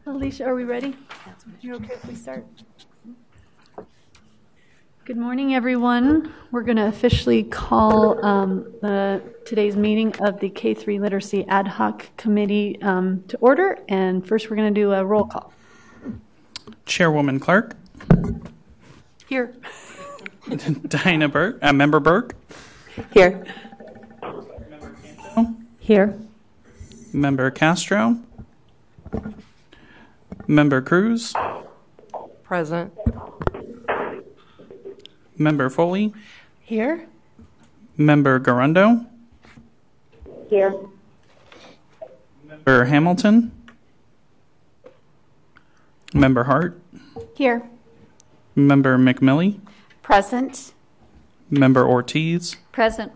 Alicia, are we ready? You okay if we start? Good morning, everyone. We're going to officially call today's meeting of the K-3 Literacy Ad Hoc Committee to order. And first, we're going to do a roll call. Chairwoman Clark. Here. Diana Burke. Member Burke. Here. Member Canto. Here. Member Castro. Member Cruz. Present. Member Foley. Here. Member Garundo. Here. Member Hamilton. Member Hart. Here. Member McMillie. Present. Member Ortiz. Present.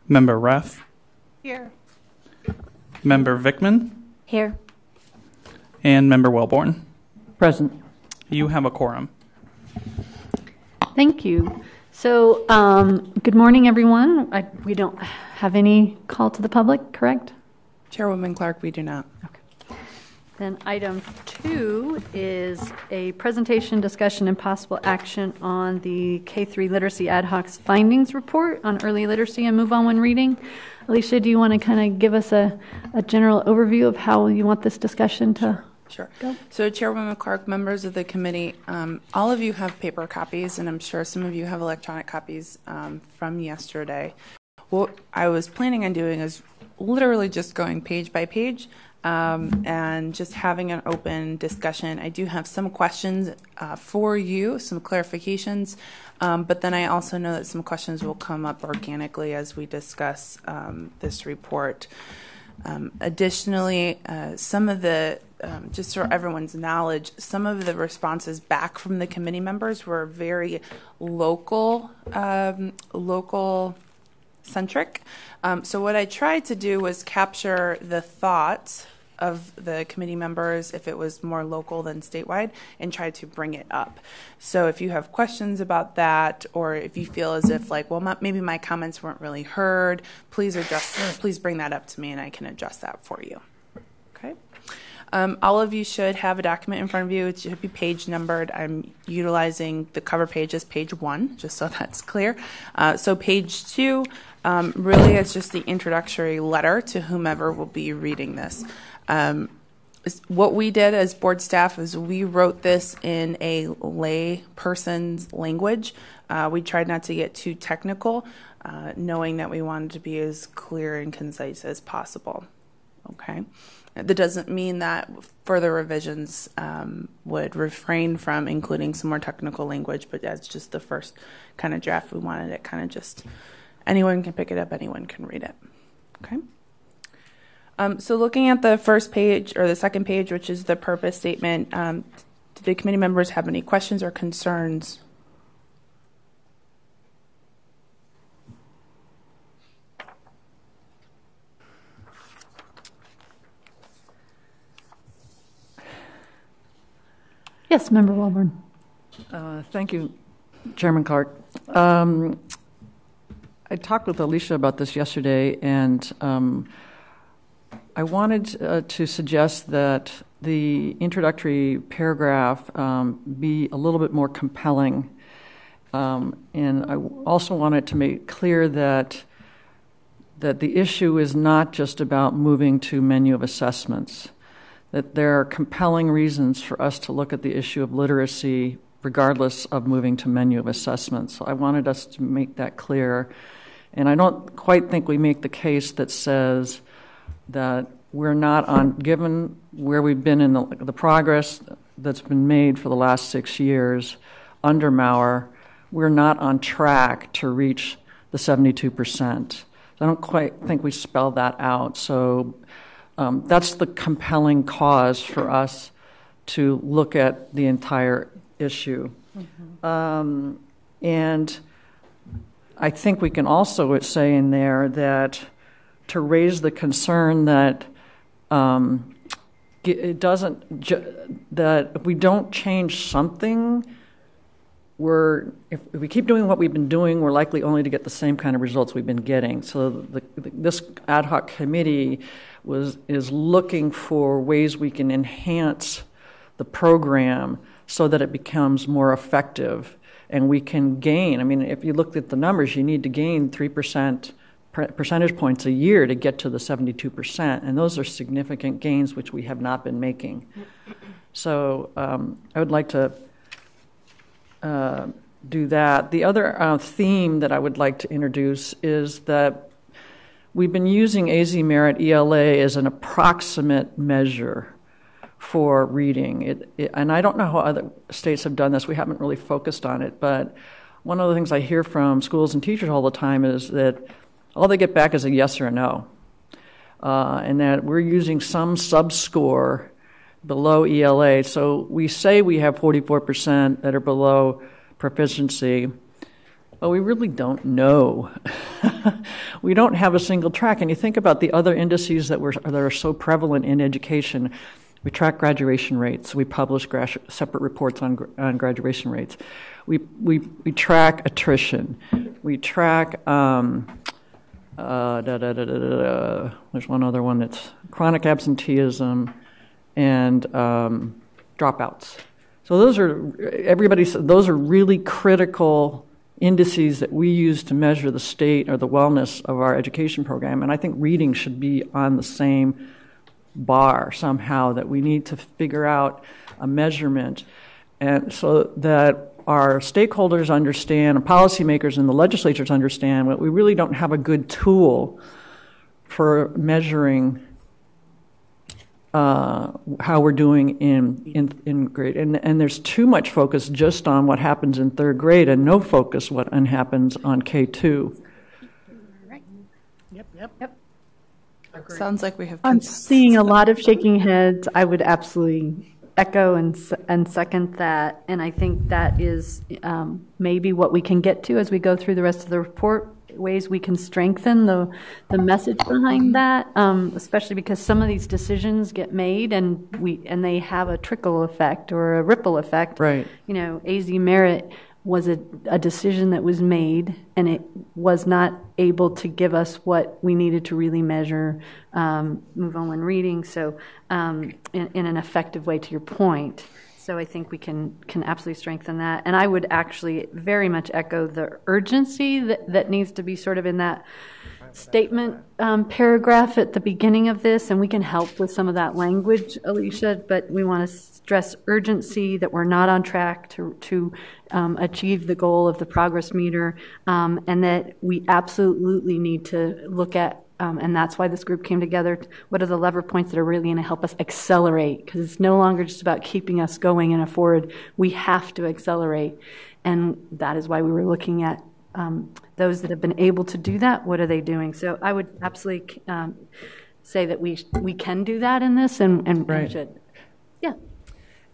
Member Reff. Here. Member Vickman. Here. And Member Wellborn. Present. You have a quorum. Thank you. So, good morning, everyone. We don't have any call to the public, correct? Chairwoman Clark, we do not. Okay. Then item 2 is a presentation, discussion, and possible action on the K-3 Literacy Ad Hoc's findings report on early literacy and move on when reading. Alicia, do you want to kind of give us a general overview of how you want this discussion to Sure. go? So, Chairwoman Clark, members of the committee, all of you have paper copies, and I'm sure some of you have electronic copies from yesterday. What I was planning on doing is literally just going page by page and just having an open discussion. I do have some questions for you, some clarifications, but then I also know that some questions will come up organically as we discuss this report. Additionally, some of the, just for everyone's knowledge, some of the responses back from the committee members were very local centric. So what I tried to do was capture the thoughts of the committee members if it was more local than statewide and try to bring it up. So if you have questions about that, or if you feel as if like, well, maybe my comments weren't really heard, please bring that up to me and I can adjust that for you. Okay. All of you should have a document in front of you. It should be page numbered. I'm utilizing the cover page as page 1, just so that's clear. So page 2 really is just the introductory letter to whomever will be reading this. What we did as board staff is we wrote this in a lay person's language. We tried not to get too technical, knowing that we wanted to be as clear and concise as possible. Okay. That doesn't mean that further revisions would refrain from including some more technical language, but that's just the first kind of draft. We wanted it kind of just, anyone can pick it up, anyone can read it. Okay. So looking at the first page or the second page, which is the purpose statement, do the committee members have any questions or concerns? Yes, Member Wellborn. Thank you, Chairman Clark. I talked with Alicia about this yesterday, and I wanted to suggest that the introductory paragraph be a little bit more compelling. And I also wanted to make clear that the issue is not just about moving to menu of assessments, that there are compelling reasons for us to look at the issue of literacy regardless of moving to menu of assessments. So I wanted us to make that clear. And I don't quite think we make the case that says that we're not on, given where we've been in the progress that's been made for the last 6 years under Maurer, we're not on track to reach the 72%. I don't quite think we spell that out. So that's the compelling cause for us to look at the entire issue. Mm-hmm. And I think we can also say in there that to raise the concern that it doesn't, that if we don't change something, if we keep doing what we've been doing, we're likely only to get the same kind of results we've been getting. So this ad hoc committee is looking for ways we can enhance the program so that it becomes more effective and we can gain. I mean, if you look at the numbers, you need to gain 3% percentage points a year to get to the 72%, and those are significant gains which we have not been making. So I would like to do that. The other theme that I would like to introduce is that we've been using AZ Merit ELA as an approximate measure for reading. And I don't know how other states have done this. We haven't really focused on it. But one of the things I hear from schools and teachers all the time is that all they get back is a yes or a no. And that we're using some subscore below ELA. So we say we have 44% that are below proficiency, but we really don't know. We don't have a single track. And you think about the other indices that are so prevalent in education. We track graduation rates. We publish separate reports on graduation rates. We track attrition. We track there's one other one that's chronic absenteeism and dropouts. So those are really critical indices that we use to measure the state or the wellness of our education program. And I think reading should be on the same bar somehow, that we need to figure out a measurement and so that our stakeholders understand and policymakers and the legislatures understand that we really don't have a good tool for measuring how we're doing in grade. And there's too much focus just on what happens in third grade and no focus what happens on K2. Right. Yep. Sounds like we have. I'm seeing a lot of shaking heads. I would absolutely echo and second that, and I think that is maybe what we can get to as we go through the rest of the report, ways we can strengthen the message behind that, especially because some of these decisions get made and they have a trickle effect or a ripple effect. Right. You know, AZ Merit was a decision that was made, and it was not able to give us what we needed to really measure move on when reading. So in an effective way, to your point. So I think we can absolutely strengthen that. And I would actually very much echo the urgency that needs to be sort of in that statement paragraph at the beginning of this. And we can help with some of that language, Alicia, but we want to stress urgency, that we're not on track to achieve the goal of the progress meter, and that we absolutely need to look at, and that's why this group came together, what are the lever points that are really going to help us accelerate, because it's no longer just about keeping us going and forward. We have to accelerate, and that is why we were looking at those that have been able to do that. What are they doing? So I would absolutely say that we can do that in this, and Right. we should. Yeah.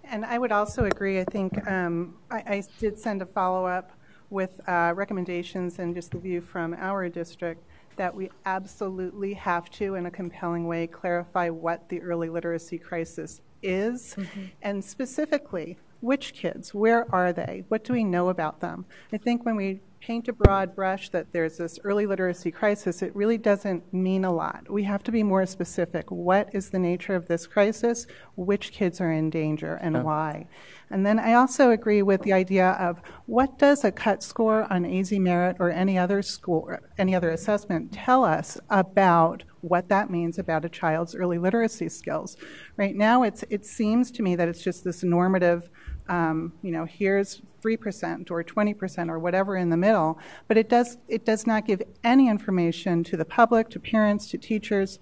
And I would also agree. I think I did send a follow-up with recommendations and just the view from our district that we absolutely have to, in a compelling way, clarify what the early literacy crisis is, and specifically, which kids, where are they, what do we know about them? I think when we paint a broad brush that there's this early literacy crisis, it really doesn't mean a lot. We have to be more specific. What is the nature of this crisis? Which kids are in danger and why? And then I also agree with the idea of what does a cut score on AZ Merit or any other score, any other assessment tell us about what that means about a child's early literacy skills? Right now, it seems to me that it's just this normative, here's 3% or 20% or whatever in the middle, but it does not give any information to the public, to parents, to teachers.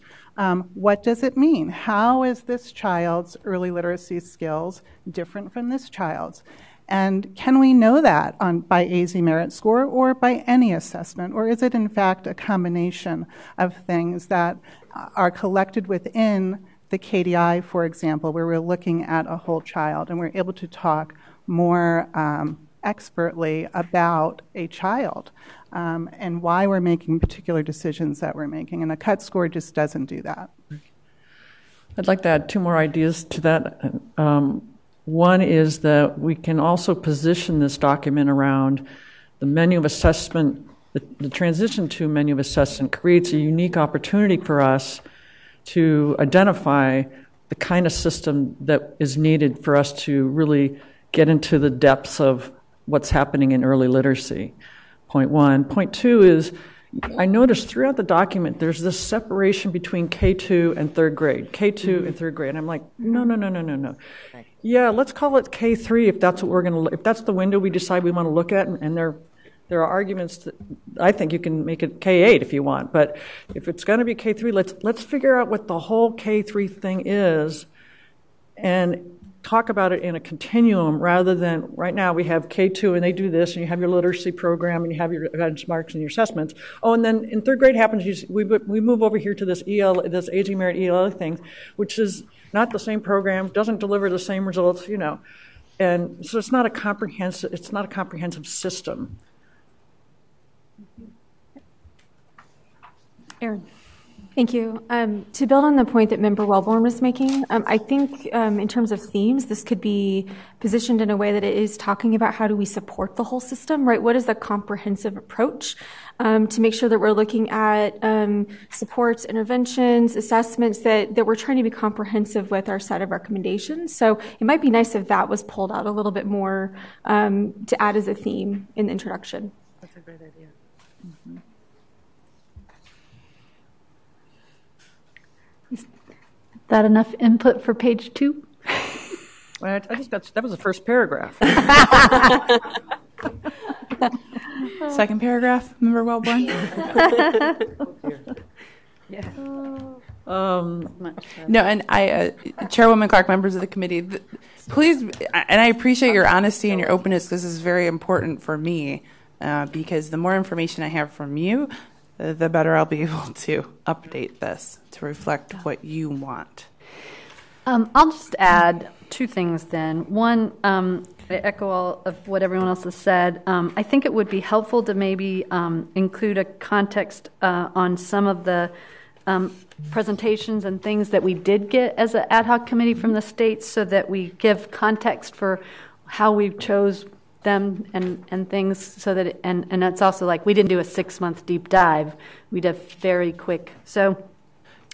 What does it mean? How is this child's early literacy skills different from this child's? And can we know that by AZ Merit score or by any assessment? Or is it in fact a combination of things that are collected within the KDI, for example, where we're looking at a whole child and we're able to talk more expertly about a child and why we're making particular decisions that we're making. And a cut score just doesn't do that. I'd like to add two more ideas to that. One is that we can also position this document around the menu of assessment. The transition to menu of assessment creates a unique opportunity for us to identify the kind of system that is needed for us to really get into the depths of what's happening in early literacy. Point one. Point two is, I noticed throughout the document there's this separation between K2 and third grade. K2 and third grade. And I'm like, no. Yeah, let's call it K3 if that's what we're going to, if that's the window we decide we want to look at. And there are arguments that I think you can make it K8 if you want. But if it's going to be K3, let's figure out what the whole K3 thing is and talk about it in a continuum rather than right now we have K2 and they do this and you have your literacy program and you have your benchmarks and your assessments. Oh, and then in third grade happens, we move over here to this this Aging Merit EL thing, which is not the same program, doesn't deliver the same results, and so it's not a comprehensive system. Erin. Thank you. To build on the point that Member Wellborn was making, I think in terms of themes, this could be positioned in a way that it is talking about how do we support the whole system, right? What is the comprehensive approach to make sure that we're looking at supports, interventions, assessments, that we're trying to be comprehensive with our set of recommendations. So it might be nice if that was pulled out a little bit more to add as a theme in the introduction. That's a great idea. Mm-hmm. That enough input for page 2? I just that was the first paragraph. Second paragraph, Member Wellborn. Yeah. No, and Chairwoman Clark, members of the committee, please, and I appreciate your honesty and your openness. This is very important for me because the more information I have from you, the better I'll be able to update this to reflect what you want. I'll just add 2 things then. One, I echo all of what everyone else has said. I think it would be helpful to maybe include a context on some of the presentations and things that we did get as an ad hoc committee from the states so that we give context for how we chose them and things so that and it's also like we didn't do a 6-month deep dive. We did very quick. So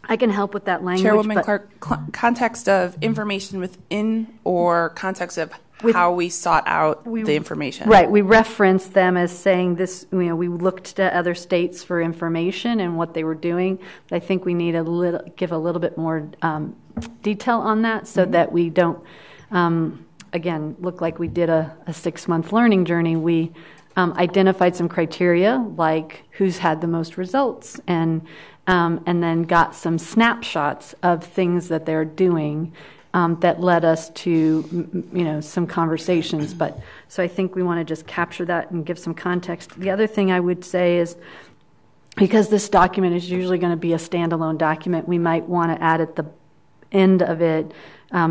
I can help with that language. Chairwoman Clark, context of information within or context of how we sought out the information. Right. We referenced them as saying this, we looked to other states for information and what they were doing. But I think we need give a little bit more detail on that so that we don't again, look like we did a 6-month learning journey. We identified some criteria like who's had the most results and then got some snapshots of things that they're doing that led us to, some conversations. But so I think we want to just capture that and give some context. The other thing I would say is because this document is usually going to be a standalone document, we might want to add at the end of it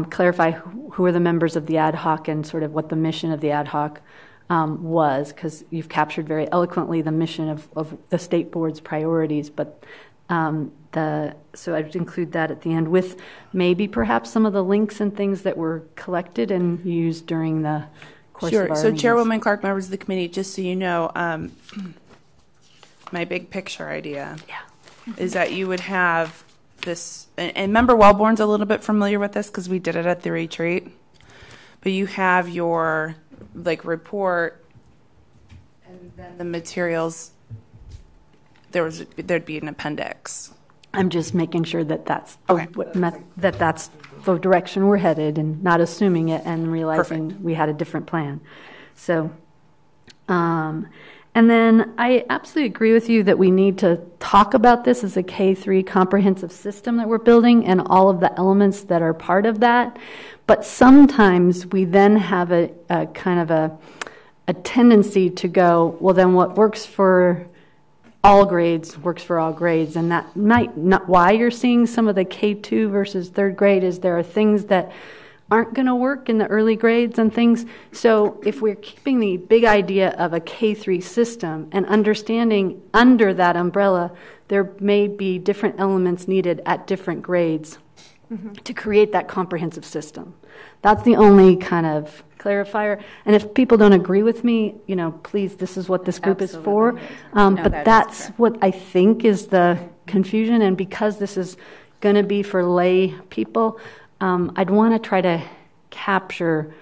clarify who are the members of the ad hoc and sort of what the mission of the ad hoc was, because you've captured very eloquently the mission of the state board's priorities. But so I'd include that at the end with maybe perhaps some of the links and things that were collected and used during the course of our So meetings. Chairwoman Clark, members of the committee, just so you know, my big picture idea is that you would have this, and Member Wellborn's a little bit familiar with this because we did it at the retreat, but you have your report and then the materials. There'd be an appendix. I'm just making sure that that's Okay. that's the direction we're headed, and not assuming it and realizing Perfect. we had a different plan. So, and then I absolutely agree with you that we need to talk about this as a K-3 comprehensive system that we're building and all of the elements that are part of that. But sometimes we then have a kind of a tendency to go, well, then what works for all grades works for all grades, and that might not why you're seeing some of the K2 versus third grade is there are things that aren't going to work in the early grades and things. So if we're keeping the big idea of a K3 system and understanding under that umbrella, there may be different elements needed at different grades. to create that comprehensive system. That's the only kind of clarifier. And if people don't agree with me, please, this is what this group is for. But that's what I think is the confusion. And because this is going to be for lay people, I'd want to try to capture,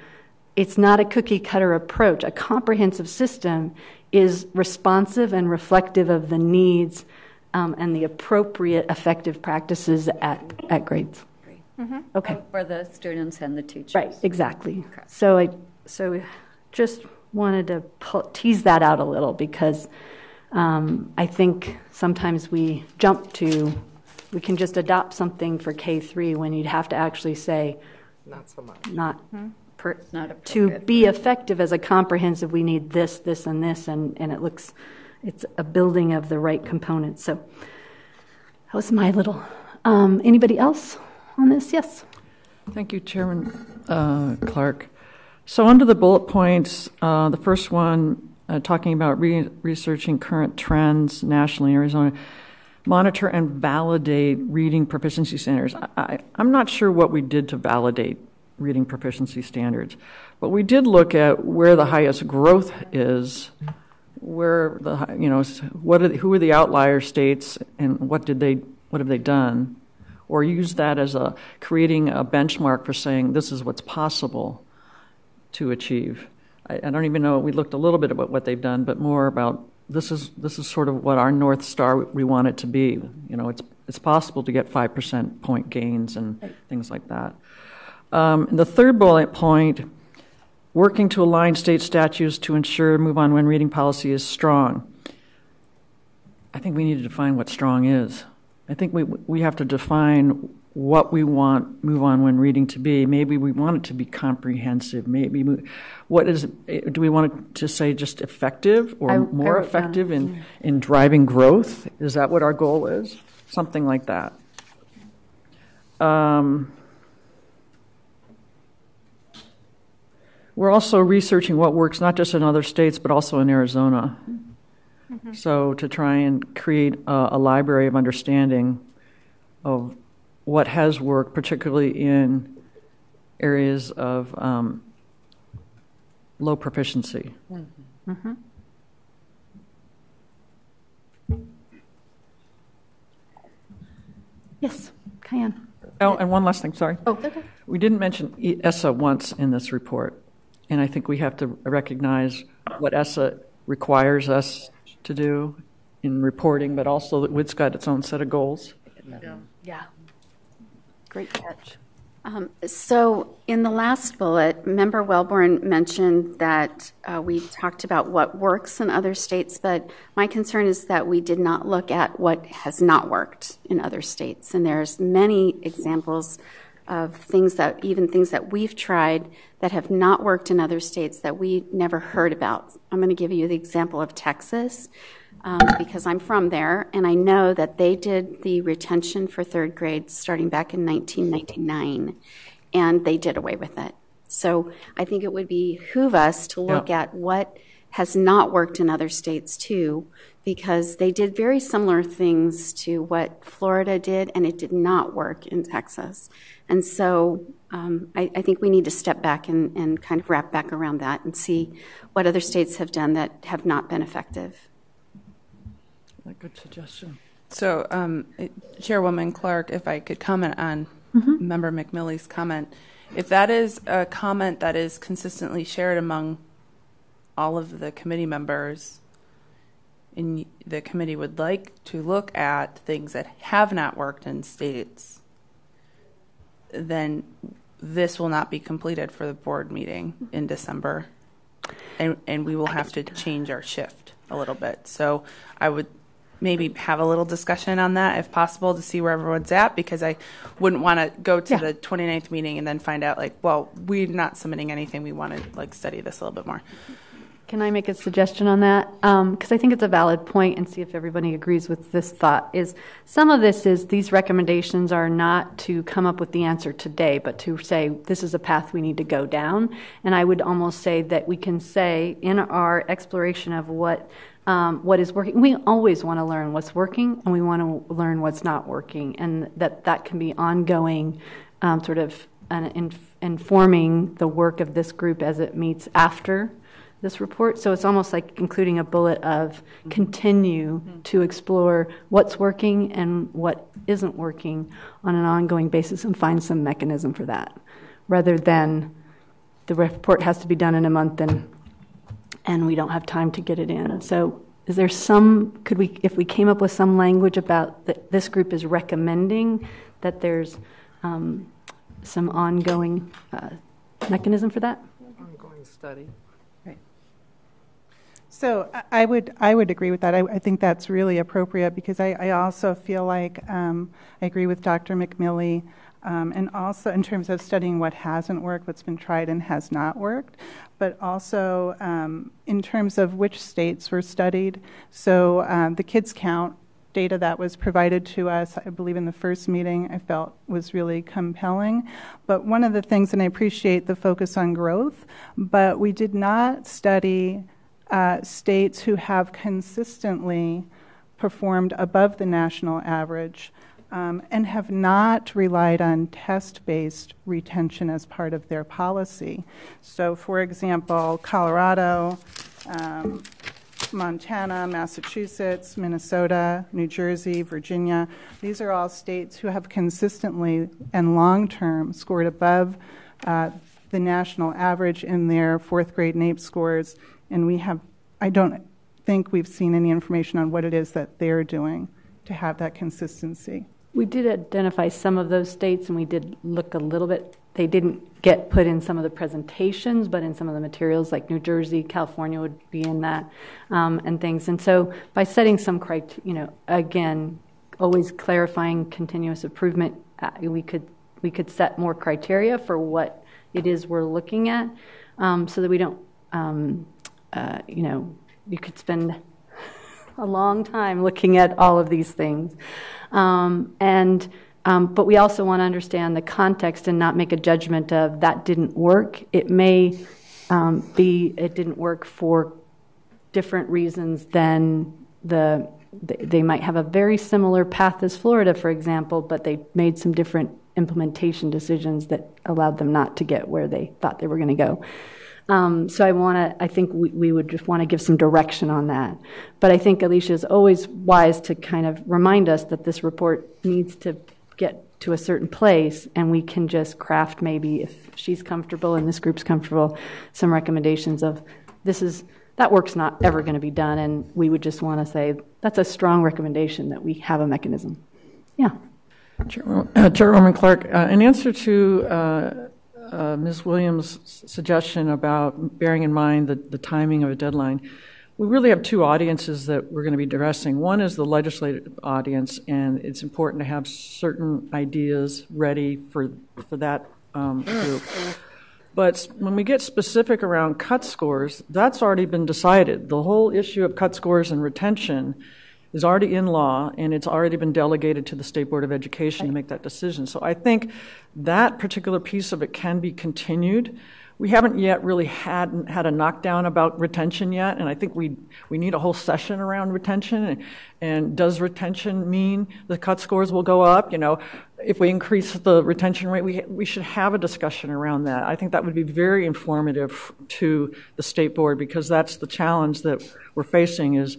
it's not a cookie cutter approach. A comprehensive system is responsive and reflective of the needs and the appropriate effective practices at grades. Mm-hmm. Okay. For the students and the teachers. Right, exactly. Okay. So just wanted to tease that out a little because I think sometimes we can just adopt something for K-3 when you'd have to actually say, not so much. To be effective as a comprehensive, we need this, this, and this, and it's a building of the right components. So that was my little. Anybody else on this? Yes. Thank you, Chairman Clark. So under the bullet points, the first one talking about researching current trends nationally in Arizona, monitor and validate reading proficiency standards. I'm not sure what we did to validate reading proficiency standards, but we did look at where the highest growth is, who are the outlier states, and what have they done, or use that as creating a benchmark for saying this is what's possible to achieve. I don't even know. We looked a little bit about what they've done, but more about this is sort of what our North Star we want it to be. It's possible to get 5% point gains and things like that. The third bullet point, working to align state statutes to ensure move on when reading policy is strong. I think we need to define what strong is. I think we have to define what we want move on when reading to be. Maybe we want it to be comprehensive. Do we want it to say just effective or more effective in driving growth? Is that what our goal is? Something like that. We're also researching what works not just in other states but also in Arizona. Mm-hmm. So to try and create a library of understanding of what has worked, particularly in areas of low proficiency. Mm-hmm. Mm-hmm. Yes, Cayenne. Oh, and one last thing, sorry. Oh, okay. We didn't mention ESSA once in this report, and I think we have to recognize what ESSA requires us to do in reporting, but also that WIT's got its own set of goals. Yeah. Great catch. So in the last bullet, Member Wellborn mentioned that we talked about what works in other states, but my concern is that we did not look at what has not worked in other states. And there's many examples of things that we've tried that have not worked in other states that we never heard about. I'm going to give you the example of Texas. Because I'm from there, and I know that they did the retention for third grade starting back in 1999, and they did away with it. So I think it would behoove us to look at what has not worked in other states too, because they did very similar things to what Florida did, and it did not work in Texas. And so I think we need to step back and kind of wrap back around that and see what other states have done that have not been effective. A good suggestion. So, Chairwoman Clark, if I could comment on Member McMillan's comment. If that is a comment that is consistently shared among all of the committee members, and the committee would like to look at things that have not worked in states, then this will not be completed for the board meeting in December, and we will have to change our shift a little bit. So I would maybe have a little discussion on that if possible to see where everyone's at, because I wouldn't want to go to the 29th meeting and then find out we're not submitting anything. We want to study this a little bit more. Can I make a suggestion on that? Because I think it's a valid point, and see if everybody agrees with this thought. Is some of this is these recommendations are not to come up with the answer today, but to say this is a path we need to go down. And I would almost say that we can say in our exploration of what what is working. We always want to learn what's working, and we want to learn what's not working, and that can be ongoing, sort of informing the work of this group as it meets after this report. So it's almost like including a bullet of continue to explore what's working and what isn't working on an ongoing basis and find some mechanism for that, rather than the report has to be done in a month and we don't have time to get it in. So is there if we came up with some language about that this group is recommending that there's some ongoing mechanism for that? Ongoing study. So I would agree with that. I think that's really appropriate because I also feel like I agree with Dr. McMillie, and also in terms of studying what hasn't worked, what's been tried and has not worked, but also in terms of which states were studied. So the kids count data that was provided to us, I believe in the first meeting, I felt was really compelling. But one of the things, and I appreciate the focus on growth, but we did not study states who have consistently performed above the national average and have not relied on test-based retention as part of their policy. So, for example, Colorado, Montana, Massachusetts, Minnesota, New Jersey, Virginia, these are all states who have consistently and long-term scored above the national average in their fourth grade NAEP scores. And I don't think we've seen any information on what it is that they're doing to have that consistency. We did identify some of those states, and we did look a little bit. They didn't get put in some of the presentations, but in some of the materials, like New Jersey, California would be in that, and things. And so by setting some criteria, again, always clarifying continuous improvement, we could set more criteria for what it is we're looking at, so that we don't. You could spend a long time looking at all of these things. But we also want to understand the context and not make a judgment of that didn't work. It may be it didn't work for different reasons than they might have a very similar path as Florida, for example, but they made some different implementation decisions that allowed them not to get where they thought they were going to go. So I think we would just want to give some direction on that. But I think Alicia is always wise to kind of remind us that this report needs to get to a certain place, and we can just craft, maybe if she's comfortable and this group's comfortable, some recommendations of that work's not ever going to be done, and we would just want to say that's a strong recommendation that we have a mechanism. Yeah. Chairwoman Clark, in answer to Ms. Williams' suggestion about bearing in mind the timing of a deadline, we really have two audiences that we're going to be addressing. One is the legislative audience, and it's important to have certain ideas ready for that group. But when we get specific around cut scores, that's already been decided. The whole issue of cut scores and retention is already in law, and it's already been delegated to the State Board of Education to make that decision. So I think that particular piece of it can be continued. We haven't yet really had a knockdown about retention yet, and I think we need a whole session around retention. And does retention mean the cut scores will go up? If we increase the retention rate, we should have a discussion around that. I think that would be very informative to the State Board, because that's the challenge that we're facing is,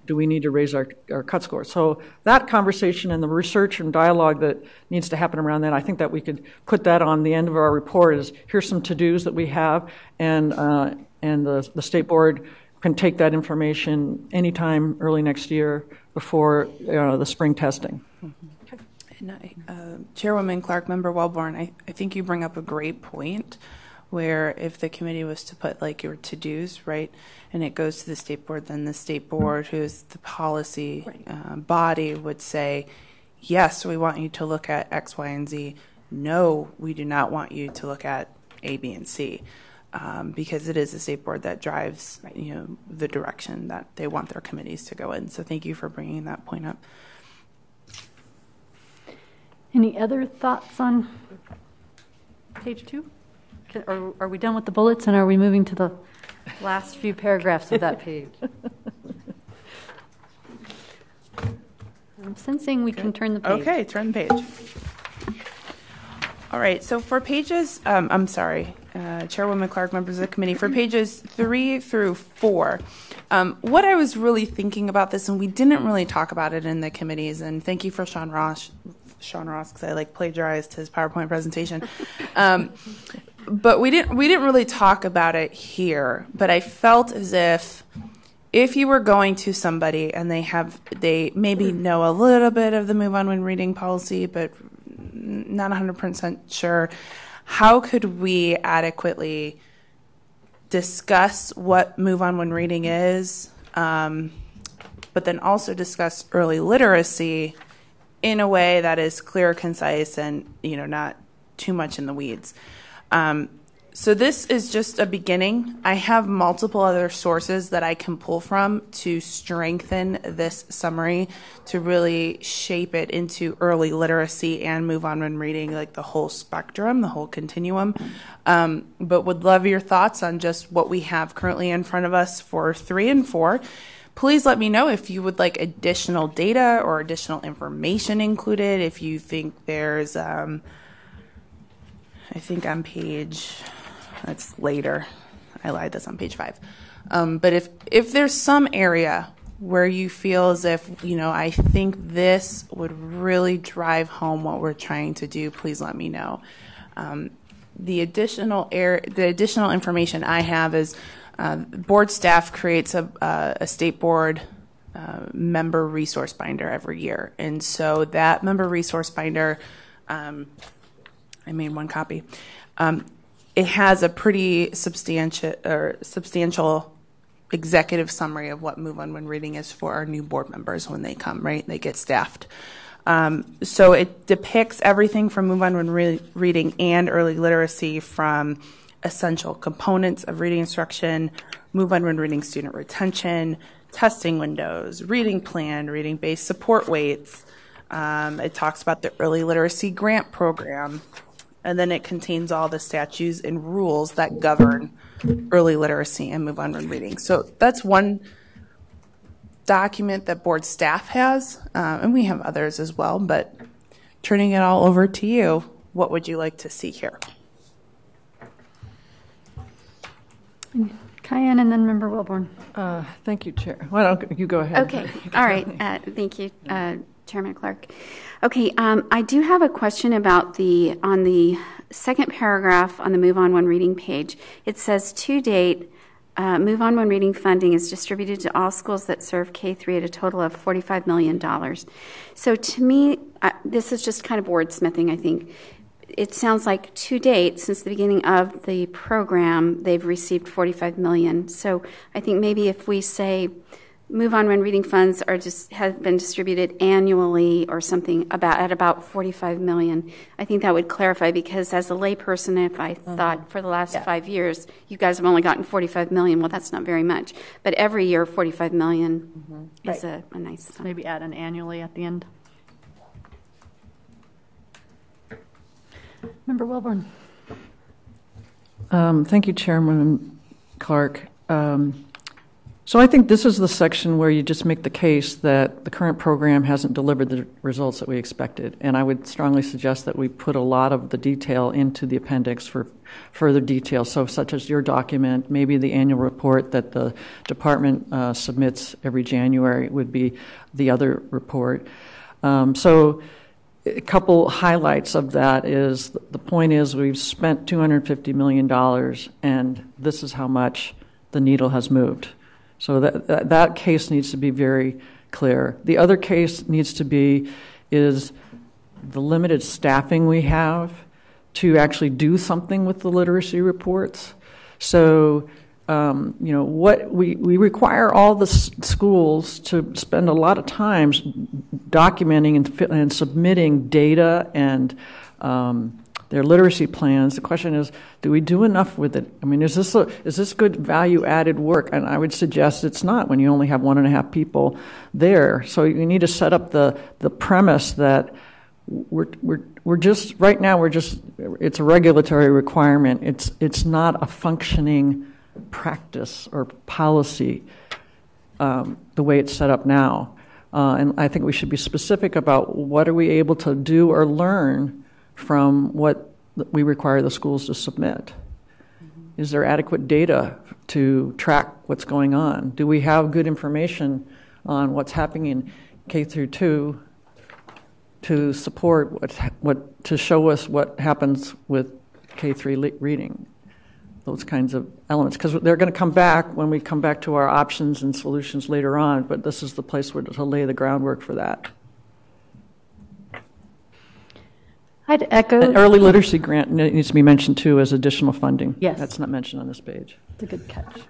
do we need to raise our cut score? So that conversation and the research and dialogue that needs to happen around that, I think that we could put that on the end of our report is, here's some to-dos that we have, and the State Board can take that information anytime early next year before the spring testing. Mm-hmm. And Chairwoman Clark, Member Wellborn, I think you bring up a great point, where if the committee was to put like your to-dos, right, and it goes to the State Board, then the State Board, who's the policy body, would say, yes, we want you to look at X, Y, and Z. No, we do not want you to look at A, B, and C, because it is the State Board that drives the direction that they want their committees to go in. So thank you for bringing that point up. Any other thoughts on page 2? Are we done with the bullets, and are we moving to the last few paragraphs of that page? Sensing we can turn the page. Okay, turn the page. All right, so for pages, I'm sorry, Chairwoman Clark, members of the committee, for pages 3 through 4, what I was really thinking about this, and we didn't really talk about it in the committees, and thank you for Sean Ross, because I plagiarized his PowerPoint presentation. But we didn't really talk about it here. But I felt as if you were going to somebody and they maybe know a little bit of the move on when reading policy, but not 100% sure, how could we adequately discuss what move on when reading is, but then also discuss early literacy in a way that is clear, concise, and not too much in the weeds. So this is just a beginning. I have multiple other sources that I can pull from to strengthen this summary, to really shape it into early literacy and move on when reading, like the whole spectrum, the whole continuum. But would love your thoughts on just what we have currently in front of us for 3 and 4. Please let me know if you would like additional data or additional information included. If you think there's, I think on page, that's later. I lied, that's on page 5. But if there's some area where you feel as if, I think this would really drive home what we're trying to do, please let me know. The additional information I have is board staff creates a state board member resource binder every year. And so that member resource binder, I made one copy. It has a pretty substantial executive summary of what Move On When Reading is for our new board members when they come, right? They get staffed. So it depicts everything from Move On When Reading and early literacy, from essential components of reading instruction, Move On When Reading student retention, testing windows, reading plan, reading-based support weights. It talks about the early literacy grant program, and then it contains all the statutes and rules that govern early literacy and Move On When Reading. So that's one document that board staff has, and we have others as well, but turning it all over to you, what would you like to see here? Cayenne and then Member Wilborn. Thank you, Chair. Why don't you go ahead? Okay. All right. Thank you, Chairman Clark. Okay. I do have a question about on the second paragraph on the Move On When Reading page. It says, to date, Move On When Reading funding is distributed to all schools that serve K-3 at a total of $45 million. So to me, this is just kind of wordsmithing, I think. It sounds like to date, since the beginning of the program, they've received $45 million. So I think maybe if we say Move On When Reading funds have been distributed annually or something at about $45 million, I think that would clarify, because as a layperson, if I thought for the last 5 years, you guys have only gotten $45 million, well, that's not very much. But every year, $45 million is a nice sum. Maybe add an annually at the end. Member Wilborn. Thank you, Chairman Clark. So I think this is the section where you just make the case that the current program hasn't delivered the results that we expected. And I would strongly suggest that we put a lot of the detail into the appendix for further detail, so such as your document, maybe the annual report that the department submits every January would be the other report. So a couple highlights of that is, the point is we've spent $250 million, and this is how much the needle has moved. So that case needs to be very clear. The other case needs to be is the limited staffing we have to actually do something with the literacy reports. So what we require all the schools to spend a lot of time documenting and submitting data and their literacy plans. The question is, do we do enough with it? I mean, is this good value-added work? And I would suggest it's not when you only have 1.5 people there. So you need to set up the premise that we're just right now. It's a regulatory requirement. It's not a functioning practice or policy the way it's set up now. And I think we should be specific about what are we able to do or learn from what we require the schools to submit. Is there adequate data to track what's going on? Do we have good information on what's happening in K through 2 to support to show us what happens with K3 reading? Those kinds of elements, because they're going to come back when we come back to our options and solutions later on, but this is the place where to lay the groundwork for that. I'd echo. An early literacy grant needs to be mentioned too as additional funding. Yes. That's not mentioned on this page. It's a good catch.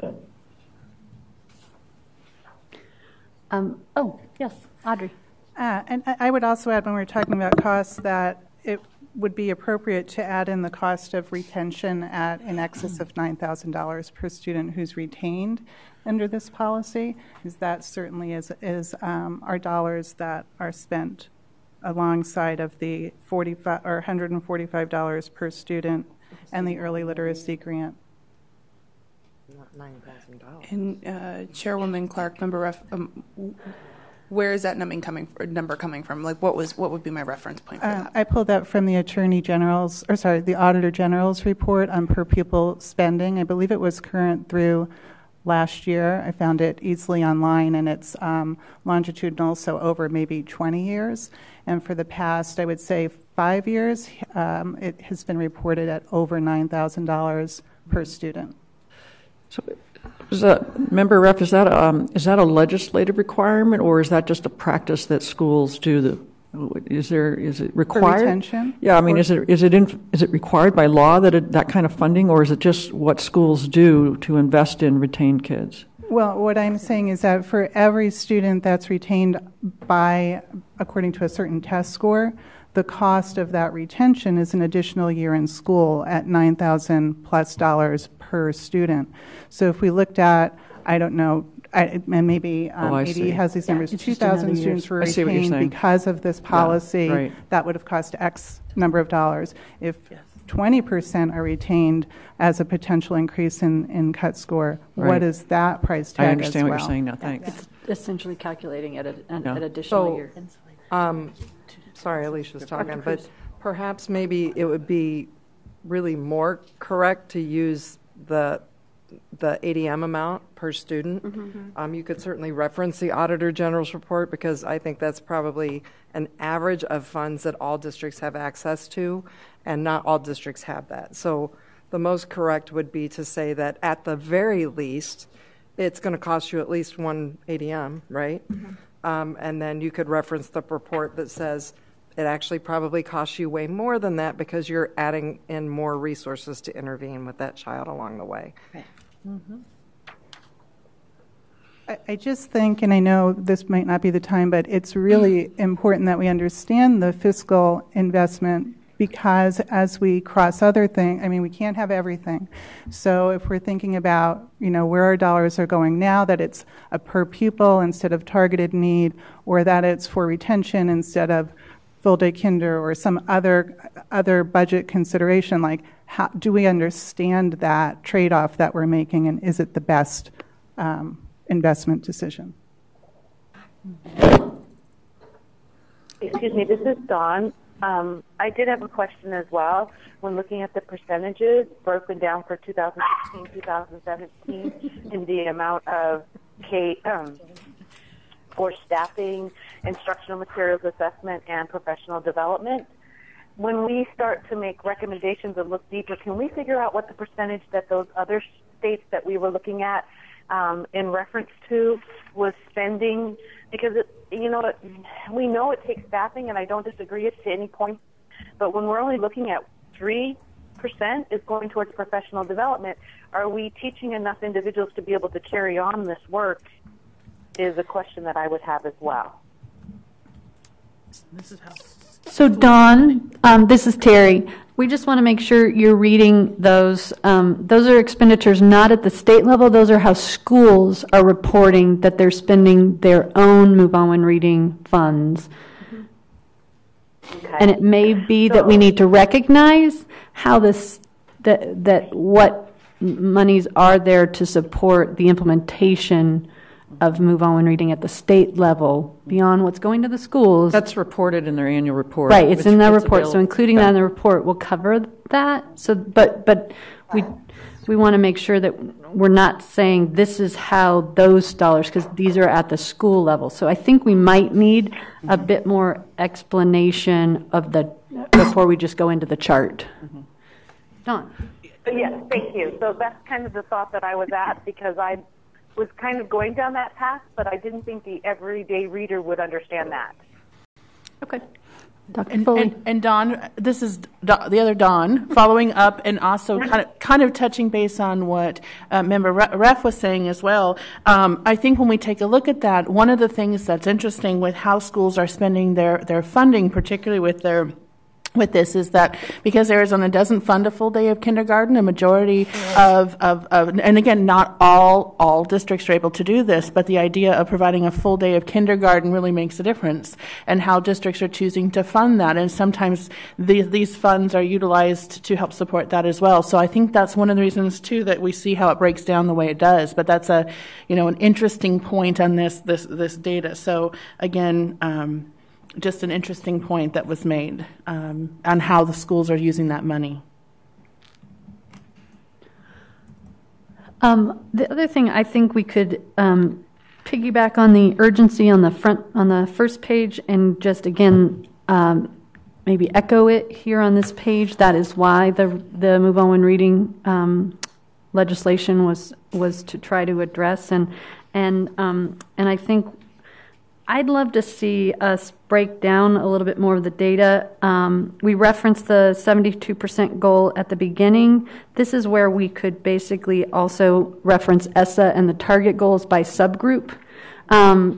Yes, Audrey. And I would also add, when we're talking about costs, that it would be appropriate to add in the cost of retention at in excess of $9,000 per student who's retained under this policy, because that certainly is our dollars that are spent alongside of the $145 per student and the early literacy grant. Not $9,000. And Chairwoman Clark, Member Ref, where is that number coming from? Like, what would be my reference point for that? I pulled that from the the Auditor General's report on per pupil spending. I believe it was current through last year. I found it easily online, and it's longitudinal, so over maybe 20 years. And for the past, I would say 5 years, it has been reported at over $9,000 per student. So, Member Rep, is that a legislative requirement, or is that just a practice that schools do? Is it required? For retention? Yeah, I mean, is it required by law that kind of funding, or is it just what schools do to invest in retained kids? Well, what I'm saying is that for every student that's retained according to a certain test score, the cost of that retention is an additional year in school at $9,000+ per student. So if we looked at, I don't know, and maybe AD has these numbers, 2,000 students were retained because of this policy, right. That would have cost X number of dollars. If 20% are retained as a potential increase in cut score, right. What is that price tag? I understand as what well? you're saying now. Thanks. It's essentially calculating at an additional year. Sorry, Alicia's talking, but perhaps maybe it would be really more correct to use the ADM amount per student. Mm-hmm. You could certainly reference the Auditor General's report, because I think that's probably an average of funds that all districts have access to, and not all districts have that. So the most correct would be to say that at the very least, it's going to cost you at least one ADM, right? Mm-hmm. And then you could reference the report that says it actually probably costs you way more than that, because you're adding in more resources to intervene with that child along the way. Right. Mm-hmm. I just think, and I know this might not be the time, but it's really important that we understand the fiscal investment, because as we cross other things, I mean, we can't have everything. So if we're thinking about, where our dollars are going now, that it's a per pupil instead of targeted need, or that it's for retention instead of full day kinder, or some other budget consideration, like how do we understand that trade-off that we're making, and is it the best investment decision? Excuse me, this is Dawn. I did have a question as well. When looking at the percentages broken down for 2016, 2017, in the amount of for staffing, instructional materials assessment, and professional development, when we start to make recommendations and look deeper, can we figure out what the percentage that those other states that we were looking at in reference to was spending? Because we know it takes staffing, and I don't disagree it to any point, but when we're only looking at 3% is going towards professional development, are we teaching enough individuals to be able to carry on this work, is a question that I would have as well. So, Dawn, this is Terry. We just want to make sure you're reading those. Those are expenditures not at the state level. Those are how schools are reporting that they're spending their own Move On When Reading funds. Okay. And it may be that we need to recognize how that what monies are there to support the implementation of Move On When Reading at the state level beyond what's going to the schools. That's reported in their annual report. Right, it's in that report, so available. including that in the report will cover that. So, but we want to make sure that we're not saying this is how those dollars, because these are at the school level. So I think we might need a bit more explanation of the, before we just go into the chart. Dawn. Yes, thank you. So that's kind of the thought that I was at, because I was kind of going down that path, but I didn't think the everyday reader would understand that. Okay. Dr. Foley. And Dawn, this is the other Dawn, following up and also kind of touching base on what Member Ref was saying as well. I think when we take a look at that, one of the things that's interesting with how schools are spending their funding, particularly with this, is that because Arizona doesn't fund a full day of kindergarten, a majority of and again, not all districts are able to do this, but the idea of providing a full day of kindergarten really makes a difference, and how districts are choosing to fund that. And sometimes these funds are utilized to help support that as well. So I think that's one of the reasons too that we see how it breaks down the way it does. But that's an interesting point on this data. So again, just an interesting point that was made on how the schools are using that money. The other thing I think we could piggyback on the urgency on the first page, and just again maybe echo it here on this page. That is why the Move On When Reading legislation was to try to address, and I think I'd love to see us break down a little bit more of the data. We referenced the 72% goal at the beginning. This is where we could basically also reference ESSA and the target goals by subgroup,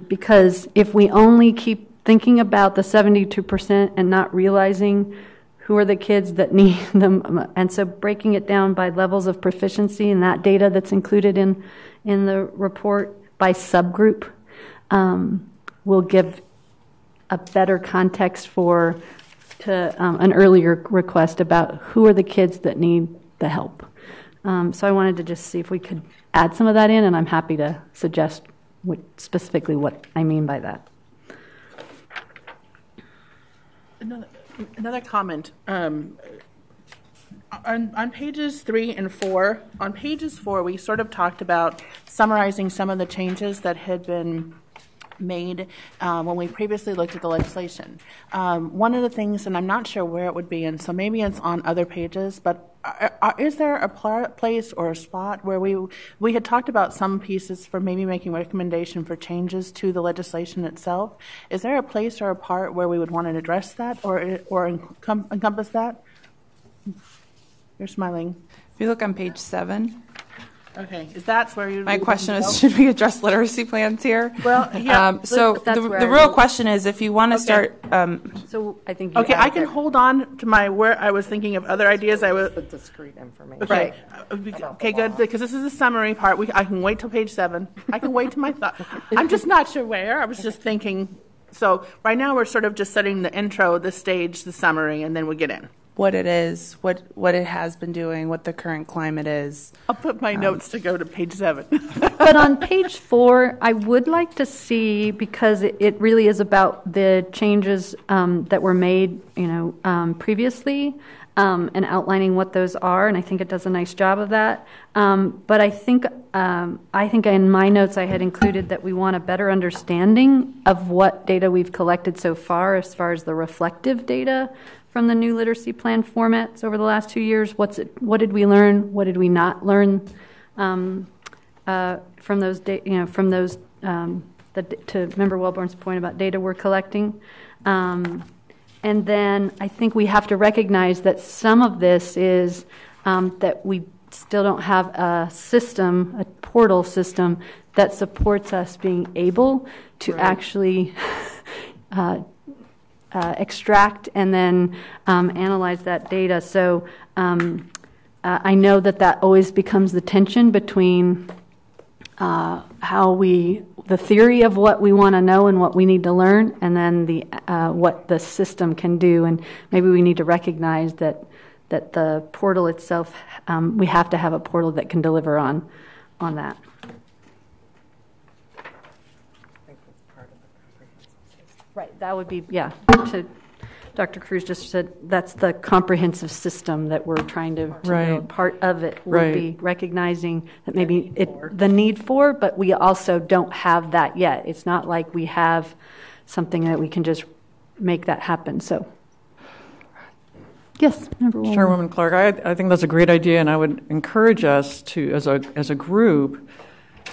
because if we only keep thinking about the 72% and not realizing who are the kids that need them, and so breaking it down by levels of proficiency and that data that's included in the report by subgroup, will give a better context to an earlier request about who are the kids that need the help. So I wanted to just see if we could add some of that in, and I'm happy to suggest specifically what I mean by that. Another comment. On pages 3 and 4, on pages 4, we sort of talked about summarizing some of the changes that had been made when we previously looked at the legislation. One of the things, and I'm not sure where it would be, and so maybe it's on other pages, but is there a place or a spot where we had talked about some pieces for maybe making recommendation for changes to the legislation itself? Is there a place or a part where we would want to address that or encompass that? You're smiling. If you look on page 7. Okay, is that where you? My question is, should we address literacy plans here? Well, yeah. So the real question is, if you want to start. So I think. Okay, I can hold on to where I was thinking of other ideas. I was The discrete information. right. Okay, good. Because this is the summary part. I can wait till page 7. I can wait to my thought. I'm just not sure where. I was just thinking. So right now we're sort of just setting the intro, the stage, the summary, and then we get in. What it is, what it has been doing, what the current climate is. I'll put my notes to go to page 7. But on page 4, I would like to see, because it really is about the changes that were made, previously, and outlining what those are, and I think it does a nice job of that. But I think in my notes I had included that we want a better understanding of what data we've collected so far as the reflective data from the new literacy plan formats over the last 2 years. What did we learn? What did we not learn from those? To Member Wellborn's point about data we're collecting, and then I think we have to recognize that some of this is that we still don't have a portal system that supports us being able to actually. Extract and then analyze that data. So I know that always becomes the tension between the theory of what we want to know and what we need to learn, and then what the system can do. And maybe we need to recognize that the portal itself, we have to have a portal that can deliver on that. That would be, yeah. Dr. Cruz just said that's the comprehensive system that we're trying to build. Part of it would be recognizing that maybe the need for, but we also don't have that yet. It's not like we have something that we can just make that happen. So, yes, Chairwoman Clark, I think that's a great idea, and I would encourage us to, as a group,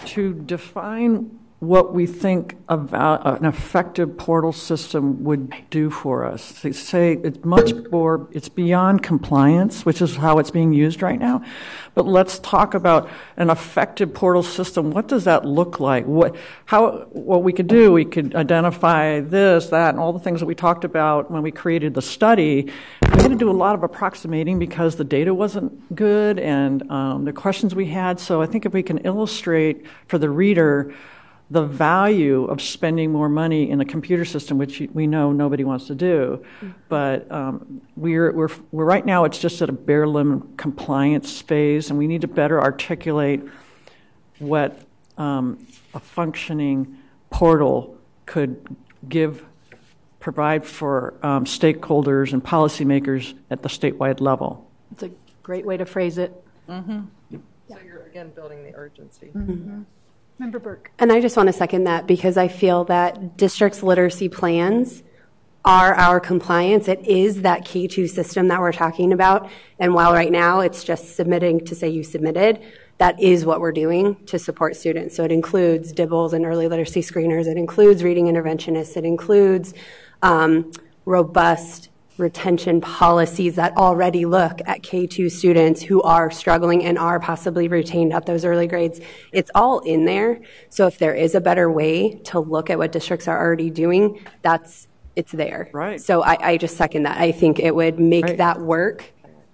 to define what we think about an effective portal system would do for us. They say it's much more, it's beyond compliance, which is how it's being used right now. But let's talk about an effective portal system. What does that look like? What we could do, we could identify this, that, and all the things that we talked about when we created the study. We had to do a lot of approximating because the data wasn't good and the questions we had. So I think if we can illustrate for the reader the value of spending more money in a computer system, which we know nobody wants to do, but we're right now it's just at a bare limit compliance phase, and we need to better articulate what a functioning portal could provide for stakeholders and policymakers at the statewide level. It's a great way to phrase it. So you're again building the urgency. Member Burke. And I just want to second that because I feel that districts' literacy plans are our compliance. It is that K-2 system that we're talking about. And while right now it's just submitting to say you submitted, that is what we're doing to support students. So it includes DIBELS and early literacy screeners. It includes reading interventionists. It includes robust retention policies that already look at K-2 students who are struggling and are possibly retained at those early grades. It's all in there. So if there is a better way to look at what districts are already doing, it's there. Right. So I just second that. I think it would make that work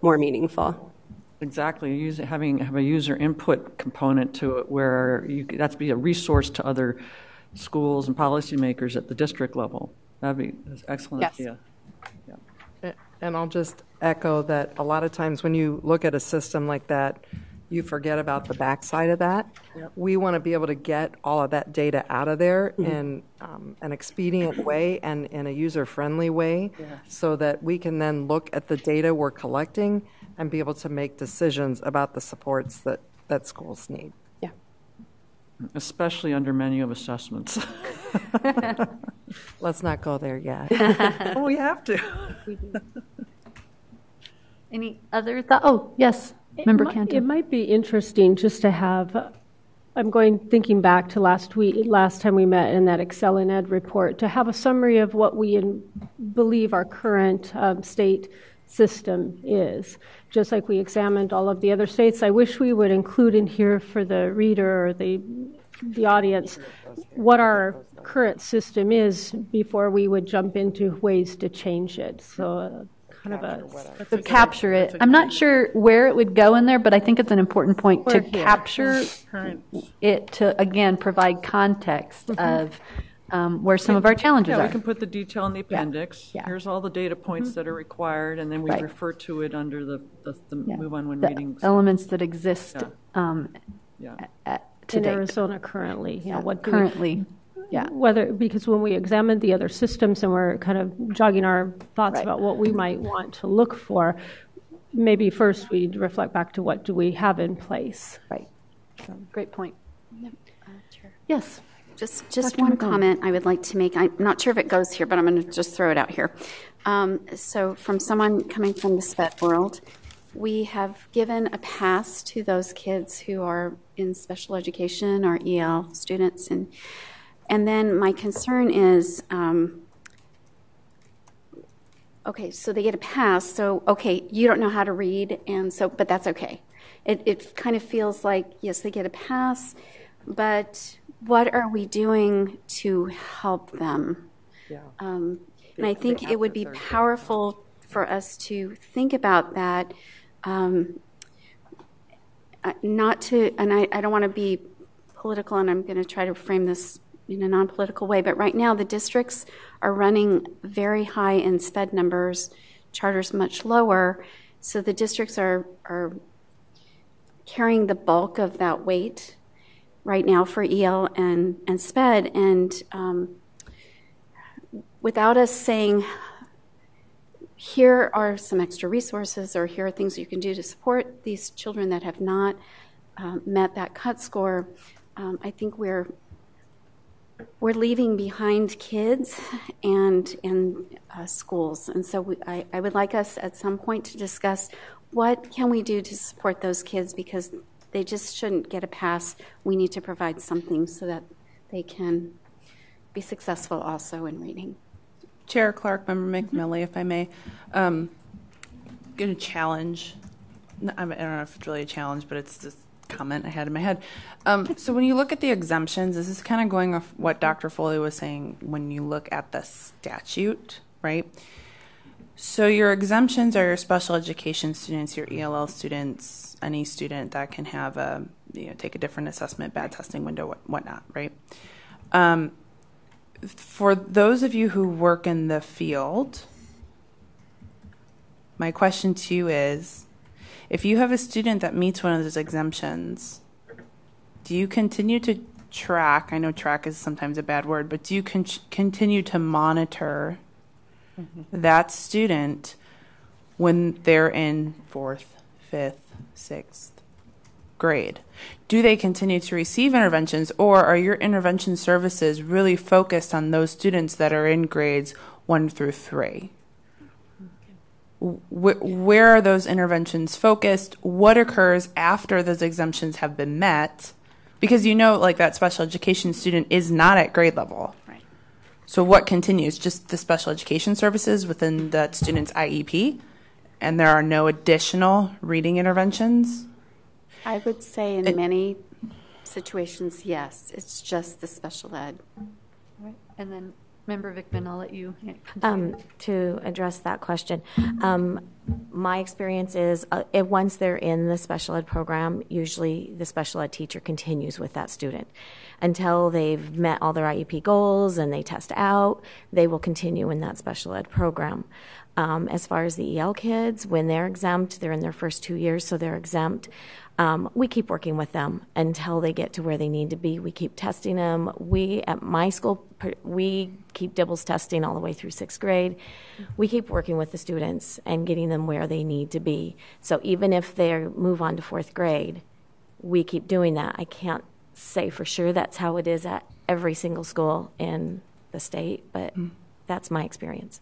more meaningful. Exactly. Have a user input component to it where that's be a resource to other schools and policymakers at the district level. That'd be an excellent idea. Yeah. And I'll just echo that a lot of times when you look at a system like that, you forget about the backside of that. Yep. We want to be able to get all of that data out of there in an expedient way and in a user-friendly way so that we can then look at the data we're collecting and be able to make decisions about the supports that schools need. Yeah. Especially under menu of assessments. Let's not go there yet. Well, we have to. Any other thoughts? Oh, yes, Member Cantor. It might be interesting just to have, thinking back to last time we met in that Excel and Ed report, to have a summary of what we believe our current state system is. Just like we examined all of the other states, I wish we would include in here for the reader or the audience what our current system is before we would jump into ways to change it. So to capture it. I'm not sure where it would go in there, but I think it's an important point to capture it to, again, provide context of where some of our challenges are. We can put the detail in the appendix. Yeah. Here's all the data points that are required, and then we refer to it under the move on when reading. Elements that exist in Arizona currently. What currently? Because when we examined the other systems and we're kind of jogging our thoughts about what we might want to look for, maybe first we'd reflect back to what do we have in place. Right. So, great point. Chair. Yes. Just one comment I would like to make. I'm not sure if it goes here, but I'm going to just throw it out here. So from someone coming from the SPED world, we have given a pass to those kids who are in special education or EL students. And then my concern is, okay, so they get a pass. So, okay, you don't know how to read, but that's okay. It kind of feels like, yes, they get a pass, but what are we doing to help them? Yeah. And I think it would be powerful for us to think about that, not to, and I don't want to be political, and I'm going to try to frame this in a non-political way, but right now the districts are running very high in SPED numbers, charters much lower, so the districts are carrying the bulk of that weight right now for EL and SPED, and without us saying, here are some extra resources, or here are things you can do to support these children that have not met that cut score, I think we're leaving behind kids and schools. And so I would like us at some point to discuss what can we do to support those kids, because they just shouldn't get a pass. We need to provide something so that they can be successful also in reading. Chair Clark, Member McMillan, if I may, going to challenge. I don't know if it's really a challenge, but it's just a comment I had in my head. So when you look at the exemptions, this is kind of going off what Dr. Foley was saying when you look at the statute, right? So your exemptions are your special education students, your ELL students, any student that can have take a different assessment, bad testing window, whatnot, right? For those of you who work in the field, my question to you is, if you have a student that meets one of those exemptions, do you continue to track, I know track is sometimes a bad word, but do you continue to monitor that student when they're in 4th, 5th, 6th grade? Do they continue to receive interventions, or are your intervention services really focused on those students that are in grades 1 through 3? Where are those interventions focused? What occurs after those exemptions have been met? Because like that special education student is not at grade level. Right. So what continues? Just the special education services within that student's IEP? And there are no additional reading interventions? I would say in many situations, yes. It's just the special ed. Right. And then Member Vickman, I'll let you to address that question. My experience is once they're in the special ed program, usually the special ed teacher continues with that student until they've met all their IEP goals and they test out. They will continue in that special ed program. As far as the EL kids, when they're exempt, they're in their first 2 years, so they're exempt. We keep working with them until they get to where they need to be. We keep testing them. At my school, we keep DIBELS testing all the way through 6th grade. We keep working with the students and getting them where they need to be. So even if they move on to 4th grade, we keep doing that. I can't say for sure that's how it is at every single school in the state, but that's my experience.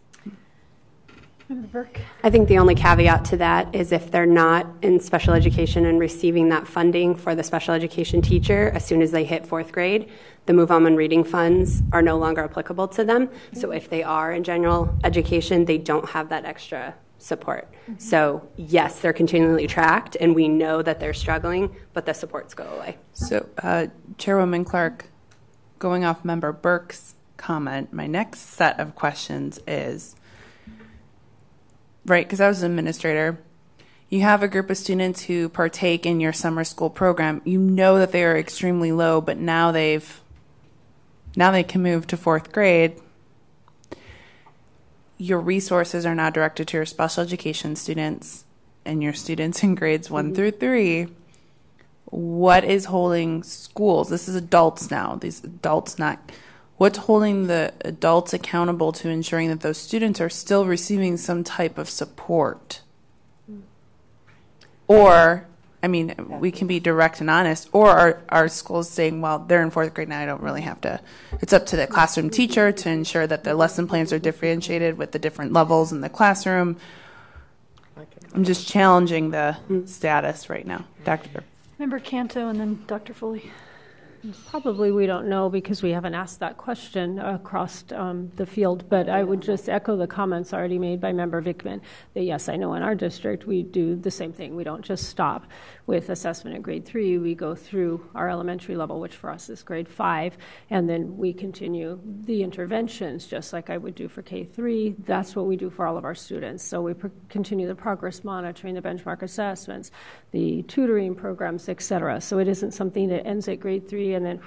I think the only caveat to that is if they're not in special education and receiving that funding for the special education teacher, as soon as they hit 4th grade, the Move On and Reading funds are no longer applicable to them. So if they are in general education, they don't have that extra support. So yes, they're continually tracked and we know that they're struggling, but the supports go away. So Chairwoman Clark, going off Member Burke's comment, my next set of questions is, right, because I was an administrator, you have a group of students who partake in your summer school program. You know that they are extremely low, but now they can move to 4th grade. Your resources are now directed to your special education students and your students in grades 1 through 3. What is holding schools? This is adults now. These adults what's holding the adults accountable to ensuring that those students are still receiving some type of support? Or, we can be direct and honest, or are schools saying, well, they're in 4th grade now, I don't really have to. It's up to the classroom teacher to ensure that the lesson plans are differentiated with the different levels in the classroom. I'm just challenging the status right now. Dr. Member Canto and then Dr. Foley. Probably we don't know because we haven't asked that question across the field, but I would just echo the comments already made by Member Vickman that yes, I know in our district we do the same thing. We don't just stop with assessment at grade 3. We go through our elementary level, which for us is grade 5, and then we continue the interventions just like I would do for K-3. That's what we do for all of our students. So we continue the progress monitoring, the benchmark assessments, the tutoring programs, et cetera. So it isn't something that ends at grade 3 and then,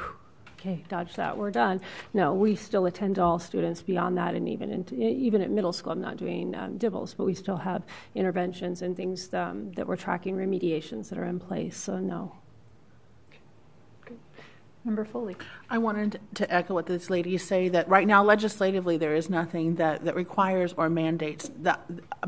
okay, dodge that, we're done. No, we still attend to all students beyond that, and even at middle school, I'm not doing DIBELS, but we still have interventions and things that we're tracking, remediations that are in place, so no. Member Foley. I wanted to echo what this lady say, that right now legislatively there is nothing that requires or mandates. That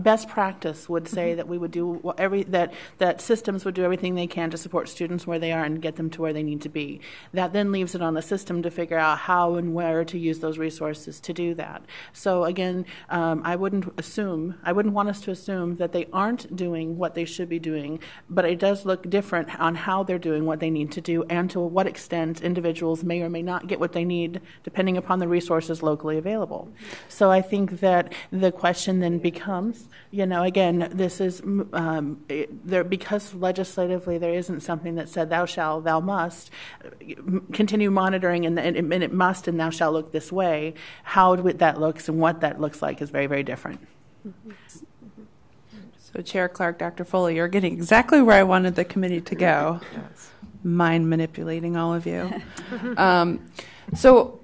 best practice would say that we would do that systems would do everything they can to support students where they are and get them to where they need to be. That then leaves it on the system to figure out how and where to use those resources to do that. So again, I wouldn't want us to assume that they aren't doing what they should be doing, but it does look different on how they're doing what they need to do and to what extent individuals may or may not get what they need depending upon the resources locally available. So I think that the question then becomes, again, this is there because legislatively there isn't something that said thou shalt, thou must continue monitoring and it must and thou shalt look this way. How that looks and what that looks like is very, very different. So Chair Clark, Dr. Foley, you're getting exactly where I wanted the committee to go. Yes. Mind manipulating all of you. So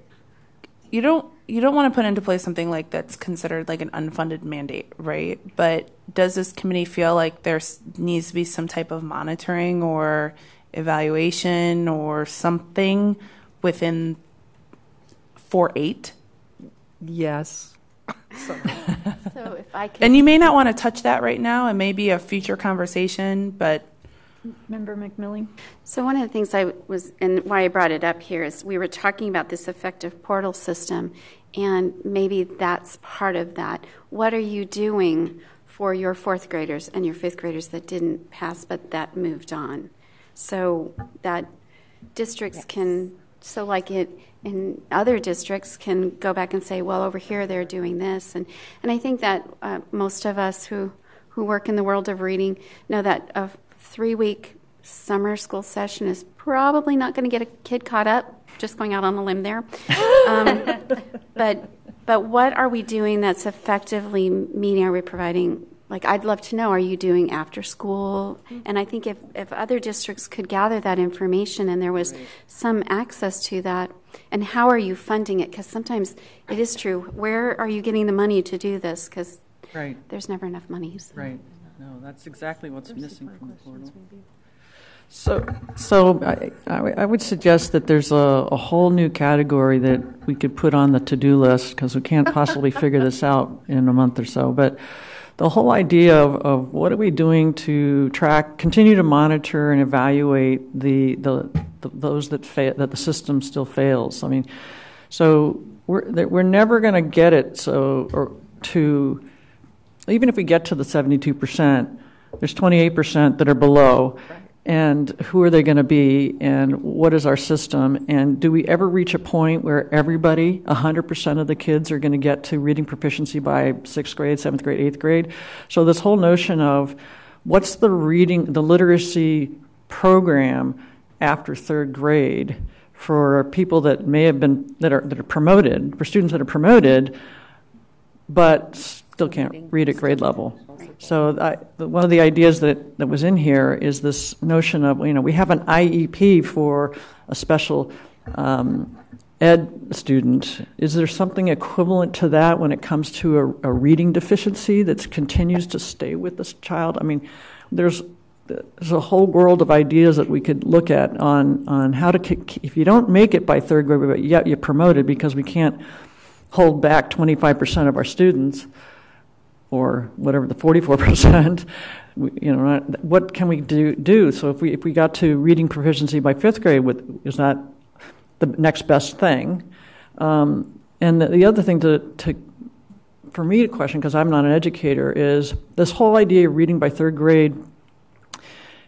you don't want to put into place something like that's considered like an unfunded mandate, right? But does this committee feel like there needs to be some type of monitoring or evaluation or something within 4.8? Yes. So if I can, and you may not want to touch that right now. It may be a future conversation, but. Member McMillan. So one of the things and why I brought it up here is we were talking about this effective portal system, and maybe that's part of that. What are you doing for your fourth graders and your fifth graders that didn't pass but that moved on? So that districts can, so like it in other districts can go back and say, well, over here they're doing this. And I think that most of us who work in the world of reading know that 3-week summer school session is probably not going to get a kid caught up, just going out on a limb there. But what are we doing that's effectively meeting? Are we providing, like, I'd love to know, are you doing after school? And I think if other districts could gather that information and there was some access to that, and how are you funding it? Because sometimes it is true. Where are you getting the money to do this? Because there's never enough money. So. Right. No, that's exactly what's missing from the portal. So I would suggest that there's a whole new category that we could put on the to-do list because we can't possibly figure this out in a month or so. But the whole idea of what are we doing to continue to monitor and evaluate those that the system still fails. I mean, so we're never going to get it to. Even if we get to the 72%, there's 28% that are below. And who are they going to be? And what is our system? And do we ever reach a point where everybody, 100% of the kids, are going to get to reading proficiency by 6th grade, 7th grade, 8th grade? So this whole notion of what's the literacy program after 3rd grade for people that may have been, that are promoted, for students that are promoted, but still can't read at grade level. So one of the ideas that was in here is this notion of, we have an IEP for a special ed student. Is there something equivalent to that when it comes to a reading deficiency that continues to stay with this child? I mean, there's a whole world of ideas that we could look at on how to, if you don't make it by 3rd grade, but yet you're promoted because we can't hold back 25% of our students, or whatever the 44%, what can we do? So if we got to reading proficiency by 5th grade, is that the next best thing? And the other thing for me to question, because I'm not an educator, is this whole idea of reading by 3rd grade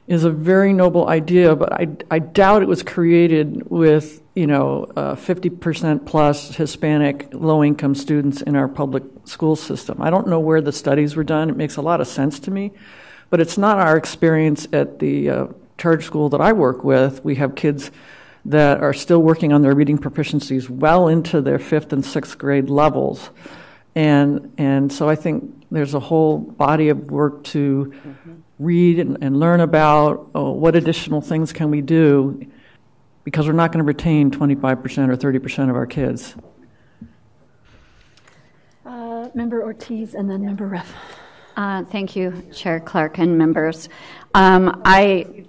is a very noble idea, but I doubt it was created with 50% plus Hispanic low-income students in our public school system. I don't know where the studies were done. It makes a lot of sense to me, but it's not our experience at the charter school that I work with. We have kids that are still working on their reading proficiencies well into their 5th and 6th grade levels, and so I think there's a whole body of work to read and learn about what additional things can we do, because we're not going to retain 25% or 30% of our kids. Member Ortiz and then Member Reff. Thank you, Chair Clark and members. I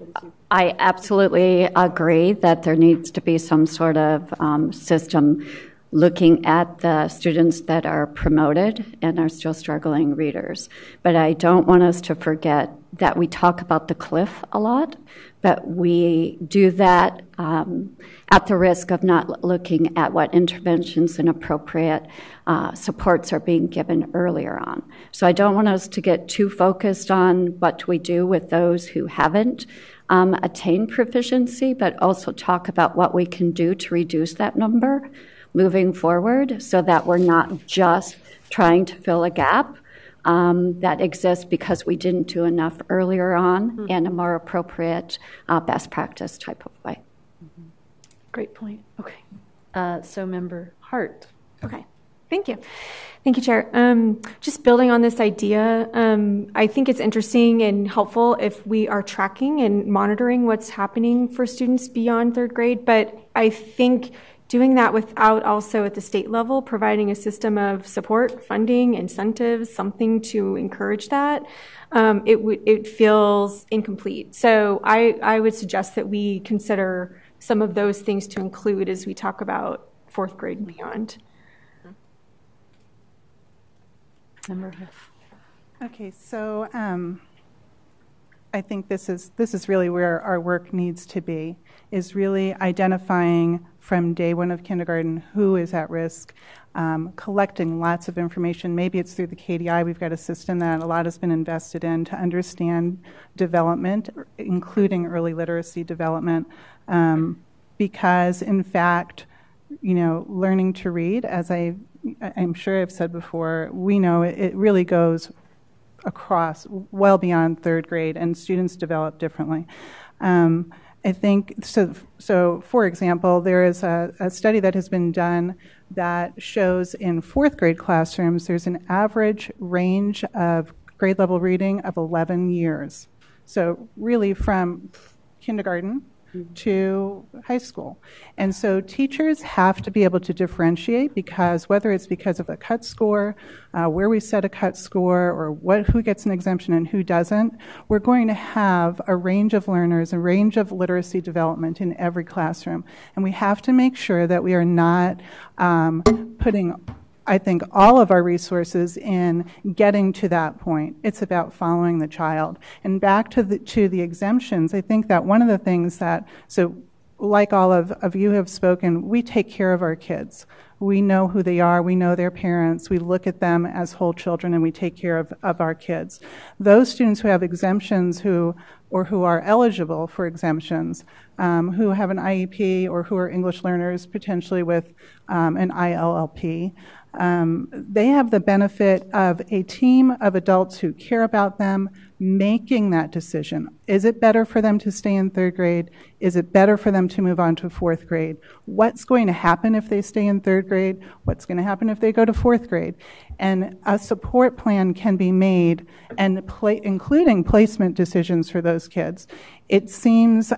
I absolutely agree that there needs to be some sort of system looking at the students that are promoted and are still struggling readers. But I don't want us to forget that we talk about the cliff a lot, but we do that at the risk of not looking at what interventions and appropriate supports are being given earlier on. So I don't want us to get too focused on what we do with those who haven't attained proficiency, but also talk about what we can do to reduce that number moving forward so that we're not just trying to fill a gap that exists because we didn't do enough earlier on in a more appropriate best practice type of way. Great point. Okay. So Member Hart. Okay. Thank you. Thank you, Chair. Just building on this idea, I think it's interesting and helpful if we are tracking and monitoring what's happening for students beyond third grade, but I think doing that without also at the state level providing a system of support, funding, incentives, something to encourage that, it feels incomplete. So I would suggest that we consider some of those things to include as we talk about fourth grade and beyond. Okay, so I think this is really where our work needs to be, is really identifying from day one of kindergarten who is at risk, collecting lots of information. Maybe it's through the KDI. We've got a system that a lot has been invested in to understand development, including early literacy development, because in fact, learning to read, as I'm sure I've said before, we know it really goes across well beyond third grade, and students develop differently. I think, so for example, there is a study that has been done that shows in fourth grade classrooms there's an average range of grade level reading of 11 years. So really from kindergarten to high school. And so teachers have to be able to differentiate, because whether it's because of a cut score, where we set a cut score, or who gets an exemption and who doesn't, we're going to have a range of learners, a range of literacy development in every classroom. And we have to make sure that we are not putting, I think, all of our resources in getting to that point. It's about following the child. And back to the exemptions, I think that one of the things that, so like all of you have spoken, we take care of our kids. We know who they are. We know their parents. We look at them as whole children, and we take care of our kids. Those students who have exemptions who are eligible for exemptions, who have an IEP or who are English learners, potentially with an ILLP, they have the benefit of a team of adults who care about them making that decision. Is it better for them to stay in third grade? Is it better for them to move on to fourth grade? What's going to happen if they stay in third grade? What's going to happen if they go to fourth grade? And a support plan can be made, and including placement decisions for those kids. It seems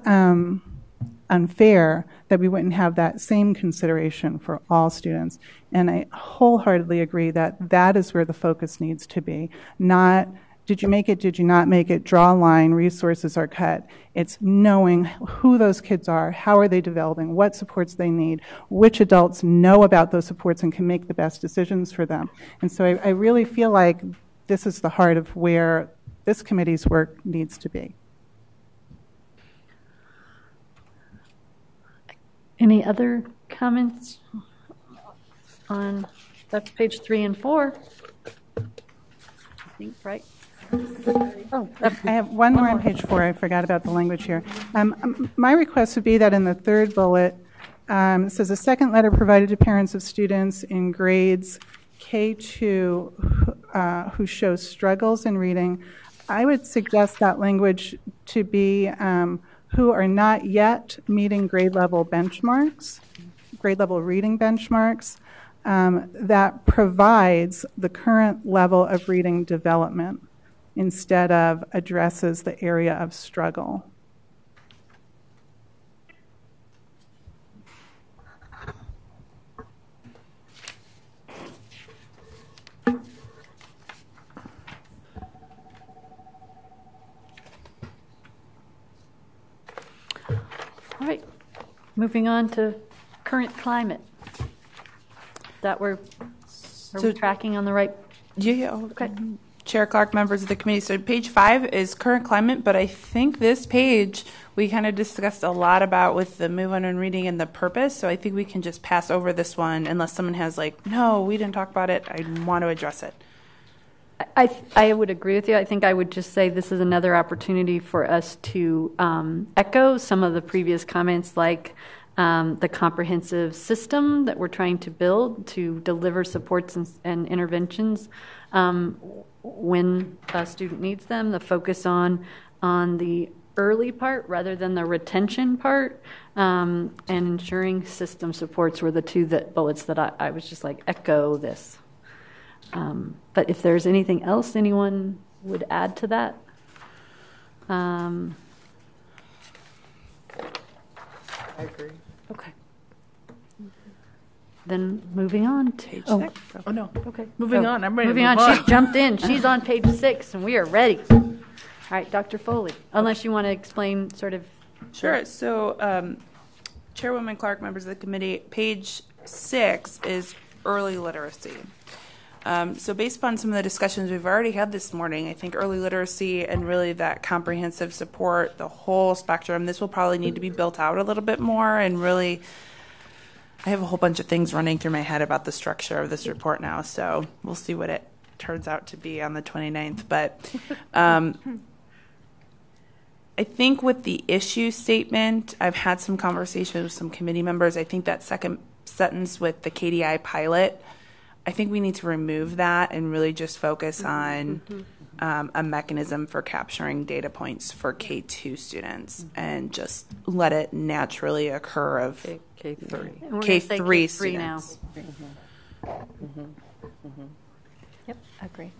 unfair that we wouldn't have that same consideration for all students. And I wholeheartedly agree that that is where the focus needs to be. Not, did you make it, did you not make it, draw a line, resources are cut. It's knowing who those kids are, how are they developing, what supports they need, which adults know about those supports and can make the best decisions for them. And so I really feel like this is the heart of where this committee's work needs to be. Any other comments on, that's page 3 and 4, I think, right? Oh, I have one more on page 4. I forgot about the language here. My request would be that in the third bullet, it says a second letter provided to parents of students in grades K2 who show struggles in reading. I would suggest that language to be who are not yet meeting grade level benchmarks, grade level reading benchmarks, that provides the current level of reading development instead of addresses the area of struggle. All right, moving on to current climate. Are we tracking on the right? Yeah. Okay. Chair Clark, members of the committee. So page 5 is current climate, but I think this page we kind of discussed a lot about with the move on and reading and the purpose. So I think we can just pass over this one unless someone has like, no, we didn't talk about it. I want to address it. I would agree with you. I think I would just say this is another opportunity for us to echo some of the previous comments, like the comprehensive system that we're trying to build to deliver supports and interventions when a student needs them, the focus on the early part rather than the retention part, and ensuring system supports were the two bullets that I was just like, echo this. But if there's anything else anyone would add to that? I agree. Okay. Then moving on to Page 6. Oh, no. Okay. Moving on. I'm ready Moving to move on. on. She jumped in. She's on page 6, and we are ready. All right, Dr. Foley, unless you want to explain sort of. Sure. So, Chairwoman Clark, members of the committee, page 6 is early literacy. So based upon some of the discussions we've already had this morning, I think early literacy and really that comprehensive support, the whole spectrum, this will probably need to be built out a little bit more. And really, I have a whole bunch of things running through my head about the structure of this report now, so we'll see what it turns out to be on the 29th. But I think with the issue statement, I've had some conversations with some committee members. I think that second sentence with the KDI pilot, I think we need to remove that and really just focus on a mechanism for capturing data points for K2 students and just let it naturally occur of K3. K3 students. Yep, agree.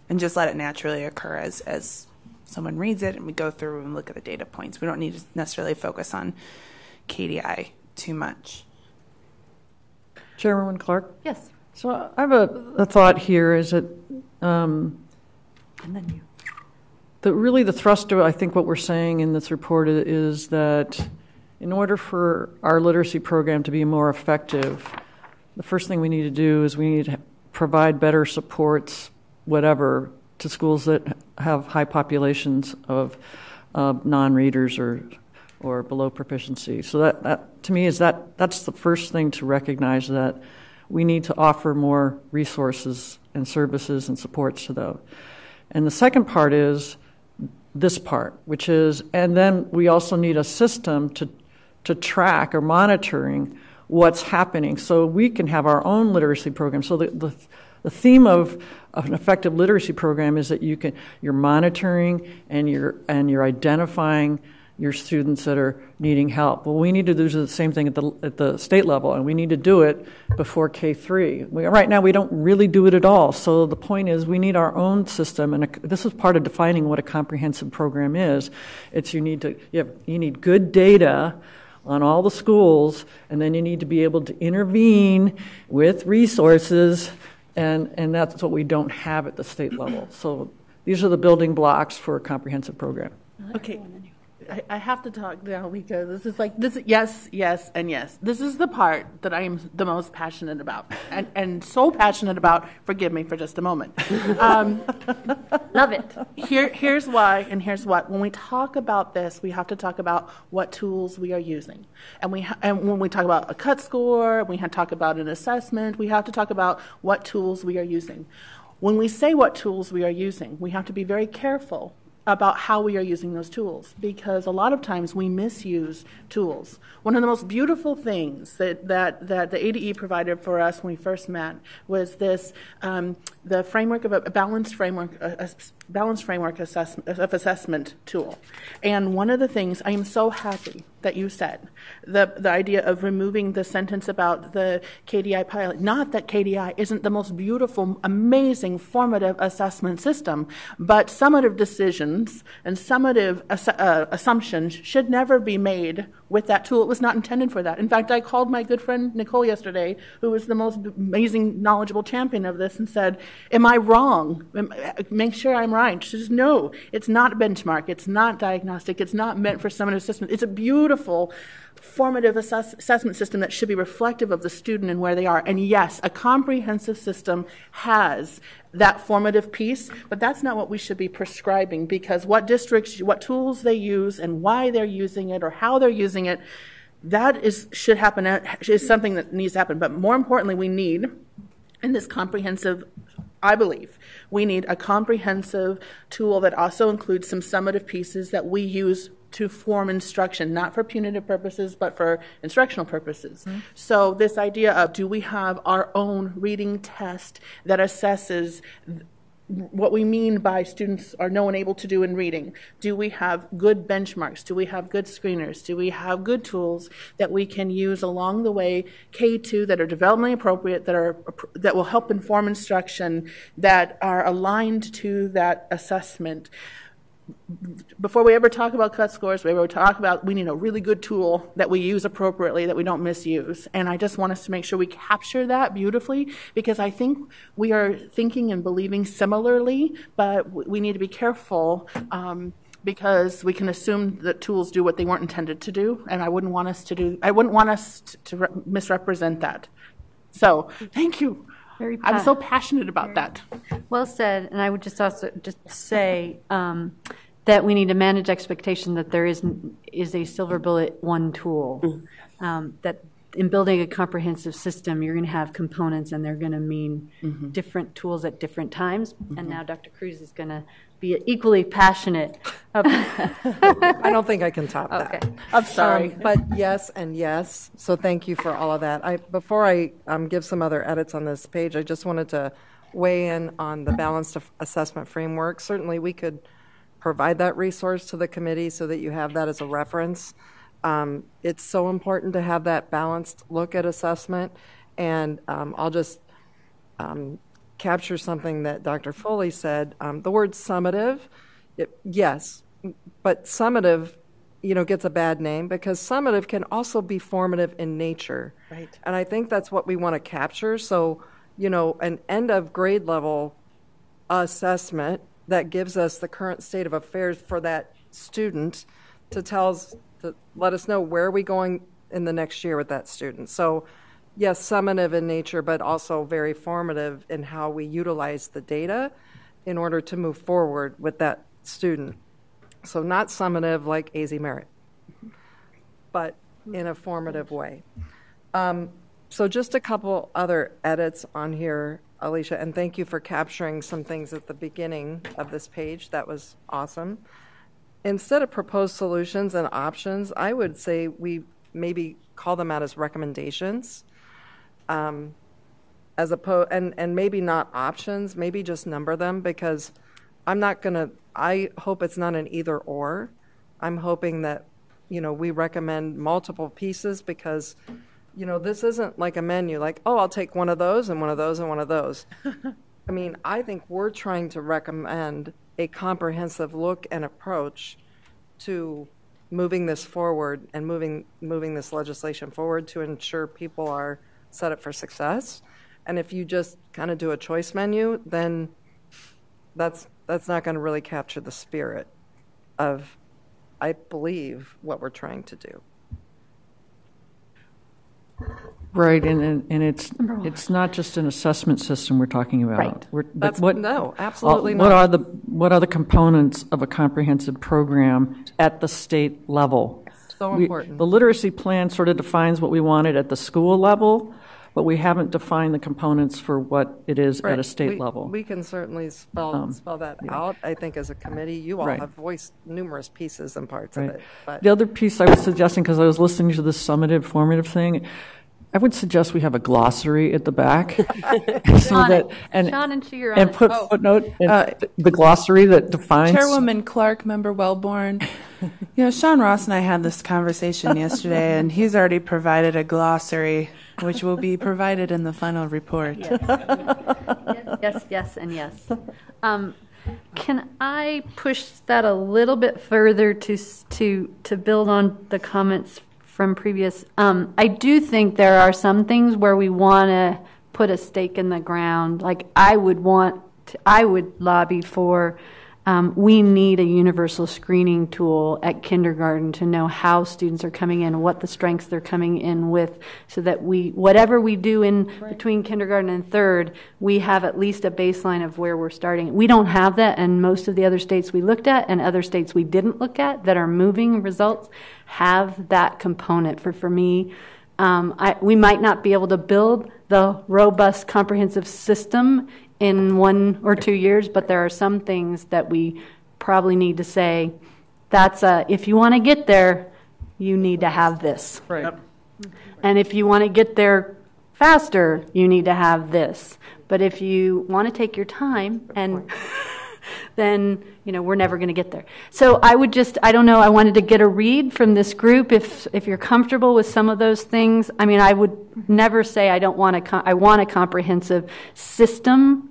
And just let it naturally occur as someone reads it and we go through and look at the data points. We don't need to necessarily focus on KDI too much. Chairwoman Clark? Yes. So I have a thought here is that And then you. really the thrust of, I think, what we're saying in this report is that in order for our literacy program to be more effective, the first thing we need to do is we need to provide better supports, whatever, to schools that have high populations of non-readers or below proficiency. So that to me is that's the first thing to recognize, that we need to offer more resources and services and supports to those. And the second part is this part, which is, and then we also need a system to track or monitoring what's happening so we can have our own literacy program. So the theme of an effective literacy program is that you're monitoring and you're identifying your students that are needing help. Well, we need to do the same thing at the state level, and we need to do it before K3. Right now, we don't really do it at all. So the point is, we need our own system, and this is part of defining what a comprehensive program is. It's you need good data on all the schools, and then you need to be able to intervene with resources, and that's what we don't have at the state level. So these are the building blocks for a comprehensive program. Okay. I have to talk now because this is like this. Yes, yes, and yes. This is the part that I am the most passionate about, and so passionate about. Forgive me for just a moment. Love it. Here's why, and here's what. When we talk about this, we have to talk about what tools we are using, and when we talk about a cut score, we have to talk about an assessment. We have to talk about what tools we are using. When we say what tools we are using, we have to be very careful about how we are using those tools, because a lot of times we misuse tools. One of the most beautiful things that the ADE provided for us when we first met was this, the framework of a balanced framework assessment tool. And one of the things, I am so happy that you said, the idea of removing the sentence about the KDI pilot. Not that KDI isn't the most beautiful, amazing, formative assessment system, but summative decisions and summative assumptions should never be made with that tool. It was not intended for that. In fact, I called my good friend Nicole yesterday, who was the most amazing, knowledgeable champion of this, and said, am I wrong? Make sure I'm right. She says, no, it's not benchmark. It's not diagnostic. It's not meant for summative assessment. It's a beautiful beautiful formative assessment system that should be reflective of the student and where they are. And yes, a comprehensive system has that formative piece, but that's not what we should be prescribing, because what districts, what tools they use and why they're using it or how they're using it, that should happen, is something that needs to happen. But more importantly, we need, in this comprehensive, I believe, we need a comprehensive tool that also includes some summative pieces that we use to form instruction, not for punitive purposes, but for instructional purposes. Mm-hmm. So this idea of, do we have our own reading test that assesses what we mean by students are no and able to do in reading? Do we have good benchmarks? Do we have good screeners? Do we have good tools that we can use along the way, K-2, that are developmentally appropriate, that will help inform instruction, that are aligned to that assessment? Before we ever talk about cut scores, we need a really good tool that we use appropriately, that we don't misuse. And I just want us to make sure we capture that beautifully, because I think we are thinking and believing similarly, but we need to be careful because we can assume that tools do what they weren't intended to do, and I wouldn't want us to misrepresent that. So thank you. I'm so passionate about that. Well said, and I would just also say that we need to manage expectation that there is a silver bullet one tool. That in building a comprehensive system, you're going to have components, and they're going to mean different tools at different times. And now Dr. Cruz is going to be equally passionate. I don't think I can top that. I'm sorry. But yes and yes. So thank you for all of that. Before I give some other edits on this page, I just wanted to weigh in on the balanced assessment framework. Certainly we could provide that resource to the committee so that you have that as a reference. It's so important to have that balanced look at assessment. And I'll just capture something that Dr. Foley said. The word summative, yes, but summative, gets a bad name because summative can also be formative in nature. Right. And I think that's what we want to capture. So, an end of grade level assessment that gives us the current state of affairs for that student to let us know where are we going in the next year with that student. So, yes, summative in nature, but also very formative in how we utilize the data in order to move forward with that student. So not summative like AZ Merit, but in a formative way. So just a couple other edits on here, Alicia, and thank you for capturing some things at the beginning of this page. That was awesome. Instead of proposed solutions and options, I would say we maybe call them out as recommendations. As opposed, and maybe not options, maybe just number them, because I hope it's not an either or. I'm hoping that, we recommend multiple pieces because, this isn't like a menu, like, oh, I'll take one of those and one of those and one of those. I mean, I think we're trying to recommend a comprehensive look and approach to moving this forward and moving this legislation forward to ensure people are set up for success. And if you just kind of do a choice menu, then that's not going to really capture the spirit of, I believe, what we're trying to do. Right, and it's not just an assessment system we're talking about. Right. No, absolutely not. What are the components of a comprehensive program at the state level? So important. The literacy plan sort of defines what we wanted at the school level, but we haven't defined the components for what it is at a state level. We can certainly spell that out, I think, as a committee. You all have voiced numerous pieces and parts of it. But the other piece I was suggesting, because I was listening to this summative, formative thing, I would suggest we have a glossary at the back. And put footnote in the glossary that defines. Chairwoman Clark, Member Wellborn. Sean Ross and I had this conversation yesterday, and he's already provided a glossary, which will be provided in the final report. Yes, and yes. Can I push that a little bit further to build on the comments from previous? I do think there are some things where we want to put a stake in the ground. Like I would lobby for we need a universal screening tool at kindergarten to know how students are coming in, what the strengths they're coming in with, so that whatever we do in between kindergarten and third, we have at least a baseline of where we're starting. We don't have that, and most of the other states we looked at and other states we didn't look at that are moving results have that component. For me, we might not be able to build the robust, comprehensive system in 1 or 2 years, but there are some things that we probably need to say, if you want to get there, you need to have this. Right. Yep. And if you want to get there faster, you need to have this. But if you want to take your time, and then we're never going to get there. So I don't know, I wanted to get a read from this group if you're comfortable with some of those things. I mean, I would never say I want a comprehensive system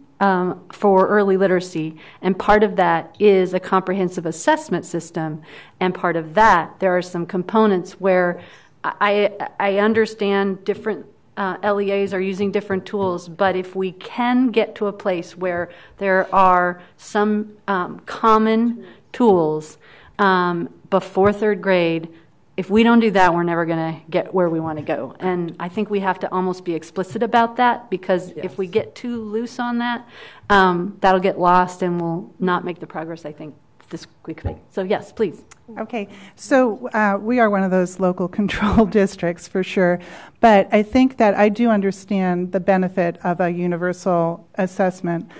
for early literacy, and part of that is a comprehensive assessment system, and part of that, there are some components where I understand different LEAs are using different tools, but if we can get to a place where there are some common tools before third grade, if we don't do that, we're never going to get where we want to go. And I think we have to almost be explicit about that, because if we get too loose on that, that'll get lost and will not make the progress, I think, this quickly. So yes, please. Okay, so we are one of those local control districts for sure, but I think that I do understand the benefit of a universal assessment.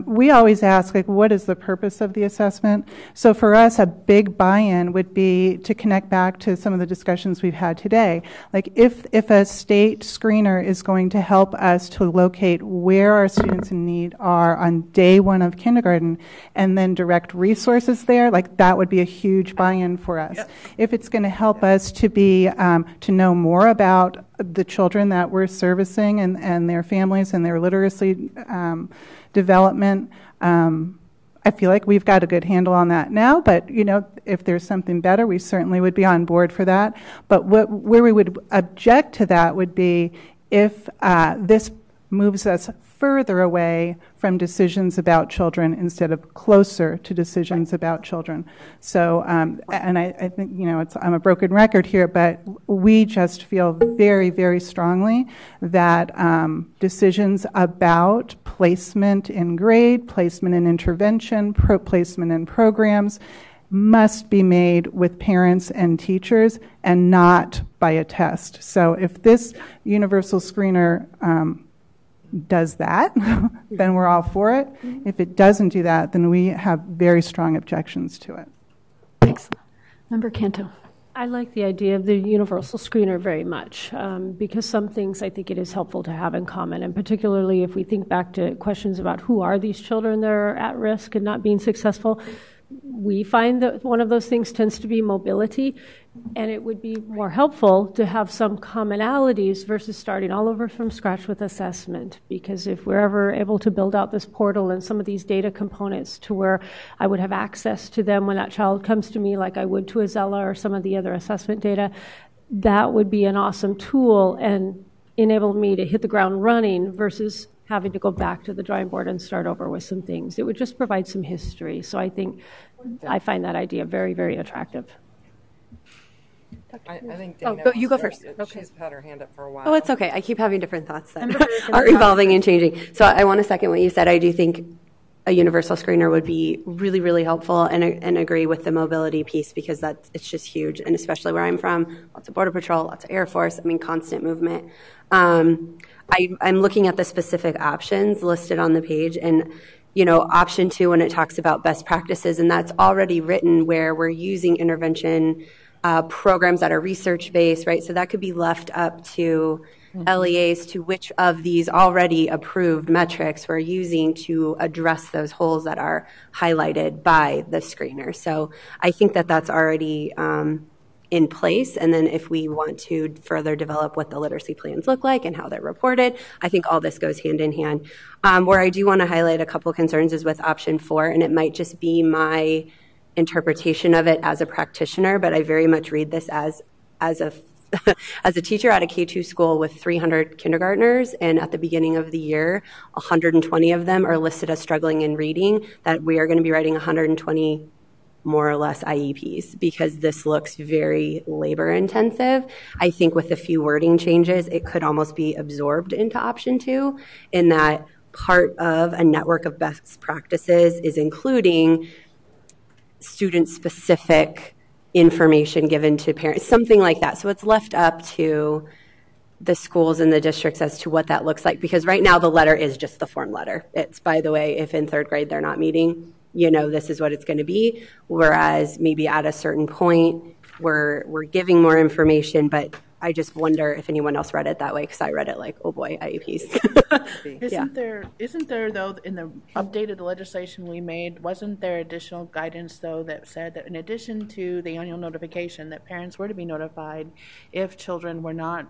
We always ask, what is the purpose of the assessment? So for us, a big buy-in would be to connect back to some of the discussions we've had today. Like if a state screener is going to help us to locate where our students in need are on day 1 of kindergarten, and then direct resources there, that would be a huge buy-in for us. Yep. If it's going to help us to to know more about the children that we're servicing and their families and their literacy development, I feel like we've got a good handle on that now, but if there's something better, we certainly would be on board for that. But where we would object to that would be if this moves us further away from decisions about children instead of closer to decisions about children. So, and I think, I'm a broken record here, but we just feel very, very strongly that decisions about placement in grade, placement in intervention, placement in programs must be made with parents and teachers and not by a test. So if this universal screener does that, then we're all for it. If it doesn't do that, then we have very strong objections to it. Thanks. Member Canto. I like the idea of the universal screener very much because some things I think it is helpful to have in common, and particularly if we think back to questions about who are these children that are at risk and not being successful, we find that one of those things tends to be mobility, and it would be more helpful to have some commonalities versus starting all over from scratch with assessment, because if we're ever able to build out this portal and some of these data components to where I would have access to them when that child comes to me like I would to Azella or some of the other assessment data, that would be an awesome tool and enable me to hit the ground running versus having to go back to the drawing board and start over with some things. It would just provide some history. So I find that idea very, very attractive. I think Dana you go first. Okay. She's had her hand up for a while. Oh, it's okay. I keep having different thoughts that are evolving and changing. So I want to second what you said. I do think a universal screener would be really, really helpful, and agree with the mobility piece, because it's just huge, and especially where I'm from, lots of Border Patrol, lots of Air Force, constant movement. I'm looking at the specific options listed on the page, and option 2 when it talks about best practices, and that's already written where we're using intervention programs that are research-based, right? So that could be left up to LEAs to which of these already approved metrics we're using to address those holes that are highlighted by the screener. So I think that that's already in place. And then if we want to further develop what the literacy plans look like and how they're reported, I think all this goes hand in hand. Where I do want to highlight a couple concerns is with option 4, and it might just be my interpretation of it as a practitioner, but I very much read this as a as a teacher at a K-2 school with 300 kindergartners, and at the beginning of the year, 120 of them are listed as struggling in reading, that we are going to be writing 120 more or less IEPs because this looks very labor intensive. I think with a few wording changes, it could almost be absorbed into option 2 in that part of a network of best practices is including student-specific information given to parents, something like that. So it's left up to the schools and the districts as to what that looks like, because right now the letter is just the form letter. It's, by the way, if in 3rd grade they're not meeting, this is what it's going to be. Whereas maybe at a certain point, we're giving more information, but I just wonder if anyone else read it that way, because I read it like, oh boy, IEPs. Isn't there though in the updated legislation we made, wasn't there additional guidance though that said that in addition to the annual notification that parents were to be notified if children were not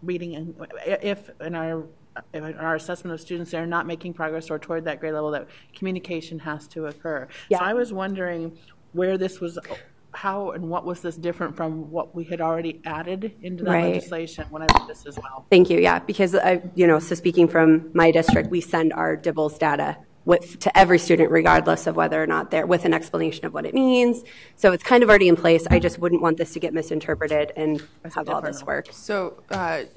reading, and if in our assessment of students they're not making progress or toward that grade level, that communication has to occur. Yeah. So I was wondering where this was. How and what was this different from what we had already added into that legislation when I read this as well? Thank you. Yeah, because so speaking from my district, we send our DIBELS data to every student, regardless of whether or not they're with an explanation of what it means. So it's kind of already in place. I just wouldn't want this to get misinterpreted and have all this work. So,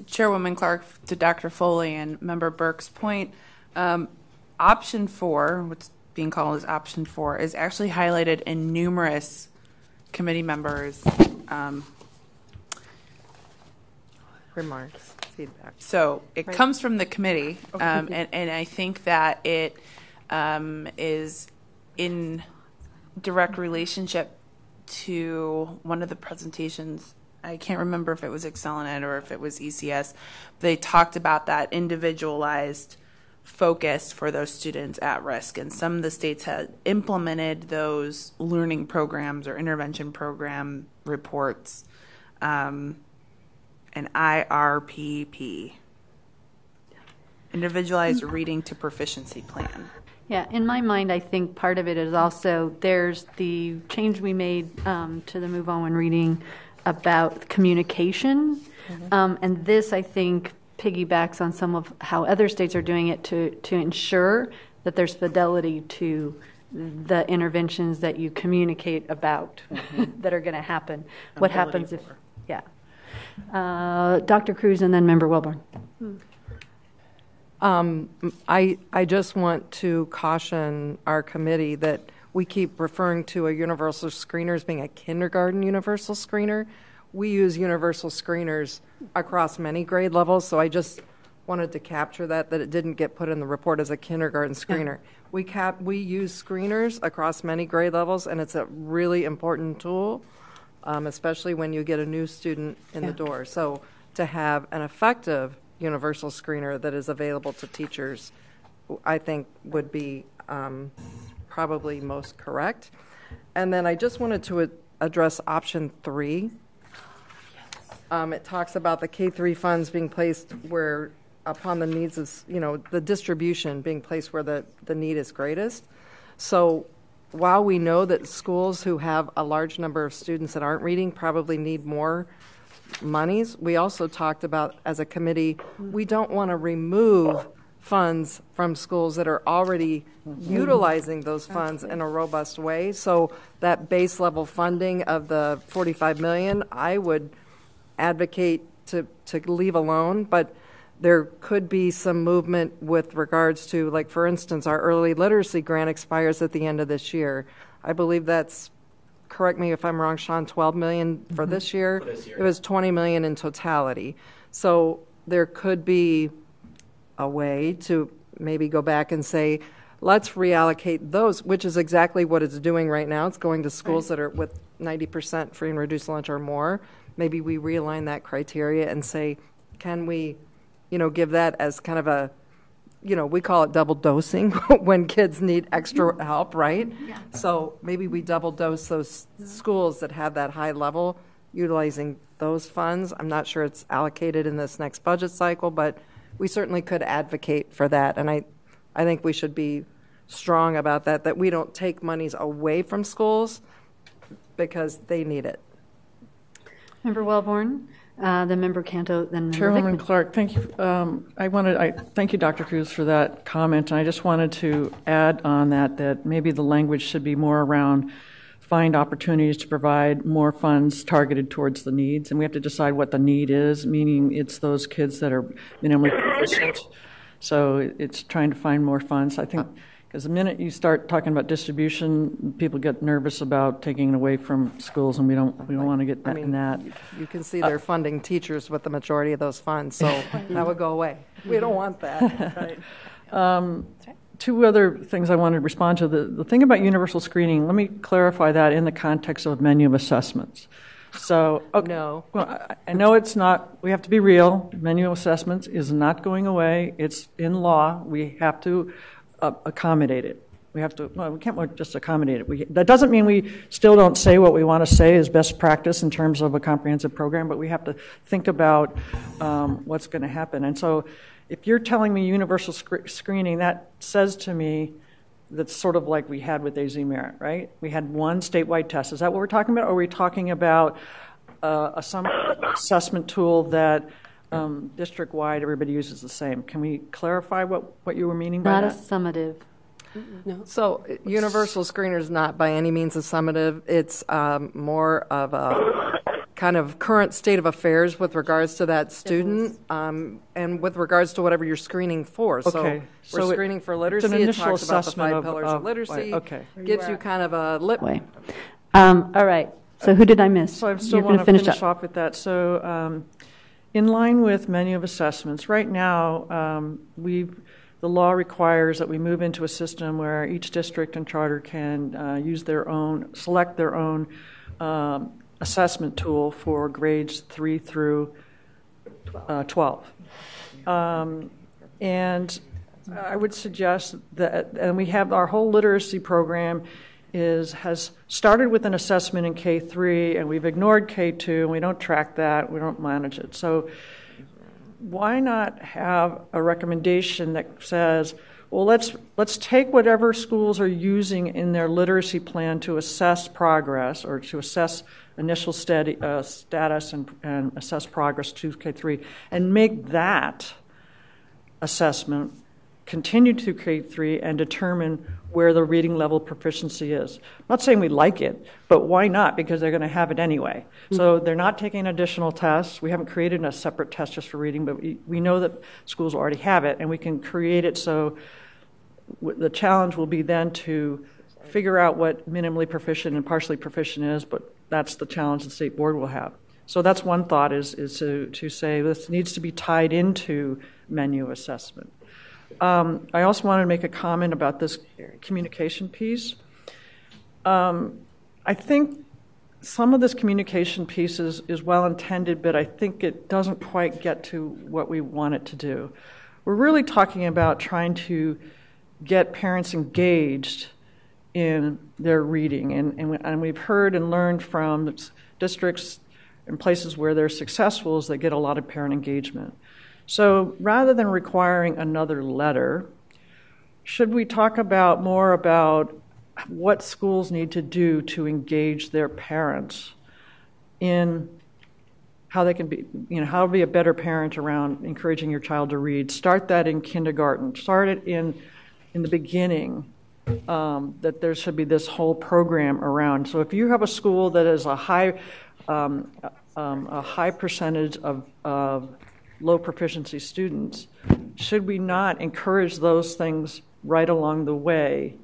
Chairwoman Clark, to Dr. Foley and Member Burke's point, option 4, what's being called as option 4, is actually highlighted in numerous committee members' remarks, feedback. So it comes from the committee, and I think that it is in direct relationship to one of the presentations. I can't remember if it was ExcelinEd or if it was ECS. They talked about that individualized focused for those students at risk, and some of the states had implemented those learning programs or intervention program reports, an IRPP, individualized reading to proficiency plan. Yeah, in my mind, I think part of it is also there's the change we made to the Move On When Reading about communication, and this, I think, piggybacks on some of how other states are doing it to ensure that there's fidelity to the interventions that you communicate about that are going to happen. What happens if, Dr. Cruz and then Member Wellborn. I just want to caution our committee that we keep referring to a universal screener as being a kindergarten universal screener. We use universal screeners across many grade levels, so I just wanted to capture that it didn't get put in the report as a kindergarten screener. We use screeners across many grade levels, and it's a really important tool, especially when you get a new student in the door. So to have an effective universal screener that is available to teachers, I think would be probably most correct. And then I just wanted to address option 3. It talks about the K-3 funds being placed where, upon the needs of, the distribution being placed where the need is greatest. So while we know that schools who have a large number of students that aren't reading probably need more monies, we also talked about, as a committee, we don't want to remove funds from schools that are already utilizing those funds in a robust way. So that base level funding of the $45 million, I would advocate to leave alone, but there could be some movement with regards to, like, for instance, our early literacy grant expires at the end of this year. I believe that's, correct me if I'm wrong, Sean, $12 million for this year. It was $20 million in totality. So there could be a way to maybe go back and say, let's reallocate those, which is exactly what it's doing right now. It's going to schools that are with 90% free and reduced lunch or more. Maybe we realign that criteria and say, can we, give that as kind of a, we call it double dosing when kids need extra help, right? Yeah. So maybe we double dose those schools that have that high level, utilizing those funds. I'm not sure it's allocated in this next budget cycle, but we certainly could advocate for that. And I think we should be strong about that we don't take monies away from schools because they need it. Member Wellborn, Then Member Canto, then Member Chairwoman Vickman. Clark, thank you. I thank you, Dr. Cruz, for that comment. And I just wanted to add on that maybe the language should be more around find opportunities to provide more funds targeted towards the needs. And we have to decide what the need is, meaning it's those kids that are minimally proficient. So it's trying to find more funds. I think because the minute you start talking about distribution, people get nervous about taking it away from schools, and we don't want to get in that. You can see they're funding teachers with the majority of those funds, so that would go away. We don't want that. Right. Two other things I wanted to respond to. The thing about universal screening, let me clarify that in the context of menu of assessments. So, no. Well, I know it's not, we have to be real. Menu of assessments is not going away. It's in law. We have to accommodate it. We can't just accommodate it. That doesn't mean we still don't say what we want to say is best practice in terms of a comprehensive program, but we have to think about what's going to happen. And so if you're telling me universal screening, that says to me that's sort of like we had with AZ Merit, right? We had one statewide test. Is that what we're talking about? Or are we talking about some assessment tool that district-wide everybody uses the same? Can we clarify what you were meaning by that? Not a summative. No. So universal screener is not by any means a summative. It's more of a kind of current state of affairs with regards to that student and with regards to whatever you're screening for. Okay. So we're screening for literacy. It's an initial it talks about the assessment 5 pillars of literacy. Okay. Gives you kind of a lip. Way. All right. So who did I miss? So I still You're want to gonna finish off with that. So in line with menu of assessments, right now the law requires that we move into a system where each district and charter can select their own assessment tool for grades 3 through 12. And I would suggest that, and we have our whole literacy program has started with an assessment in K-3, and we've ignored K-2, and we don't track that, we don't manage it. So why not have a recommendation that says, well, let's take whatever schools are using in their literacy plan to assess progress or to assess initial status and assess progress to K-3 and make that assessment continue to K-3 and determine where the reading level proficiency is. I'm not saying we like it, but why not? Because they're going to have it anyway. So they're not taking additional tests. We haven't created a separate test just for reading, but we know that schools already have it, and we can create it so the challenge will be then to figure out what minimally proficient and partially proficient is, but that's the challenge the state board will have. So that's one thought is to say this needs to be tied into menu assessment. I also wanted to make a comment about this communication piece. I think some of this communication piece is well-intended, but I think it doesn't quite get to what we want it to do. We're really talking about trying to get parents engaged in their reading, and we've heard and learned from districts and places where they're successful is they get a lot of parent engagement. So rather than requiring another letter, should we talk more about what schools need to do to engage their parents in how they can be, how to be a better parent around encouraging your child to read? Start that in kindergarten. Start it in the beginning, that there should be this whole program around. So if you have a school that is a high percentage of low proficiency students, should we not encourage those things right along the way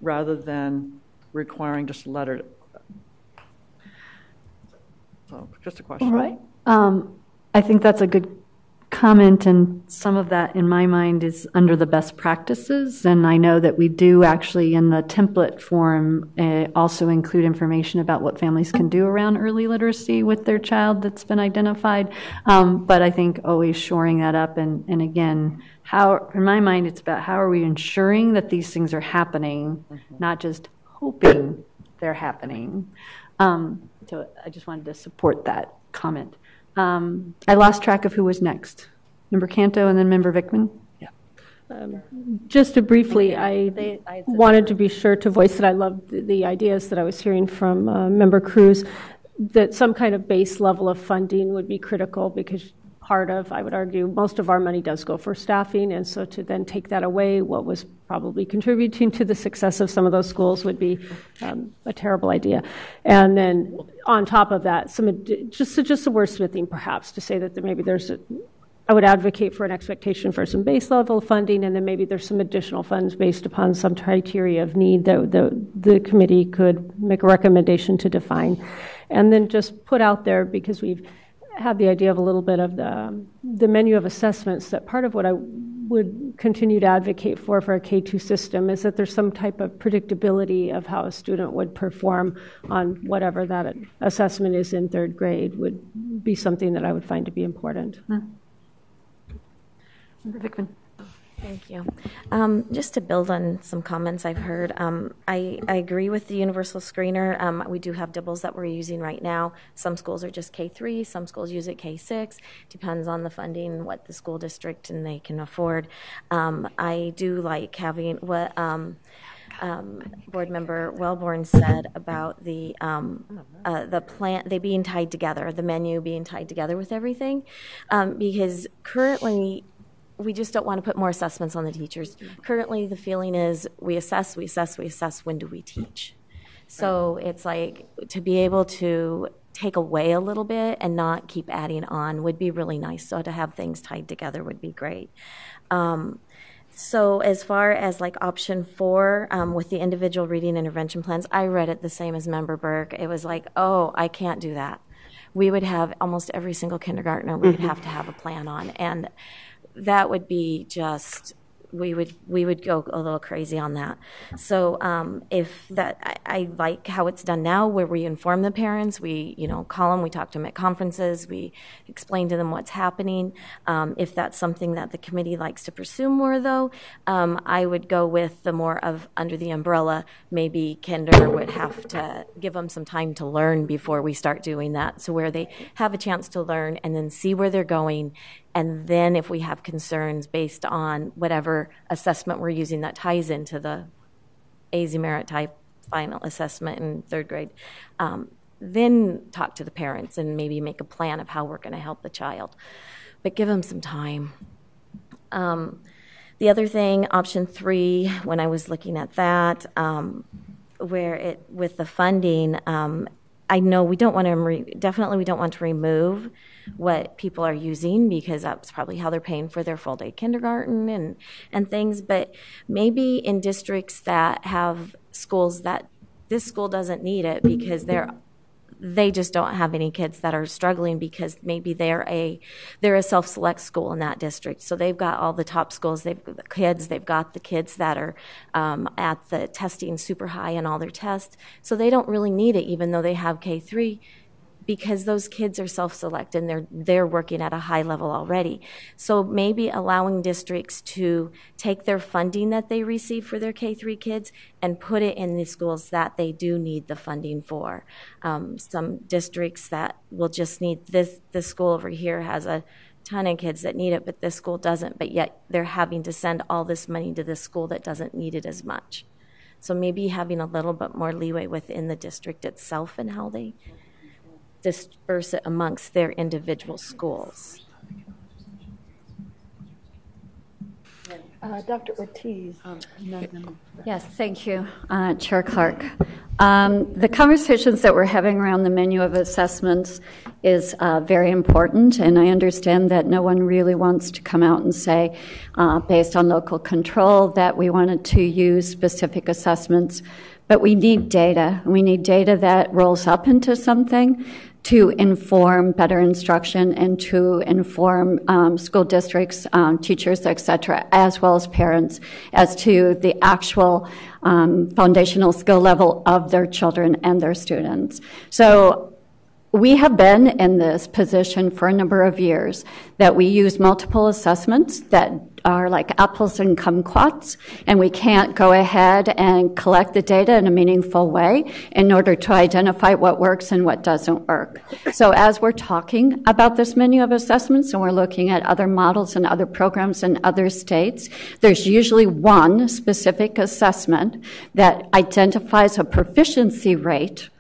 rather than requiring just a letter? So just a question. All right. I think that's a good comment, and some of that in my mind is under the best practices, and I know that we do actually in the template form also include information about what families can do around early literacy with their child that's been identified, but I think always shoring that up, and again, in my mind it's about how are we ensuring that these things are happening, not just hoping they're happening. So I just wanted to support that comment. I lost track of who was next. Member Canto and then Member Vickman. Yeah. Just to briefly, I wanted to be sure to voice that I loved the ideas that I was hearing from Member Cruz. that some kind of base level of funding would be critical, because part of, I would argue, most of our money does go for staffing, and so to then take that away, what was probably contributing to the success of some of those schools would be a terrible idea. And then on top of that, just some wordsmithing perhaps to say that maybe I would advocate for an expectation for some base level funding, and then maybe there's some additional funds based upon some criteria of need that the committee could make a recommendation to define. And then just put out there, because we've had the idea of a little bit of the menu of assessments, that part of what I would continue to advocate for a K-2 system is that there's some type of predictability of how a student would perform on whatever that assessment is in third grade would be something that I would find to be important. Vickman. Thank you. Just to build on some comments I've heard, I agree with the universal screener. We do have dibbles that we're using right now. Some schools are just K-3, some schools use it K-6. Depends on the funding, what the school district and they can afford. I do like having what Board Member Wellborn said about the plan, they being tied together, the menu being tied together with everything, because currently we just don't want to put more assessments on the teachers. Currently, the feeling is we assess, when do we teach? So it's like to be able to take away a little bit and not keep adding on would be really nice. So to have things tied together would be great. So as far as like option 4, with the individual reading intervention plans, I read it the same as Member Burke. It was like, oh, I can't do that. We would have almost every single kindergartner we would have to have a plan on. And that would be just, we would go a little crazy on that. So if that, I like how it's done now, where we inform the parents, we call them, we talk to them at conferences, we explain to them what's happening. If that's something that the committee likes to pursue more, though, I would go with the more of under the umbrella. Maybe kinder would have to give them some time to learn before we start doing that, so where they have a chance to learn and then see where they're going. And then if we have concerns based on whatever assessment we're using that ties into the AZ Merit type final assessment in third grade, then talk to the parents and maybe make a plan of how we're going to help the child. But give them some time. The other thing, option 3, when I was looking at that, with the funding, I know we don't want to definitely we don't want to remove what people are using, because that's probably how they're paying for their full day kindergarten and things. But maybe in districts that have schools that this school doesn't need it because they just don't have any kids that are struggling, because maybe they're a self-select school in that district. So they've got all the top schools, they've got the kids that are at the testing super high in all their tests. So they don't really need it, even though they have K-3, because those kids are self-select and they're working at a high level already. So maybe allowing districts to take their funding that they receive for their K-3 kids and put it in the schools that they do need the funding for. Some districts that will just need this school over here has a ton of kids that need it, but this school doesn't, but yet they're having to send all this money to this school that doesn't need it as much. So maybe having a little bit more leeway within the district itself and how they disperse it amongst their individual schools. Dr. Ortiz. Yes, thank you, Chair Clark. The conversations that we're having around the menu of assessments is very important, and I understand that no one really wants to come out and say, based on local control, that we wanted to use specific assessments. But we need data. We need data that rolls up into something to inform better instruction and to inform school districts, teachers, et cetera, as well as parents, as to the actual foundational skill level of their children and their students. So we have been in this position for a number of years, that we use multiple assessments that are like apples and kumquats, and we can't go ahead and collect the data in a meaningful way in order to identify what works and what doesn't work. So as we're talking about this menu of assessments and we're looking at other models and other programs in other states, there's usually one specific assessment that identifies a proficiency rate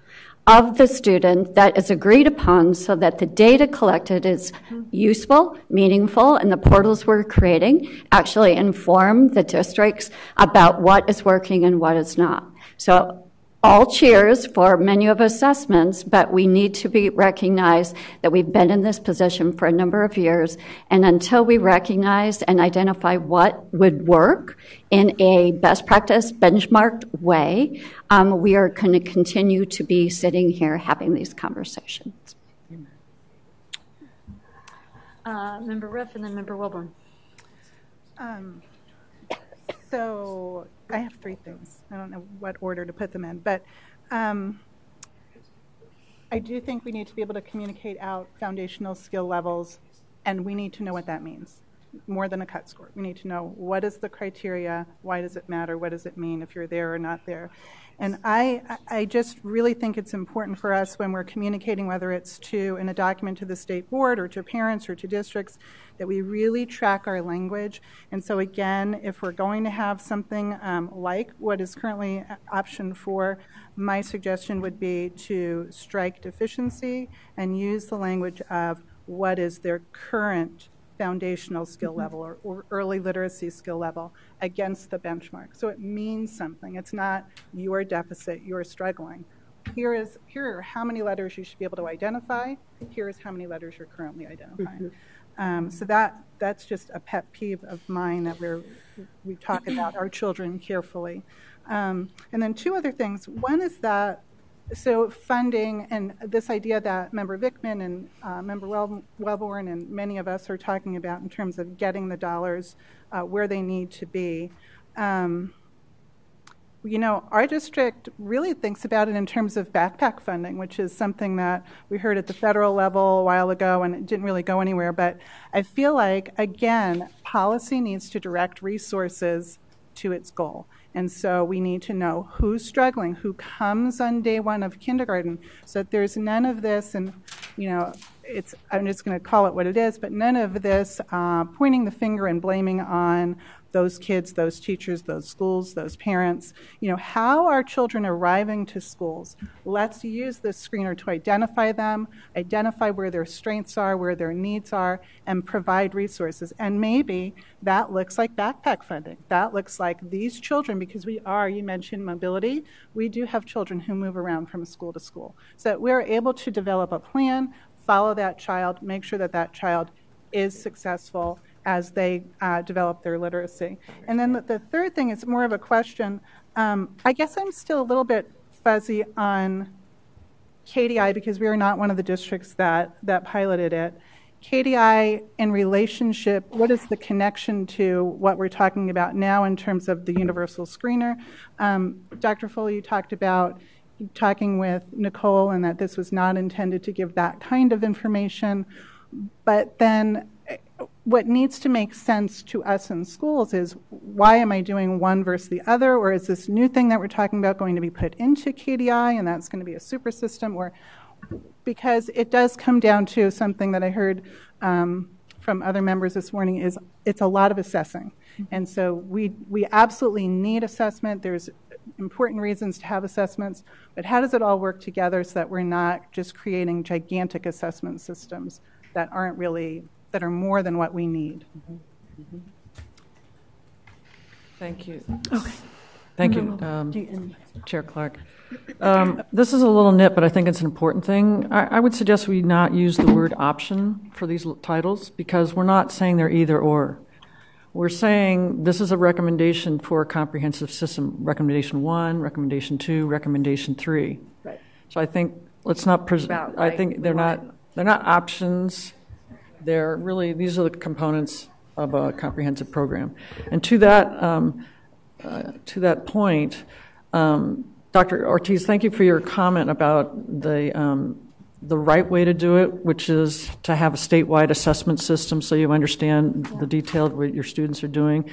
of the student that is agreed upon so that the data collected is useful, meaningful, and the portals we're creating actually inform the districts about what is working and what is not. So all cheers for menu of assessments, but we need to be recognized that we've been in this position for a number of years, and until we recognize and identify what would work in a best practice benchmarked way, we are going to continue to be sitting here having these conversations. Member Ruff and then Member Wilborn. So I have three things. I don't know what order to put them in, but I do think we need to be able to communicate out foundational skill levels, and we need to know what that means. More than a cut score. We need to know what is the criteria, why does it matter, what does it mean if you're there or not there. And I just really think it's important for us when we're communicating, whether it's in a document to the state board or to parents or to districts, that we really track our language. And so again, if we're going to have something like what is currently option 4, my suggestion would be to strike deficiency and use the language of what is their current foundational skill level or early literacy skill level against the benchmark. So it means something. It's not your deficit, you're struggling. Here are how many letters you should be able to identify. Here is how many letters you're currently identifying. So that's just a pet peeve of mine that we talk about our children carefully. And then two other things. One is that so funding and this idea that Member Vickman and Member Wellborn and many of us are talking about in terms of getting the dollars where they need to be. You know, our district really thinks about it in terms of backpack funding, which is something that we heard at the federal level a while ago and it didn't really go anywhere. But I feel like, again, policy needs to direct resources to its goal. And so we need to know who's struggling, who comes on day one of kindergarten, so that there's none of this, and, you know, I'm just going to call it what it is, but none of this pointing the finger and blaming on those kids, those teachers, those schools, those parents. You know, how are children arriving to schools? Let's use this screener to identify them, identify where their strengths are, where their needs are, and provide resources. And maybe that looks like backpack funding. That looks like these children, because you mentioned mobility, we do have children who move around from school to school. So that we're able to develop a plan, follow that child, make sure that that child is successful as they develop their literacy. And then the third thing is more of a question. I guess I'm still a little bit fuzzy on KDI because we are not one of the districts that piloted it. KDI in relationship, what is the connection to what we're talking about now in terms of the universal screener? Dr. Foley, you talked about talking with Nicole and that this was not intended to give that kind of information. But then what needs to make sense to us in schools is why am I doing one versus the other, or is this new thing that we're talking about going to be put into KDI and that's going to be a super system, or because it does come down to something that I heard from other members this morning is it's a lot of assessing. And so we absolutely need assessment. There's important reasons to have assessments, but how does it all work together so that we're not just creating gigantic assessment systems that aren't really, that are more than what we need? Thank you. Okay. Thank you, Chair Clark. This is a little nit, but I think it's an important thing. I would suggest we not use the word option for these titles because we're not saying they're either or. We're saying this is a recommendation for a comprehensive system, recommendation 1, recommendation 2, recommendation 3. Right. So I think let's not, I think they're not options. They're really, these are the components of a comprehensive program. And to that point, Dr. Ortiz, thank you for your comment about the right way to do it, which is to have a statewide assessment system so you understand the detailed what your students are doing.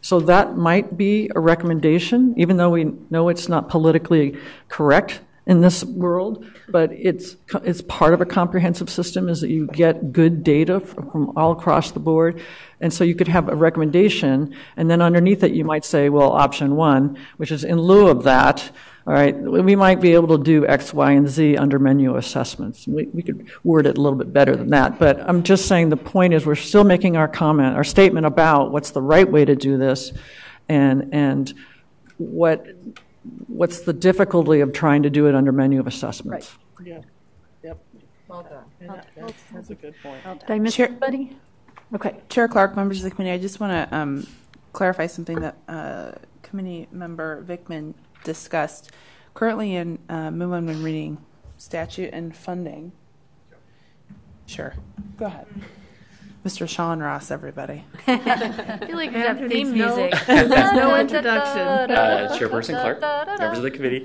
So that might be a recommendation, even though we know it's not politically correct in this world, but it's part of a comprehensive system is that you get good data from all across the board. And so you could have a recommendation, and then underneath it you might say, well, option 1, which is in lieu of that, All right, we might be able to do X, Y, and Z under menu assessments. We could word it a little bit better than that, but I'm just saying the point is we're still making our statement about what's the right way to do this, and what's the difficulty of trying to do it under menu of assessments. Right. Yeah. Yep. Well done. That's a good point. Did I miss anybody? Okay. Chair Clark, members of the committee, I just want to clarify something that committee member Vickman discussed. Currently in move on when reading statute and funding. Sure. Go ahead. Mr. Sean Ross, everybody. I feel like we have theme music. No introduction. Chairperson Clark, members of the committee.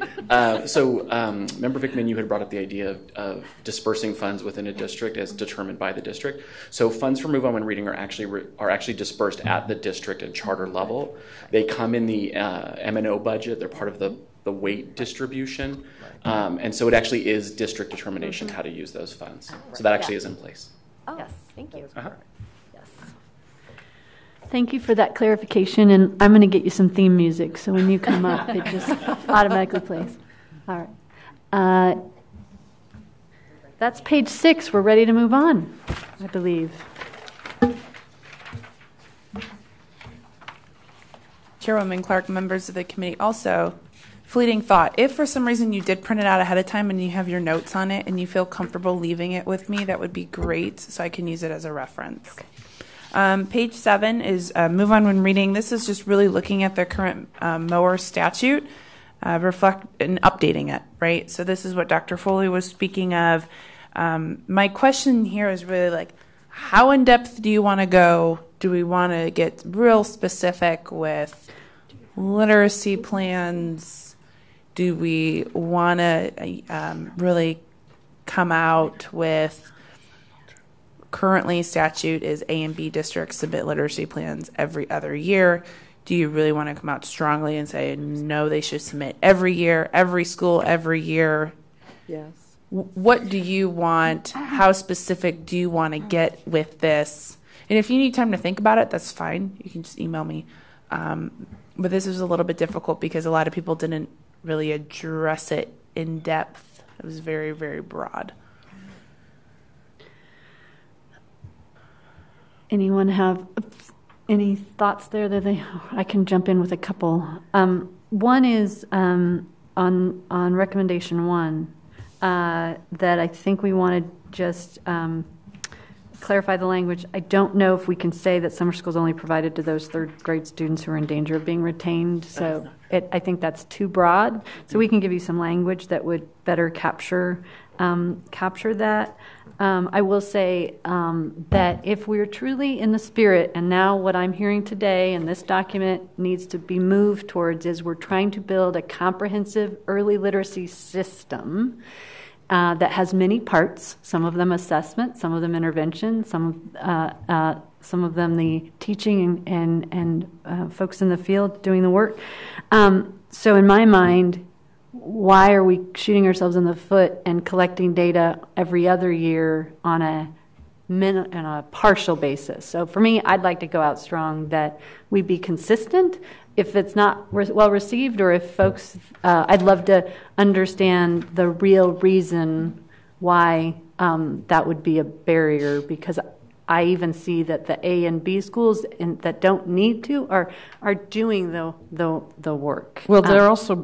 Member Vickman, you had brought up the idea of dispersing funds within a district as determined by the district. So funds for Move On When Reading are actually dispersed at the district and charter level. They come in the M&O budget. They're part of the weight distribution. And so it actually is district determination how to use those funds. So that actually is in place. Oh, yes, thank you. Yes. Thank you for that clarification, and I'm going to get you some theme music, so when you come up, it just automatically plays. All right. That's page 6. We're ready to move on, I believe. Chairwoman Clark, members of the committee, also, fleeting thought. If for some reason you did print it out ahead of time and you have your notes on it and you feel comfortable leaving it with me, that would be great so I can use it as a reference. Okay. Page 7 is Move On When Reading. This is just really looking at the current mower statute, reflect and updating it, right? So this is what Dr. Foley was speaking of. My question here is really like, how in depth do you want to go? Do we want to get real specific with literacy plans? Do we want to really come out with currently statute is A and B districts submit literacy plans every other year? Do you really want to come out strongly and say, no, they should submit every year, every school, every year? Yes. What do you want? How specific do you want to get with this? And if you need time to think about it, that's fine. You can just email me. But this is a little bit difficult because a lot of people didn't really address it in depth. It was very, very broad. Anyone have any thoughts there that I can jump in with a couple. One is on recommendation 1 that I think we want to just clarify the language. I don't know if we can say that summer school is only provided to those third grade students who are in danger of being retained. So I think that's too broad. So we can give you some language that would better capture that. I will say that if we're truly in the spirit, and now what I'm hearing today and this document needs to be moved towards is we're trying to build a comprehensive early literacy system that has many parts, some of them assessment, some of them intervention, some of them the teaching and folks in the field doing the work. So in my mind, why are we shooting ourselves in the foot and collecting data every other year on a partial basis? So for me, I'd like to go out strong that we be consistent. If it's not well received, or if folks, I'd love to understand the real reason why that would be a barrier, because I even see that the A and B schools that don't need to are doing the work. Well, they're also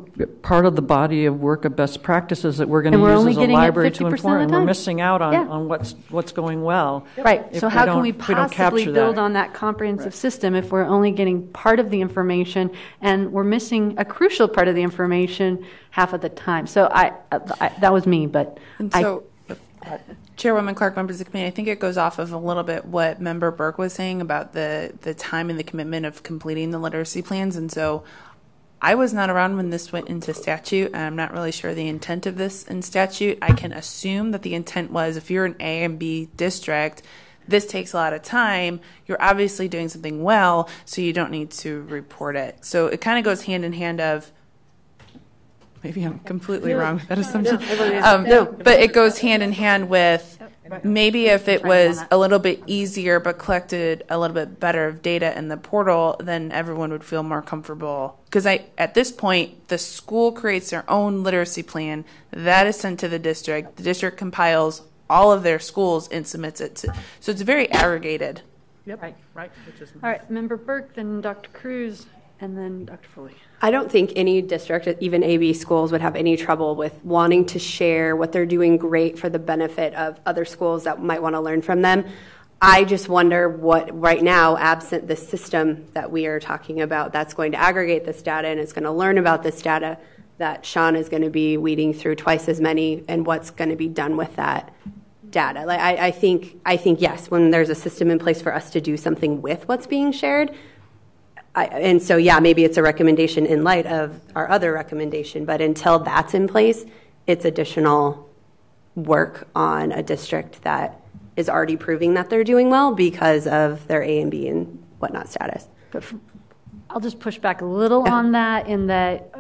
part of the body of work of best practices that we're going to use as a library to inform. And we're missing out on what's going well. Right. So how can we possibly build on that comprehensive system if we're only getting part of the information and we're missing a crucial part of the information half of the time? So I that was me, but Chairwoman Clark, members of the committee, I think it goes off of a little bit what Member Burke was saying about the time and the commitment of completing the literacy plans. And so I was not around when this went into statute, and I'm not really sure the intent of this in statute. I can assume that the intent was if you're an A and B district, this takes a lot of time. You're obviously doing something well, so you don't need to report it. So it kind of goes hand in hand of, maybe I'm completely wrong with that assumption. But it goes hand in hand with Maybe if it was a little bit easier but collected a little bit better of data in the portal, then everyone would feel more comfortable. Because at this point, the school creates their own literacy plan. That is sent to the district. The district compiles all of their schools and submits it to. So it's very aggregated. Yep. Right. All right, Member Burke, then Dr. Cruz, and then Dr. Foley. I don't think any district, even AB schools, would have any trouble with wanting to share what they're doing great for the benefit of other schools that might want to learn from them. I just wonder what, right now, absent the system that we are talking about, that's going to aggregate this data and is going to learn about this data, that Sean is going to be weeding through twice as many, and what's going to be done with that data. Like I think yes, when there's a system in place for us to do something with what's being shared. And so, yeah, maybe it's a recommendation in light of our other recommendation, but until that's in place, it's additional work on a district that is already proving that they're doing well because of their A and B and whatnot status. I'll just push back a little on that in that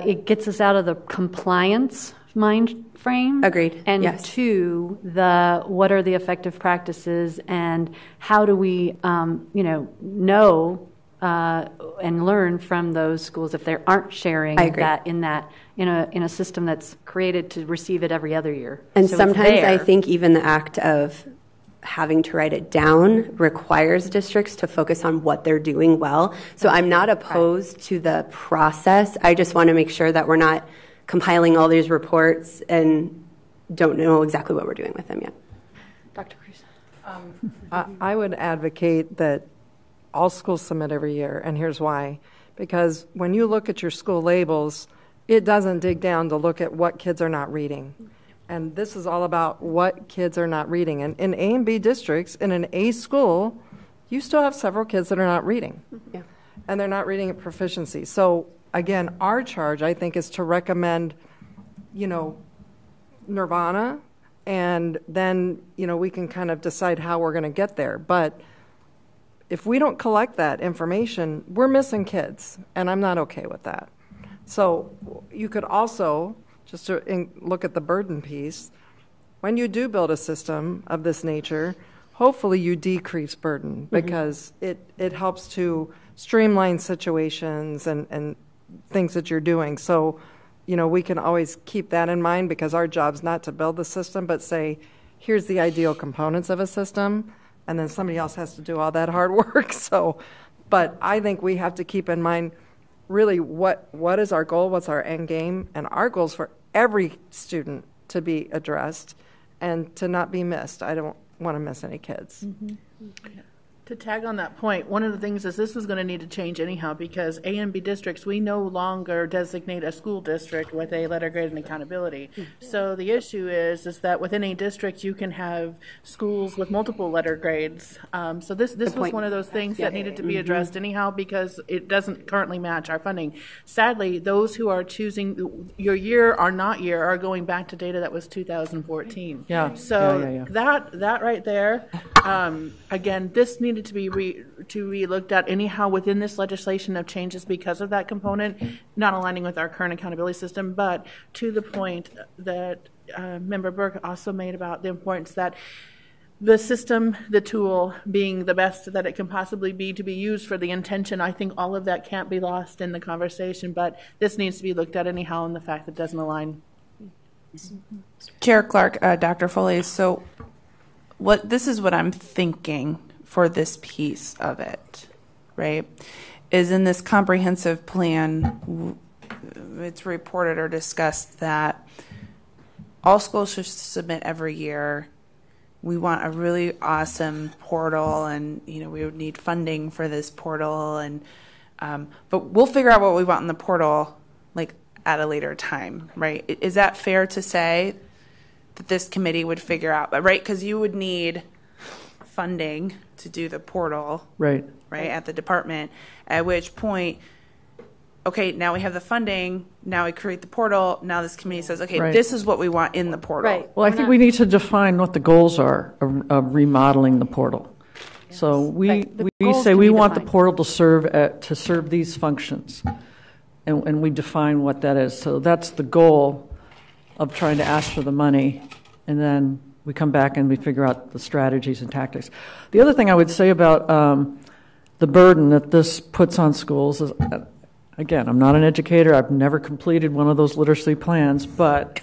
it gets us out of the compliance mind frame. Agreed. And yes. two, what are the effective practices and how do we, know and learn from those schools if they aren't sharing that in a system that's created to receive it every other year. And so sometimes I think even the act of having to write it down requires districts to focus on what they're doing well. So I'm not opposed to the process. I just want to make sure that we're not compiling all these reports and don't know exactly what we're doing with them yet. Dr. Cruz. I would advocate that all schools submit every year, and here's why. Because when you look at your school labels, it doesn't dig down to look at what kids are not reading. And this is all about what kids are not reading. And in A and B districts, in an A school, you still have several kids that are not reading. Yeah. And they're not reading at proficiency. So, again, our charge, I think, is to recommend, nirvana, and then, we can kind of decide how we're going to get there. But if we don't collect that information, we're missing kids, and I'm not okay with that. So you could also, just to look at the burden piece, when you do build a system of this nature, hopefully you decrease burden because it helps to streamline situations and things that you're doing. So, we can always keep that in mind because our job's not to build the system, but say, here's the ideal components of a system, and then somebody else has to do all that hard work. So, but I think we have to keep in mind really what is our goal, what's our end game, and our goals for every student to be addressed and to not be missed. I don't want to miss any kids. To tag on that point, one of the things is this is going to need to change anyhow because A and B districts, we no longer designate a school district with a letter grade and accountability. So the issue is that within a district you can have schools with multiple letter grades. So this was one of those things that needed to be addressed anyhow because it doesn't currently match our funding. Sadly, those who are choosing your year or not year are going back to data that was 2014. Yeah. So that right there, again, this needed to be re-looked at anyhow within this legislation of changes because of that component, not aligning with our current accountability system, but to the point that Member Burke also made about the importance that the system, the tool being the best that it can possibly be to be used for the intention, I think all of that can't be lost in the conversation, but this needs to be looked at anyhow in the fact that it doesn't align. Chair Clark, Dr. Foley, so this is what I'm thinking for this piece of it, right, is in this comprehensive plan, it's reported or discussed that all schools should submit every year. We want a really awesome portal, and we would need funding for this portal, and but we'll figure out what we want in the portal like at a later time, right? Is that fair to say that this committee would figure out, right? Because you would need funding to do the portal, right, at the department, at which point, okay, now we have the funding, now we create the portal, now this committee says, okay, this is what we want in the portal. Right. Well, I think we need to define what the goals are of remodeling the portal. Yes. So we say we want the portal to serve these functions, and we define what that is. So that's the goal of trying to ask for the money, and then we come back and we figure out the strategies and tactics. The other thing I would say about the burden that this puts on schools is, again, I'm not an educator. I've never completed one of those literacy plans, but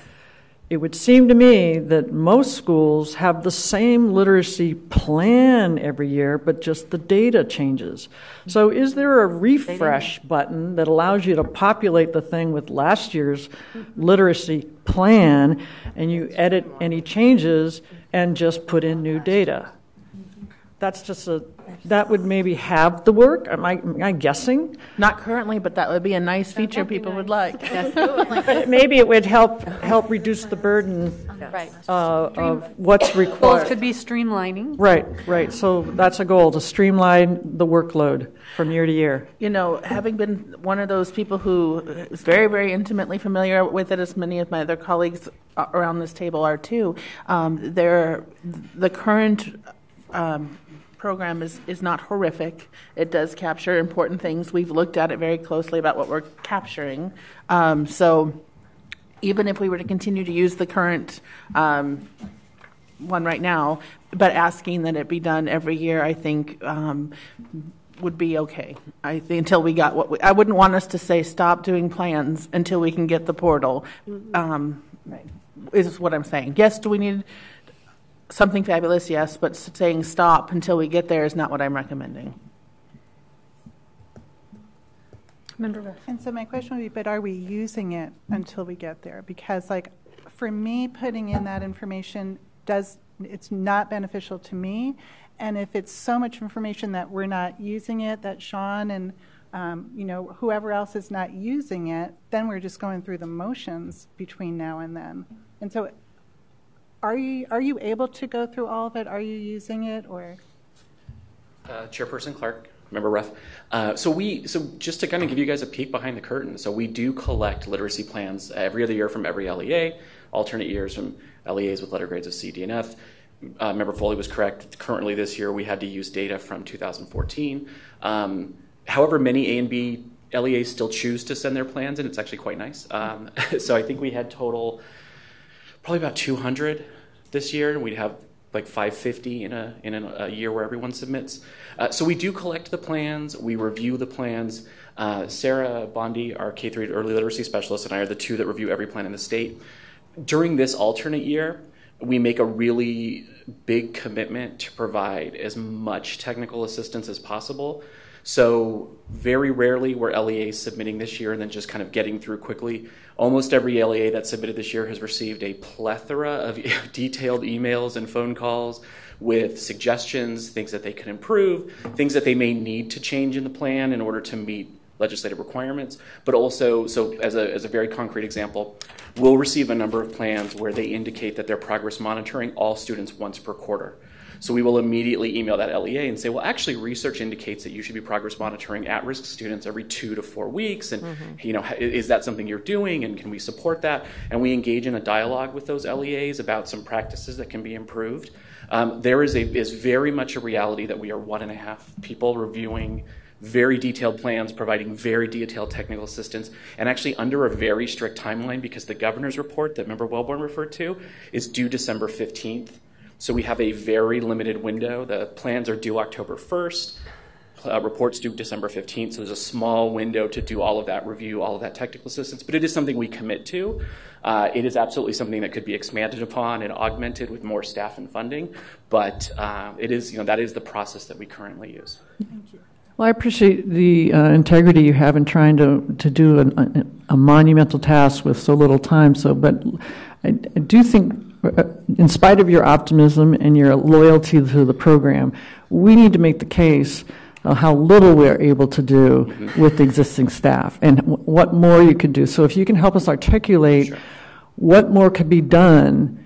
it would seem to me that most schools have the same literacy plan every year, but just the data changes. So is there a refresh button that allows you to populate the thing with last year's literacy plan, and you edit any changes and just put in new data? That's just that would maybe have the work. Am I guessing? Not currently, but that would be a nice feature people would like. Maybe it would help reduce the burden of what's required. Goals could be streamlining. Right. So that's a goal, to streamline the workload from year to year. You know, having been one of those people who is very, very intimately familiar with it, as many of my other colleagues around this table are too, the current program is not horrific. It does capture important things. We've looked at it very closely about what we're capturing. So even if we were to continue to use the current one right now, but asking that it be done every year, I think would be okay. I think until we got I wouldn't want us to say stop doing plans until we can get the portal. Is what I'm saying. Yes, do we need something fabulous? Yes, but saying stop until we get there is not what I'm recommending. And so my question would be, but are we using it until we get there? Because, like, for me, putting in that information it's not beneficial to me. And if it's so much information that we're not using it, that Sean and whoever else is not using it, then we're just going through the motions between now and then. And so Are you able to go through all of it? Are you using it, or? Chairperson Clark, Member Ruff. So just to kind of give you guys a peek behind the curtain, so we do collect literacy plans every other year from every LEA, alternate years from LEAs with letter grades of C, D, and F. Member Foley was correct. Currently this year we had to use data from 2014. However, many A and B LEAs still choose to send their plans in. It's actually quite nice. So I think we had total probably about 200 this year. We'd have like 550 in a year where everyone submits. So we do collect the plans. We review the plans. Sarah Bondi, our K-3 early literacy specialist, and I are the two that review every plan in the state. During this alternate year, we make a really big commitment to provide as much technical assistance as possible. So very rarely were LEAs submitting this year and then just kind of getting through quickly. Almost every LEA that submitted this year has received a plethora of detailed emails and phone calls with suggestions, things that they could improve, things that they may need to change in the plan in order to meet legislative requirements. But also, so as a very concrete example, we'll receive a number of plans where they indicate that they're progress monitoring all students once per quarter. So we will immediately email that LEA and say, well, actually, research indicates that you should be progress monitoring at-risk students every 2 to 4 weeks. And, is that something you're doing? And can we support that? And we engage in a dialogue with those LEAs about some practices that can be improved. There is very much a reality that we are 1.5 people reviewing very detailed plans, providing very detailed technical assistance, and actually under a very strict timeline, because the governor's report that Member Wellborn referred to is due December 15th. So we have a very limited window. The plans are due October 1st. Reports due December 15th. So there's a small window to do all of that review, all of that technical assistance. But it is something we commit to. It is absolutely something that could be expanded upon and augmented with more staff and funding. But it is, that is the process that we currently use. Thank you. Well, I appreciate the integrity you have in trying to do a monumental task with so little time. But I do think, in spite of your optimism and your loyalty to the program, we need to make the case of how little we're able to do with the existing staff and what more you could do. So if you can help us articulate what more could be done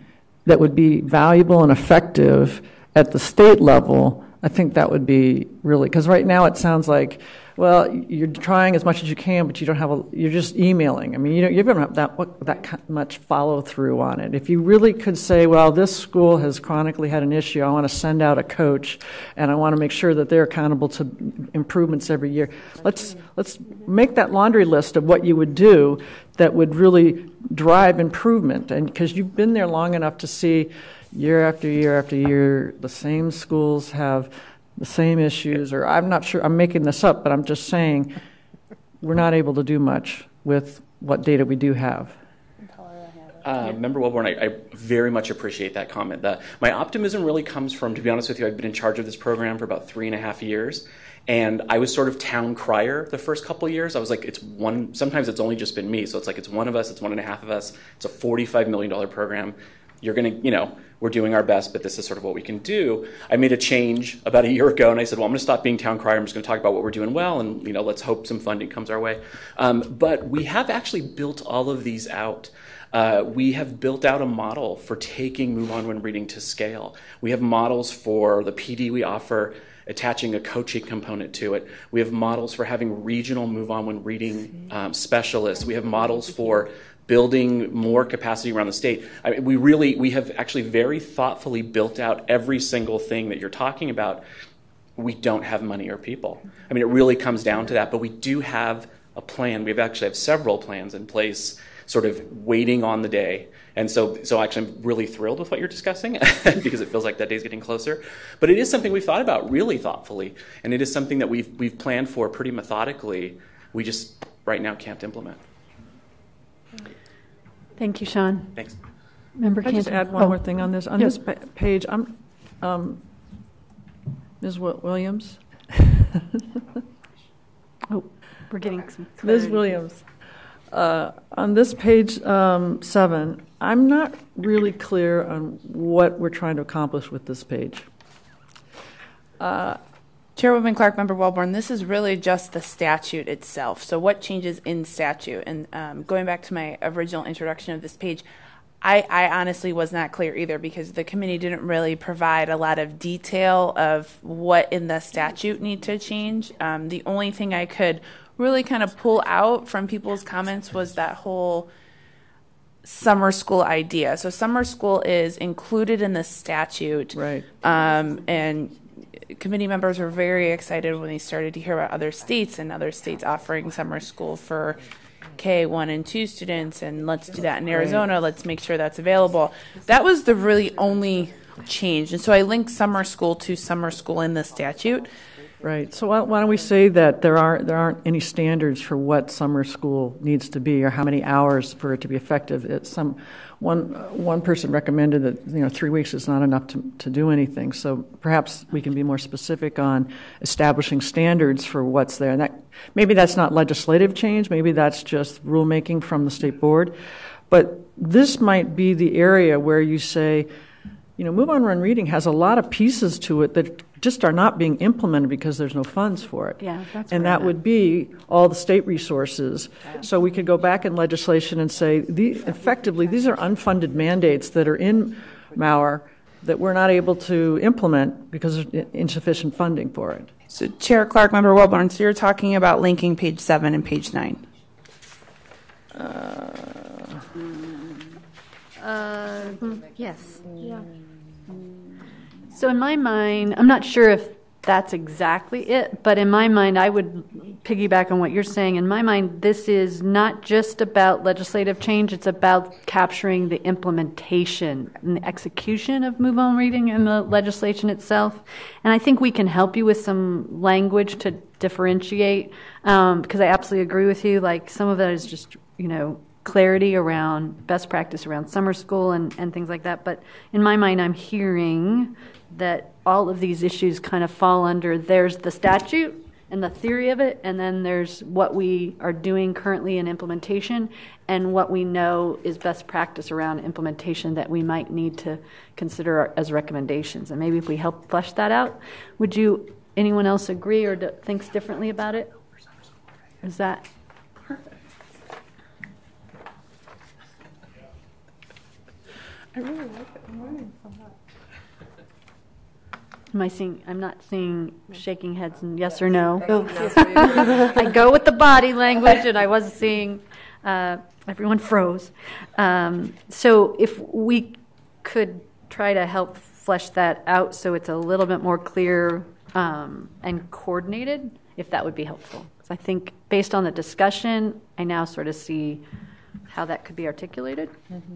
that would be valuable and effective at the state level, I think that would be really, because right now it sounds like, well, you're trying as much as you can, but you don't have you're just emailing. I mean, you don't have that much follow through on it. If you really could say, well, this school has chronically had an issue, I want to send out a coach, and I want to make sure that they're accountable to improvements every year. Let's make that laundry list of what you would do that would really drive improvement, and because you've been there long enough to see, year after year after year, the same schools have the same issues, or I'm not sure, I'm making this up, but I'm just saying we're not able to do much with what data we do have. Member Wellborn, I very much appreciate that comment. My optimism really comes from, to be honest with you, I've been in charge of this program for about 3.5 years, and I was sort of town crier the first couple of years. I was like, sometimes it's only just been me, so it's like it's one of us, it's 1.5 of us, it's a $45 million program. You're going to, we're doing our best, but this is sort of what we can do. I made a change about a year ago, and I said, well, I'm going to stop being town crier. I'm just going to talk about what we're doing well, and let's hope some funding comes our way. But we have actually built all of these out. We have built out a model for taking Move On When Reading to scale. We have models for the PD we offer, attaching a coaching component to it. We have models for having regional Move On When Reading specialists. We have models for building more capacity around the state. I mean, we have actually very thoughtfully built out every single thing that you're talking about. We don't have money or people. I mean, it really comes down to that, but we do have a plan. We actually have several plans in place, sort of waiting on the day. And so actually I'm really thrilled with what you're discussing because it feels like that day's getting closer. But it is something we've thought about really thoughtfully, and it is something that we've planned for pretty methodically. We just right now can't implement. Thank you, Sean. Thanks. Member Can I just add one more thing on this? On this page, Ms. Williams. We're getting some clarity. Ms. Williams. On this page 7, I'm not really clear on what we're trying to accomplish with this page. Chairwoman Clark, Member Wellborn, this is really just the statute itself. So what changes in statute? And going back to my original introduction of this page, I honestly was not clear either because the committee didn't really provide a lot of detail of what in the statute need to change. The only thing I could really kind of pull out from people's comments was that whole summer school idea. So summer school is included in the statute. Right. And committee members were very excited when they started to hear about other states offering summer school for K1 and 2 students, and let's do that in Arizona. Right. Let's make sure that's available. That was the really only change. And so I linked summer school to summer school in the statute. Right. So why don't we say that there aren't any standards for what summer school needs to be or how many hours for it to be effective. One person recommended that 3 weeks is not enough to do anything. So perhaps we can be more specific on establishing standards for what's there. And maybe that's not legislative change. Maybe that's just rulemaking from the state board. But this might be the area where you say, Move On Run Reading has a lot of pieces to it that just are not being implemented because there's no funds for it. Yeah, that's and that would be all the state resources. Yeah. So we could go back in legislation and say, effectively, these are unfunded mandates that are in Mauer that we're not able to implement because there's insufficient funding for it. So, Chair Clark, Member Wellborn, so you're talking about linking page 7 and page 9. Yes. Yeah. So in my mind, I'm not sure if that's exactly it, but in my mind, I would piggyback on what you're saying. In my mind, this is not just about legislative change, it's about capturing the implementation and the execution of Move On Reading and the legislation itself. And I think we can help you with some language to differentiate, because I absolutely agree with you. Like, some of that is just, clarity around best practice around summer school and things like that. But in my mind, I'm hearing that all of these issues kind of fall under, there's the statute and the theory of it, and then there's what we are doing currently in implementation and what we know is best practice around implementation that we might need to consider as recommendations. And maybe if we help flesh that out, anyone else agree or thinks differently about it? Is that perfect? I really like it. I'm learning so much. I'm not seeing shaking heads and yes or no. I go with the body language, and I wasn't seeing, everyone froze. So if we could try to help flesh that out so it's a little bit more clear and coordinated, if that would be helpful. So I think based on the discussion, I now sort of see how that could be articulated. Mm-hmm.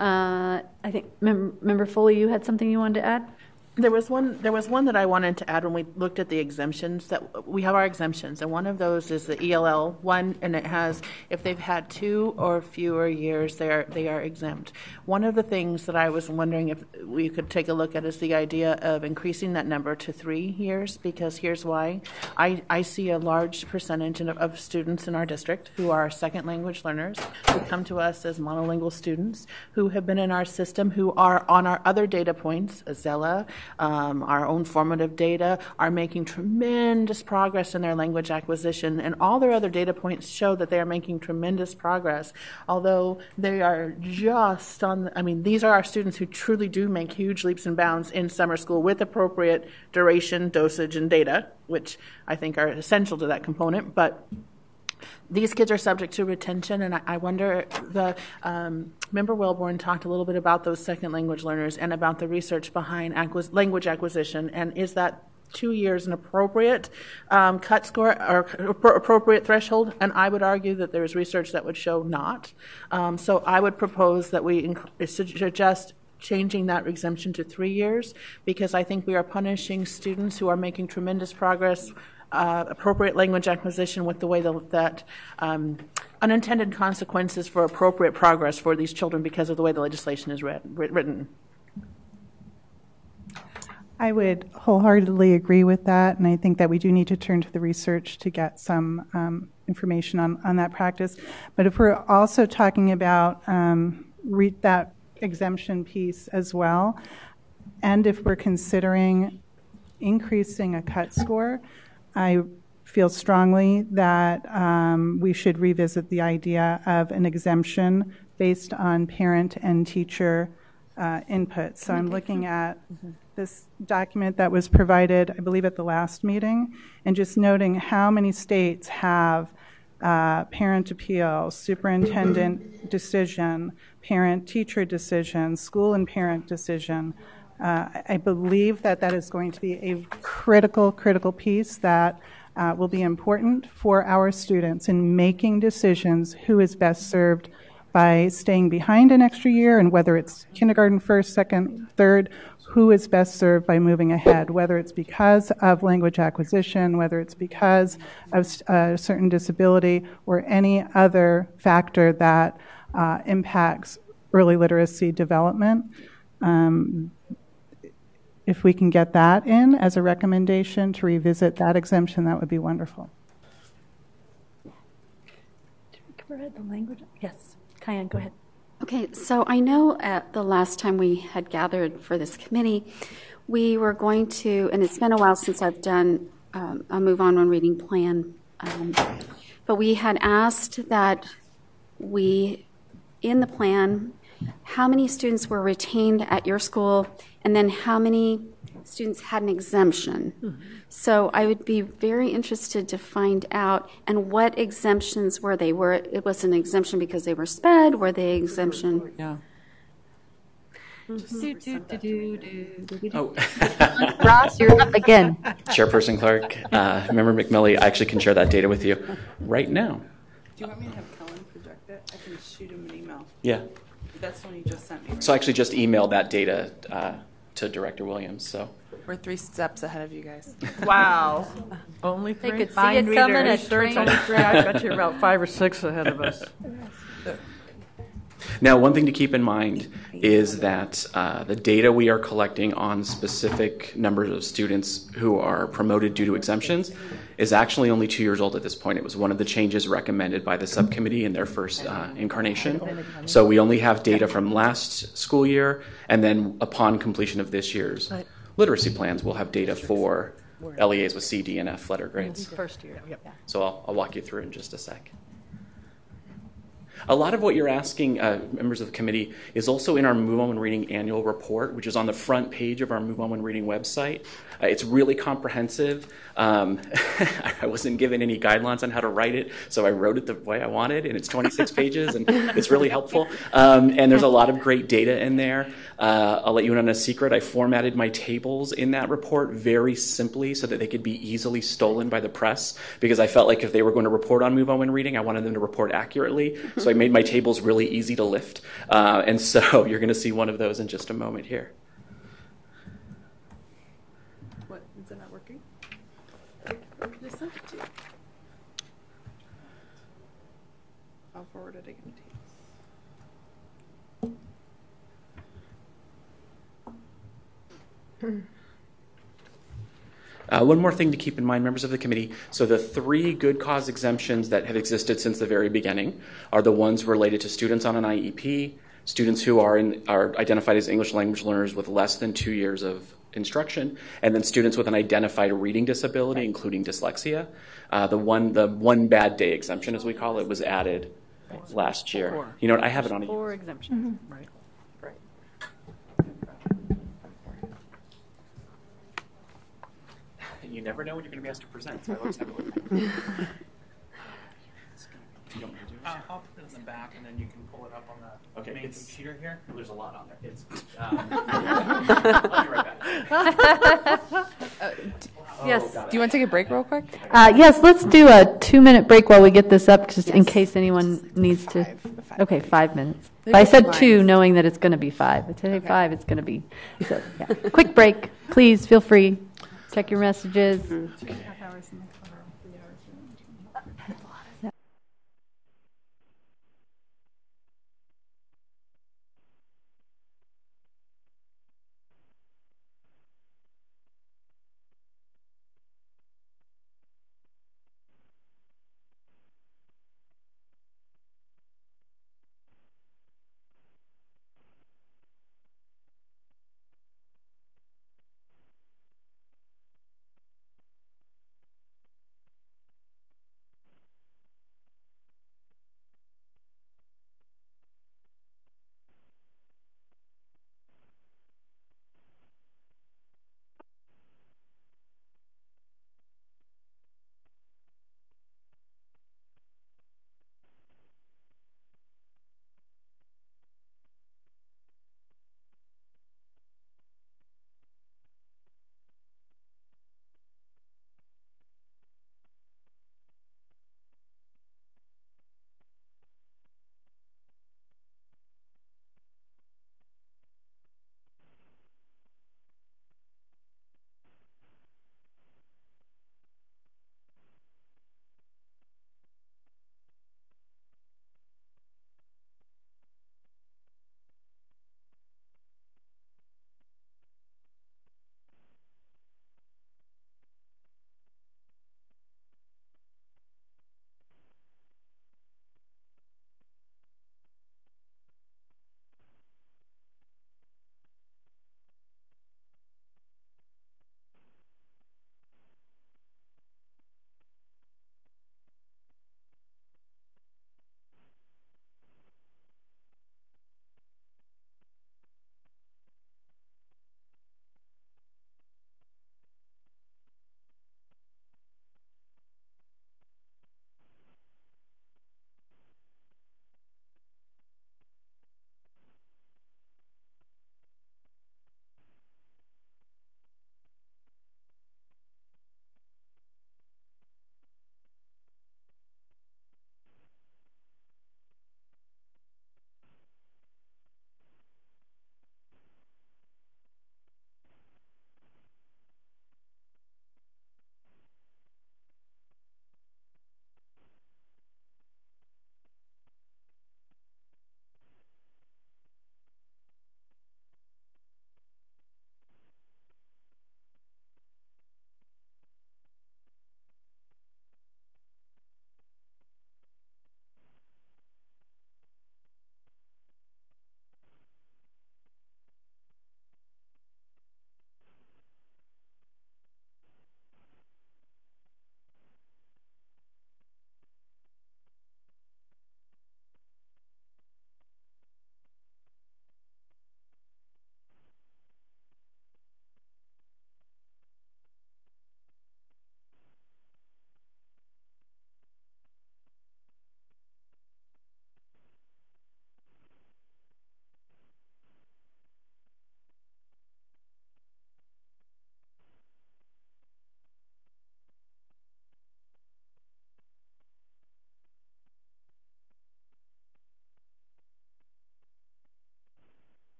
I think, Member Foley, you had something you wanted to add? There was one that I wanted to add when we looked at the exemptions. That we have our exemptions, and one of those is the ELL one, and it has, if they've had 2 or fewer years, they are exempt. One of the things that I was wondering if we could take a look at is the idea of increasing that number to 3 years, because here's why. I see a large percentage of students in our district who are second language learners, who come to us as monolingual students, who have been in our system, who are on our other data points, Azella, our own formative data, are making tremendous progress in their language acquisition, and all their other data points show that they are making tremendous progress, although they are just on, these are our students who truly do make huge leaps and bounds in summer school with appropriate duration, dosage, and data, which I think are essential to that component, but these kids are subject to retention, and I wonder, Member Wellborn talked a little bit about those second language learners and about the research behind language acquisition, and is that 2 years an appropriate cut score or appropriate threshold? And I would argue that there's research that would show not. So I would propose that we suggest changing that exemption to 3 years, because I think we are punishing students who are making tremendous progress, appropriate language acquisition, with the way that unintended consequences for appropriate progress for these children because of the way the legislation is written. I would wholeheartedly agree with that, and I think that we do need to turn to the research to get some information on that practice. But if we're also talking about that exemption piece as well, and if we're considering increasing a cut score, I feel strongly that we should revisit the idea of an exemption based on parent and teacher input. So I'm looking at this document that was provided, I believe, at the last meeting, and just noting how many states have parent appeal, superintendent decision, parent-teacher decision, school and parent decision. I believe that is going to be a critical piece that will be important for our students in making decisions who is best served by staying behind an extra year, and whether it's kindergarten first, second, third, who is best served by moving ahead, whether it's because of language acquisition, whether it's because of a certain disability, or any other factor that impacts early literacy development. If we can get that in as a recommendation to revisit that exemption, that would be wonderful. Did we cover the language? Yes. Kyan, go ahead. Okay, so I know at the last time we had gathered for this committee, we were going to, and it's been a while since I've done a Move On When Reading plan, but we had asked that in the plan, how many students were retained at your school, and then how many students had an exemption. Mm-hmm. So I would be very interested to find out, and what exemptions were they? It was an exemption because they were SPED? Were they exemption? Yeah. Oh. Ross, you're up again. Chairperson Clark, Member McMillie, I actually can share that data with you right now. Do you want me to have Kellen project it? I can shoot him an email. Yeah. That's the one you just sent me. Right? So I actually just emailed that data to Director Williams. So we're 3 steps ahead of you guys. Wow. Only 3. They could see it coming at train. I bet you're about 5 or 6 ahead of us. Now, one thing to keep in mind is that the data we are collecting on specific numbers of students who are promoted due to exemptions is actually only 2 years old at this point. It was one of the changes recommended by the subcommittee in their first incarnation. So we only have data from last school year, and then upon completion of this year's literacy plans, we'll have data for LEAs with C, D, and F letter grades. First year, yep. So I'll walk you through in just a sec. A lot of what you're asking, members of the committee, is also in our Move On When Reading annual report, which is on the front page of our Move On When Reading website. It's really comprehensive. I wasn't given any guidelines on how to write it, so I wrote it the way I wanted, and it's 26 pages, and it's really helpful. And there's a lot of great data in there. I'll let you in on a secret. I formatted my tables in that report very simply so that they could be easily stolen by the press, because I felt like if they were going to report on Move On When Reading, I wanted them to report accurately. So I it made my tables really easy to lift. And so you're going to see one of those in just a moment here. What, is it not working? I'll forward it again to you. One more thing to keep in mind, members of the committee. So the 3 good cause exemptions that have existed since the very beginning are the ones related to students on an IEP, students who are identified as English language learners with less than 2 years of instruction, and then students with an identified reading disability, including dyslexia. The one bad day exemption, as we call it, was added last year. You know what? I have it on a 4 exemptions. Right. You never know when you're going to be asked to present, so I always have it with me. You don't want to do it? I'll put it in the back, and then you can pull it up on the main computer here. There's a lot on there. I'll be right back. Yes. Do you want to take a break real quick? Yes, let's do a 2-minute break while we get this up, just in case anyone needs to. Okay, 5 minutes. But I said 2, knowing that it's going to be 5. But today, 5, it's going to be. So, yeah. Quick break, please. Feel free. Check your messages.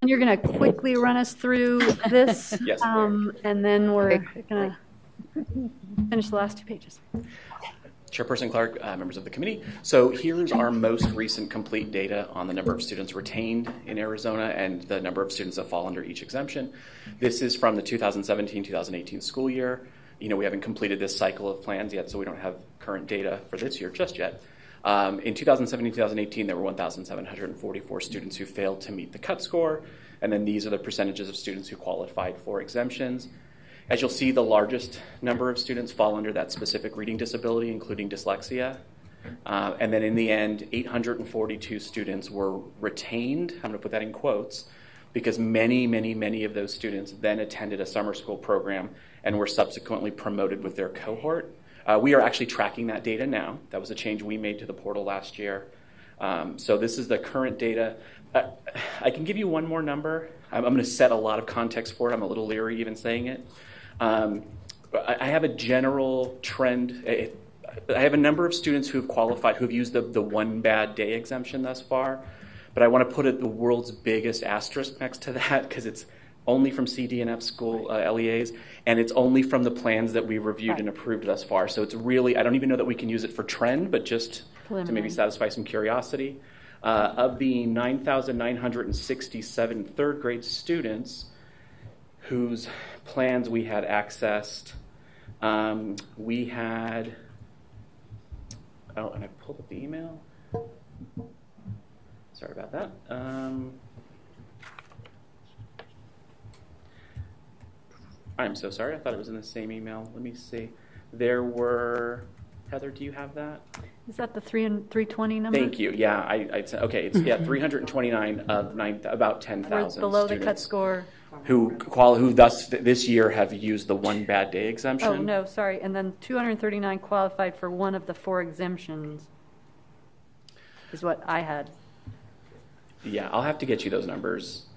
And you're going to quickly run us through this, Yes. And then we're going to finish the last 2 pages. Chairperson Clark, members of the committee. So here's our most recent complete data on the number of students retained in Arizona and the number of students that fall under each exemption. This is from the 2017-2018 school year. We haven't completed this cycle of plans yet, so we don't have current data for this year just yet. In 2017-2018, there were 1,744 students who failed to meet the cut score, and then these are the percentages of students who qualified for exemptions. As you'll see, the largest number of students fall under that specific reading disability, including dyslexia. And then in the end, 842 students were retained. I'm going to put that in quotes because many of those students then attended a summer school program and were subsequently promoted with their cohort. We are actually tracking that data now. That was a change we made to the portal last year. So this is the current data. I can give you one more number. I'm going to set a lot of context for it. I'm a little leery even saying it. I have a general trend. I have a number of students who have qualified, who have used the one bad day exemption thus far, but I want to put the world's biggest asterisk next to that because it's only from CD and F school LEAs, and it's only from the plans that we reviewed and approved thus far. So it's really, I don't even know that we can use it for trend, but just to maybe satisfy some curiosity. Of the 9,967 third grade students whose plans we had accessed, we had, and I pulled up the email. Sorry about that. I'm so sorry. I thought it was in the same email. Let me see. There were, Heather, do you have that? Is that the 320 number? Thank you. Yeah, okay. It's 329 of about 10,000 below students the cut score. who thus this year have used the one bad day exemption. Oh no, sorry. And then 239 qualified for one of the 4 exemptions. Is what I had. Yeah, I'll have to get you those numbers.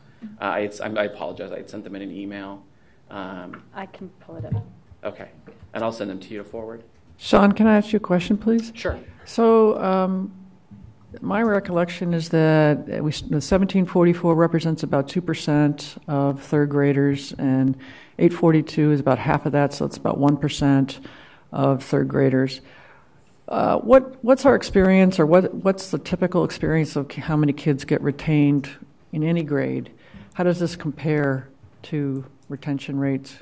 I apologize. I had sent them in an email. I can pull it up. Okay, and I'll send them to you to forward. Sean, can I ask you a question, please? Sure. So my recollection is that the 1744 represents about 2% of third graders, and 842 is about half of that, so it's about 1% of third graders. What's our experience, or what's the typical experience of how many kids get retained in any grade? How does this compare to retention rates?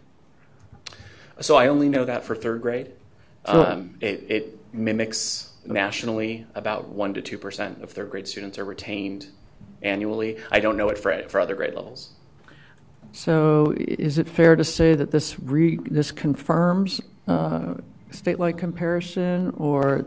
So I only know that for third grade. It mimics nationally about 1 to 2% of third grade students are retained annually. I don't know it for other grade levels. So is it fair to say that this confirms statewide comparison, or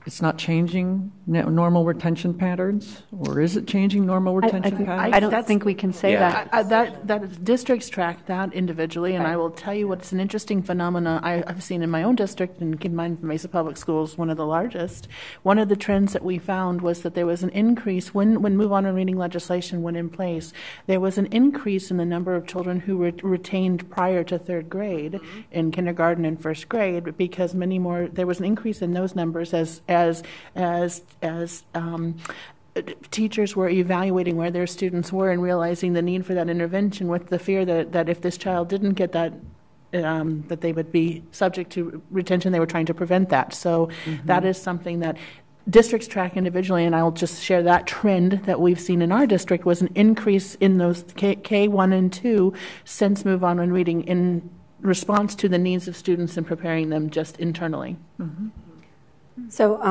it's not changing normal retention patterns, or is it changing normal retention patterns? I don't think we can say that. That districts track that individually, and I will tell you what's an interesting phenomenon I've seen in my own district, and keep in mind Mesa Public Schools, one of the largest. One of the trends that we found was that there was an increase when Move On and Reading legislation went in place. There was an increase in the number of children who were retained prior to third grade in kindergarten and first grade, because there was an increase in those numbers as teachers were evaluating where their students were and realizing the need for that intervention, with the fear that if this child didn't get that, that they would be subject to retention. They were trying to prevent that. So that is something that districts track individually, and I'll just share that trend that we've seen in our district was an increase in those K1 and 2 since Move On and Reading in response to the needs of students and preparing them just internally. So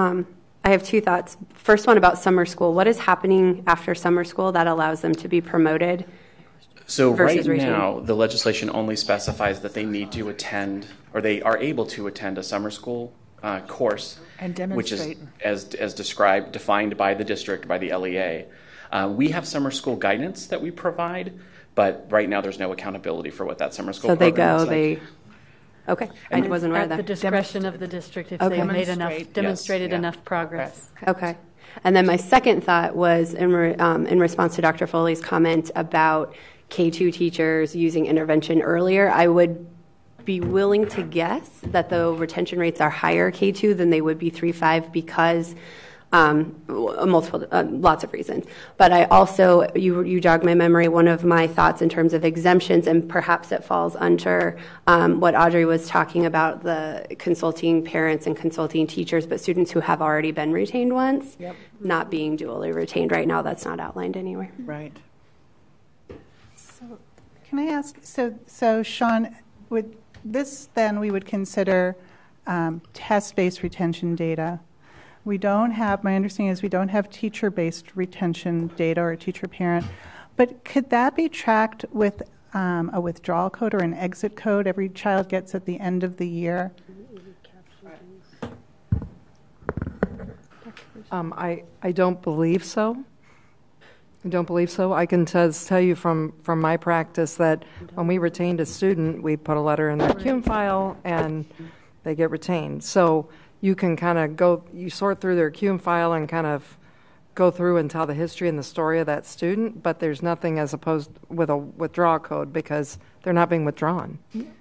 I have 2 thoughts. First one about summer school. What is happening after summer school that allows them to be promoted? So right now, the legislation only specifies that they need to attend, or they are able to attend, a summer school course, and demonstrate, which is as defined by the district, by the LEA. We have summer school guidance that we provide, but right now there's no accountability for what that summer school program is like. Okay, I wasn't aware of that. At the discretion of the district if they've made demonstrated enough progress. Okay. And then my second thought was in response to Dr. Foley's comment about K2 teachers using intervention earlier. I would be willing to guess that the retention rates are higher K2 than they would be 3-5 because Lots of reasons. But I also, you jog my memory, one of my thoughts in terms of exemptions, and perhaps it falls under what Audrey was talking about, the consulting parents and consulting teachers, but students who have already been retained once, not being dually retained right now. That's not outlined anywhere. Right. So can I ask, so Sean, would this then we would consider test-based retention data? We don't have, my understanding is we don't have teacher-based retention data or teacher-parent, but could that be tracked with a withdrawal code or an exit code every child gets at the end of the year? I don't believe so. I don't believe so. I can tell you from my practice that when we retained a student, we put a letter in their CUME file and they get retained. So you can kind of you sort through their CUME file and kind of go through and tell the history and the story of that student, but there's nothing as opposed with a withdrawal code because they're not being withdrawn.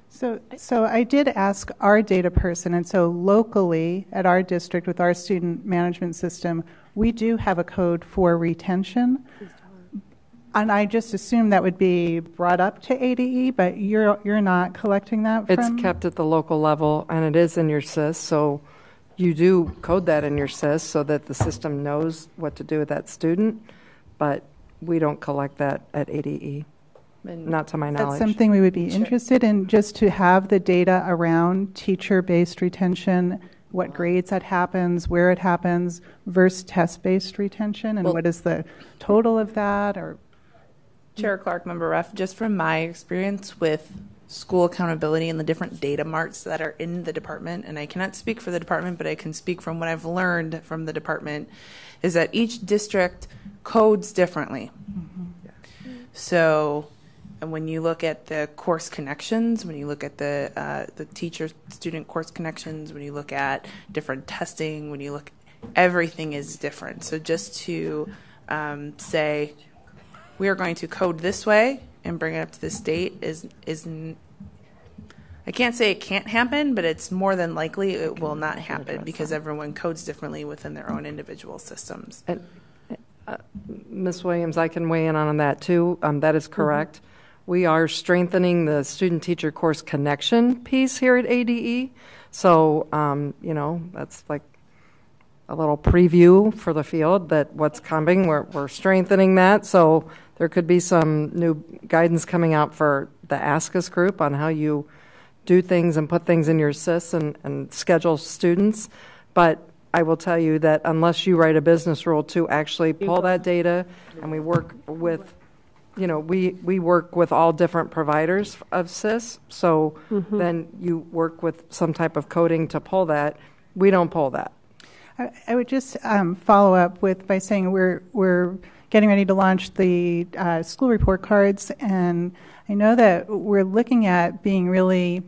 So I did ask our data person, and so locally at our district with our student management system, we do have a code for retention. And I just assumed that would be brought up to ADE, but you're not collecting that from? It's kept at the local level, and it is in your SIS, so you do code that in your SIS so that the system knows what to do with that student, but we don't collect that at ADE, not to my knowledge. That's something we would be interested in, just to have the data around teacher-based retention, what grades that happens, where it happens, versus test-based retention, and what is the total of that? Or Chair Clark, Member Ref, just from my experience with school accountability and the different data marts that are in the department, and I cannot speak for the department, but I can speak from what I've learned from the department, is that each district codes differently. Mm-hmm. Yeah. So, and when you look at the course connections, when you look at the teacher-student course connections, when you look at different testing, when you look, everything is different. So just to say, we are going to code this way and bring it up to the state is I can't say it can't happen, but it's more than likely it will not happen because everyone codes differently within their own individual systems. And Ms. Williams, I can weigh in on that too. That is correct. Mm-hmm. We are strengthening the student-teacher course connection piece here at ADE. So, that's like a little preview for the field that what's coming. We're strengthening that. So there could be some new guidance coming out for the Ask Us group on how you do things and put things in your SIS and schedule students. But I will tell you that unless you write a business rule to actually pull that data, and we work with, we work with all different providers of SIS, so then you work with some type of coding to pull that. We don't pull that. I would just follow up by saying we're getting ready to launch the school report cards, and I know that we're looking at being really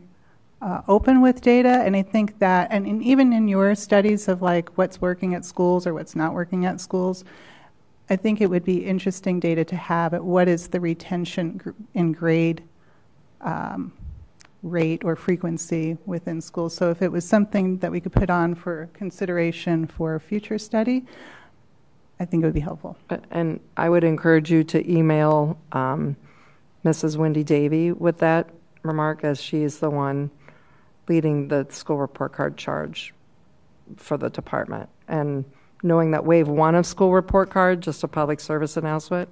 open with data, and I think that, and even in your studies of like what's working at schools or what's not working at schools, I think it would be interesting data to have at what is the retention in grade rate or frequency within schools. So if it was something that we could put on for consideration for a future study, I think it would be helpful. And I would encourage you to email Mrs. Wendy Davey with that remark, as she is the one leading the school report card charge for the department. And knowing that wave one of school report card, just a public service announcement,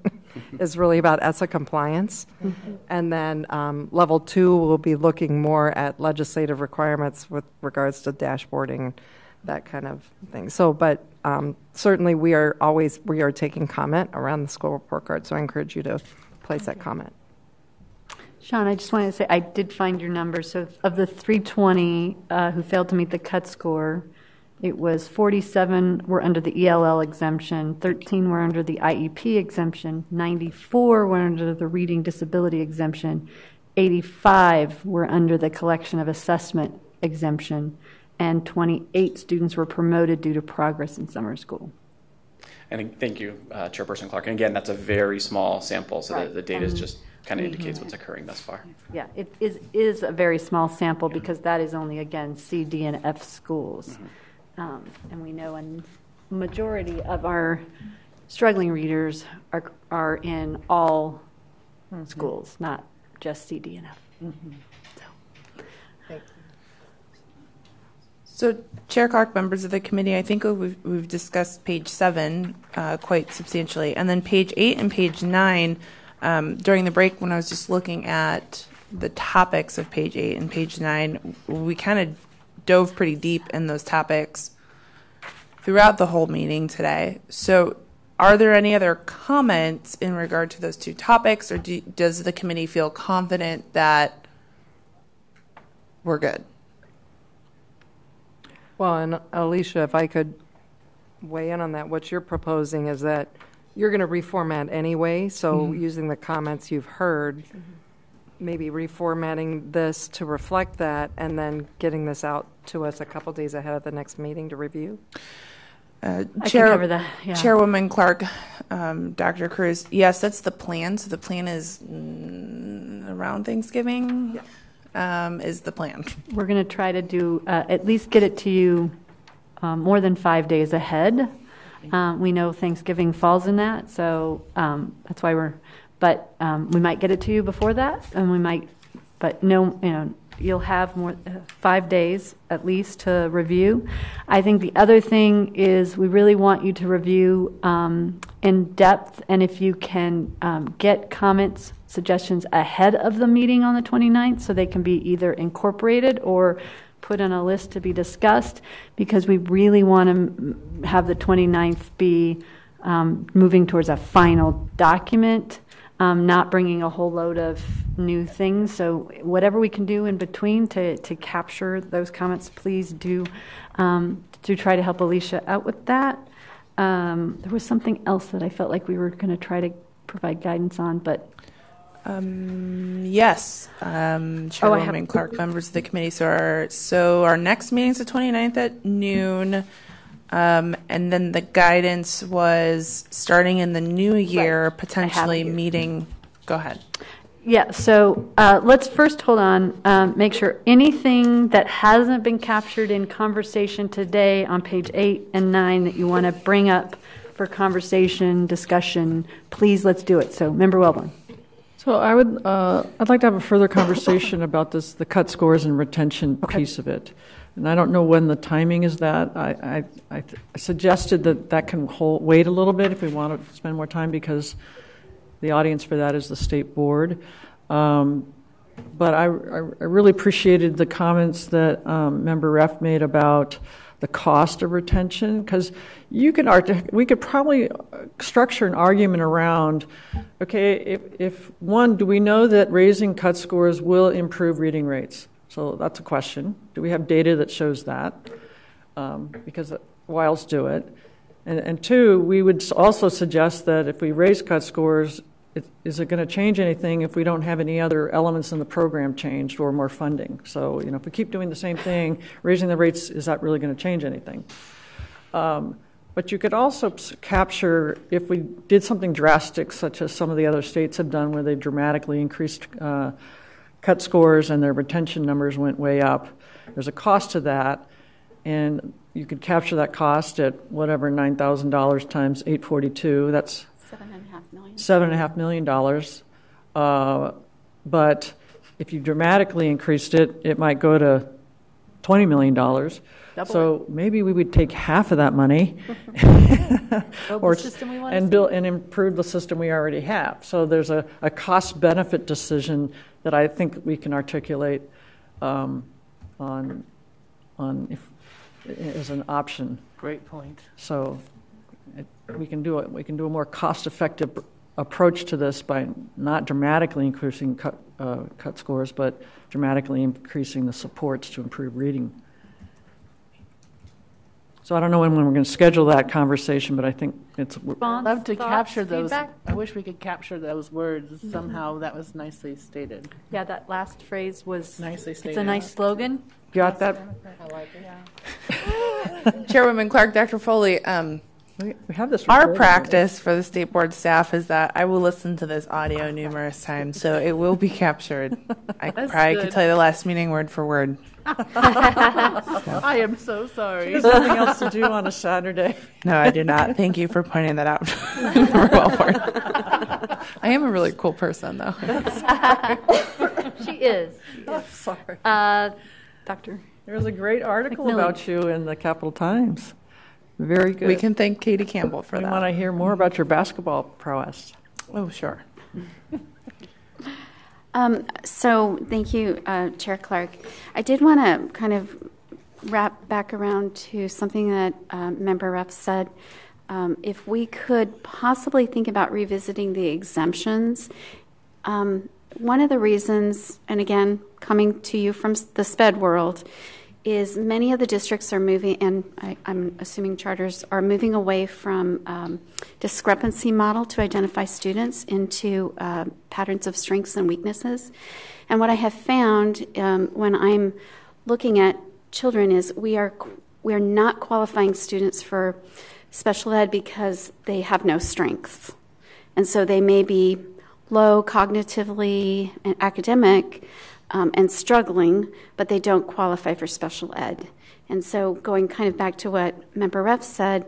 is really about ESSA compliance. Mm-hmm. And then level two will be looking more at legislative requirements with regards to dashboarding, that kind of thing. So, but certainly we are taking comment around the school report card, so I encourage you to place that comment. Sean, I just wanted to say I did find your numbers. So of the 320 who failed to meet the cut score, it was 47 were under the ELL exemption, 13 were under the IEP exemption, 94 were under the reading disability exemption, 85 were under the collection of assessment exemption, and 28 students were promoted due to progress in summer school. And thank you, Chairperson Clark. And again, that's a very small sample, so the data is just kind of indicates what's occurring thus far. Yeah, it is a very small sample because that is only, again, C, D, and F schools. Mm-hmm. And we know in majority of our struggling readers are in all schools, not just C, D, and F. So, Chair Clark, members of the committee, I think we've discussed page 7 quite substantially. And then page 8 and page 9, during the break when I was just looking at the topics of page 8 and page 9, we kind of dove pretty deep in those topics throughout the whole meeting today. So are there any other comments in regard to those two topics, or does the committee feel confident that we're good? Well, and Alicia, if I could weigh in on that, what you're proposing is that you're going to reformat anyway, so using the comments you've heard, maybe reformatting this to reflect that, and then getting this out to us a couple days ahead of the next meeting to review? Chairwoman Clark, Dr. Cruz, yes, that's the plan. So the plan is around Thanksgiving. Is the plan. We're going to try to do at least get it to you more than 5 days ahead. We know Thanksgiving falls in that, so that's why we might get it to you before that, and we might, but no, you'll have more 5 days at least to review. I think the other thing is we really want you to review in depth, and if you can get comments, suggestions ahead of the meeting on the 29th so they can be either incorporated or put on a list to be discussed, because we really want to have the 29th be moving towards a final document, not bringing a whole load of new things. So whatever we can do in between to capture those comments, please do to try to help Alicia out with that. There was something else that I felt like we were going to try to provide guidance on, but yes, Chairwoman Clark, members of the committee. So our next meeting is the 29th at noon. And then the guidance was starting in the new year, potentially meeting. Go ahead. Yeah, so let's first hold on, make sure anything that hasn't been captured in conversation today on page 8 and 9 that you want to bring up for conversation, discussion, please let's do it. So, Member Wellborn. So I'd like to have a further conversation about the cut scores and retention piece of it. And I don't know when the timing is that. I suggested that can wait a little bit if we want to spend more time, because the audience for that is the state board. But I really appreciated the comments that Member Reff made about the cost of retention, because we could probably structure an argument around, okay, if one, do we know that raising cut scores will improve reading rates? So that's a question. Do we have data that shows that? Because WILES do it. And two, we would also suggest that if we raise cut scores, is it going to change anything if we don't have any other elements in the program changed or more funding? So, if we keep doing the same thing, raising the rates, is that really going to change anything? But you could also capture, if we did something drastic, such as some of the other states have done, where they dramatically increased cut scores and their retention numbers went way up. There's a cost to that, and you could capture that cost at whatever, $9,000 times 842. That's $7.5 million. But if you dramatically increased it, it might go to $20 million. So maybe we would take half of that money and improve the system we already have. So there's a cost-benefit decision that I think we can articulate on as an option. Great point. So we can do it. We can do a more cost-effective approach to this by not dramatically increasing cut scores, but dramatically increasing the supports to improve reading. So I don't know when we're going to schedule that conversation, but I think it's. I'd love to capture those. Feedback? I wish we could capture those words somehow. That was nicely stated. Yeah, that last phrase was nicely stated. It's a nice slogan. Got that? I like it. Yeah. Chairwoman Clark, Dr. Foley, We have this. Our practice for the state board staff is that I will listen to this audio numerous times, so it will be captured. I probably could tell you the last meeting word for word. I am so sorry. There's nothing else to do on a Saturday. No, I do not. Thank you for pointing that out. I am a really cool person, though. She is. Sorry. Doctor? There was a great article about you in the Capital Times. Very good. We can thank Katie Campbell for that. We want to hear more about your basketball prowess. Oh, sure. So thank you, Chair Clark. I did want to kind of wrap back around to something that Member Ruff said. If we could possibly think about revisiting the exemptions, one of the reasons, and again, coming to you from the SPED world, is many of the districts are moving, and I'm assuming charters are moving away from discrepancy model to identify students into patterns of strengths and weaknesses. And what I have found when I'm looking at children is we are not qualifying students for special ed because they have no strengths. And so they may be low cognitively and academic, and struggling, but they don't qualify for special ed. And so going kind of back to what Member Ruff said,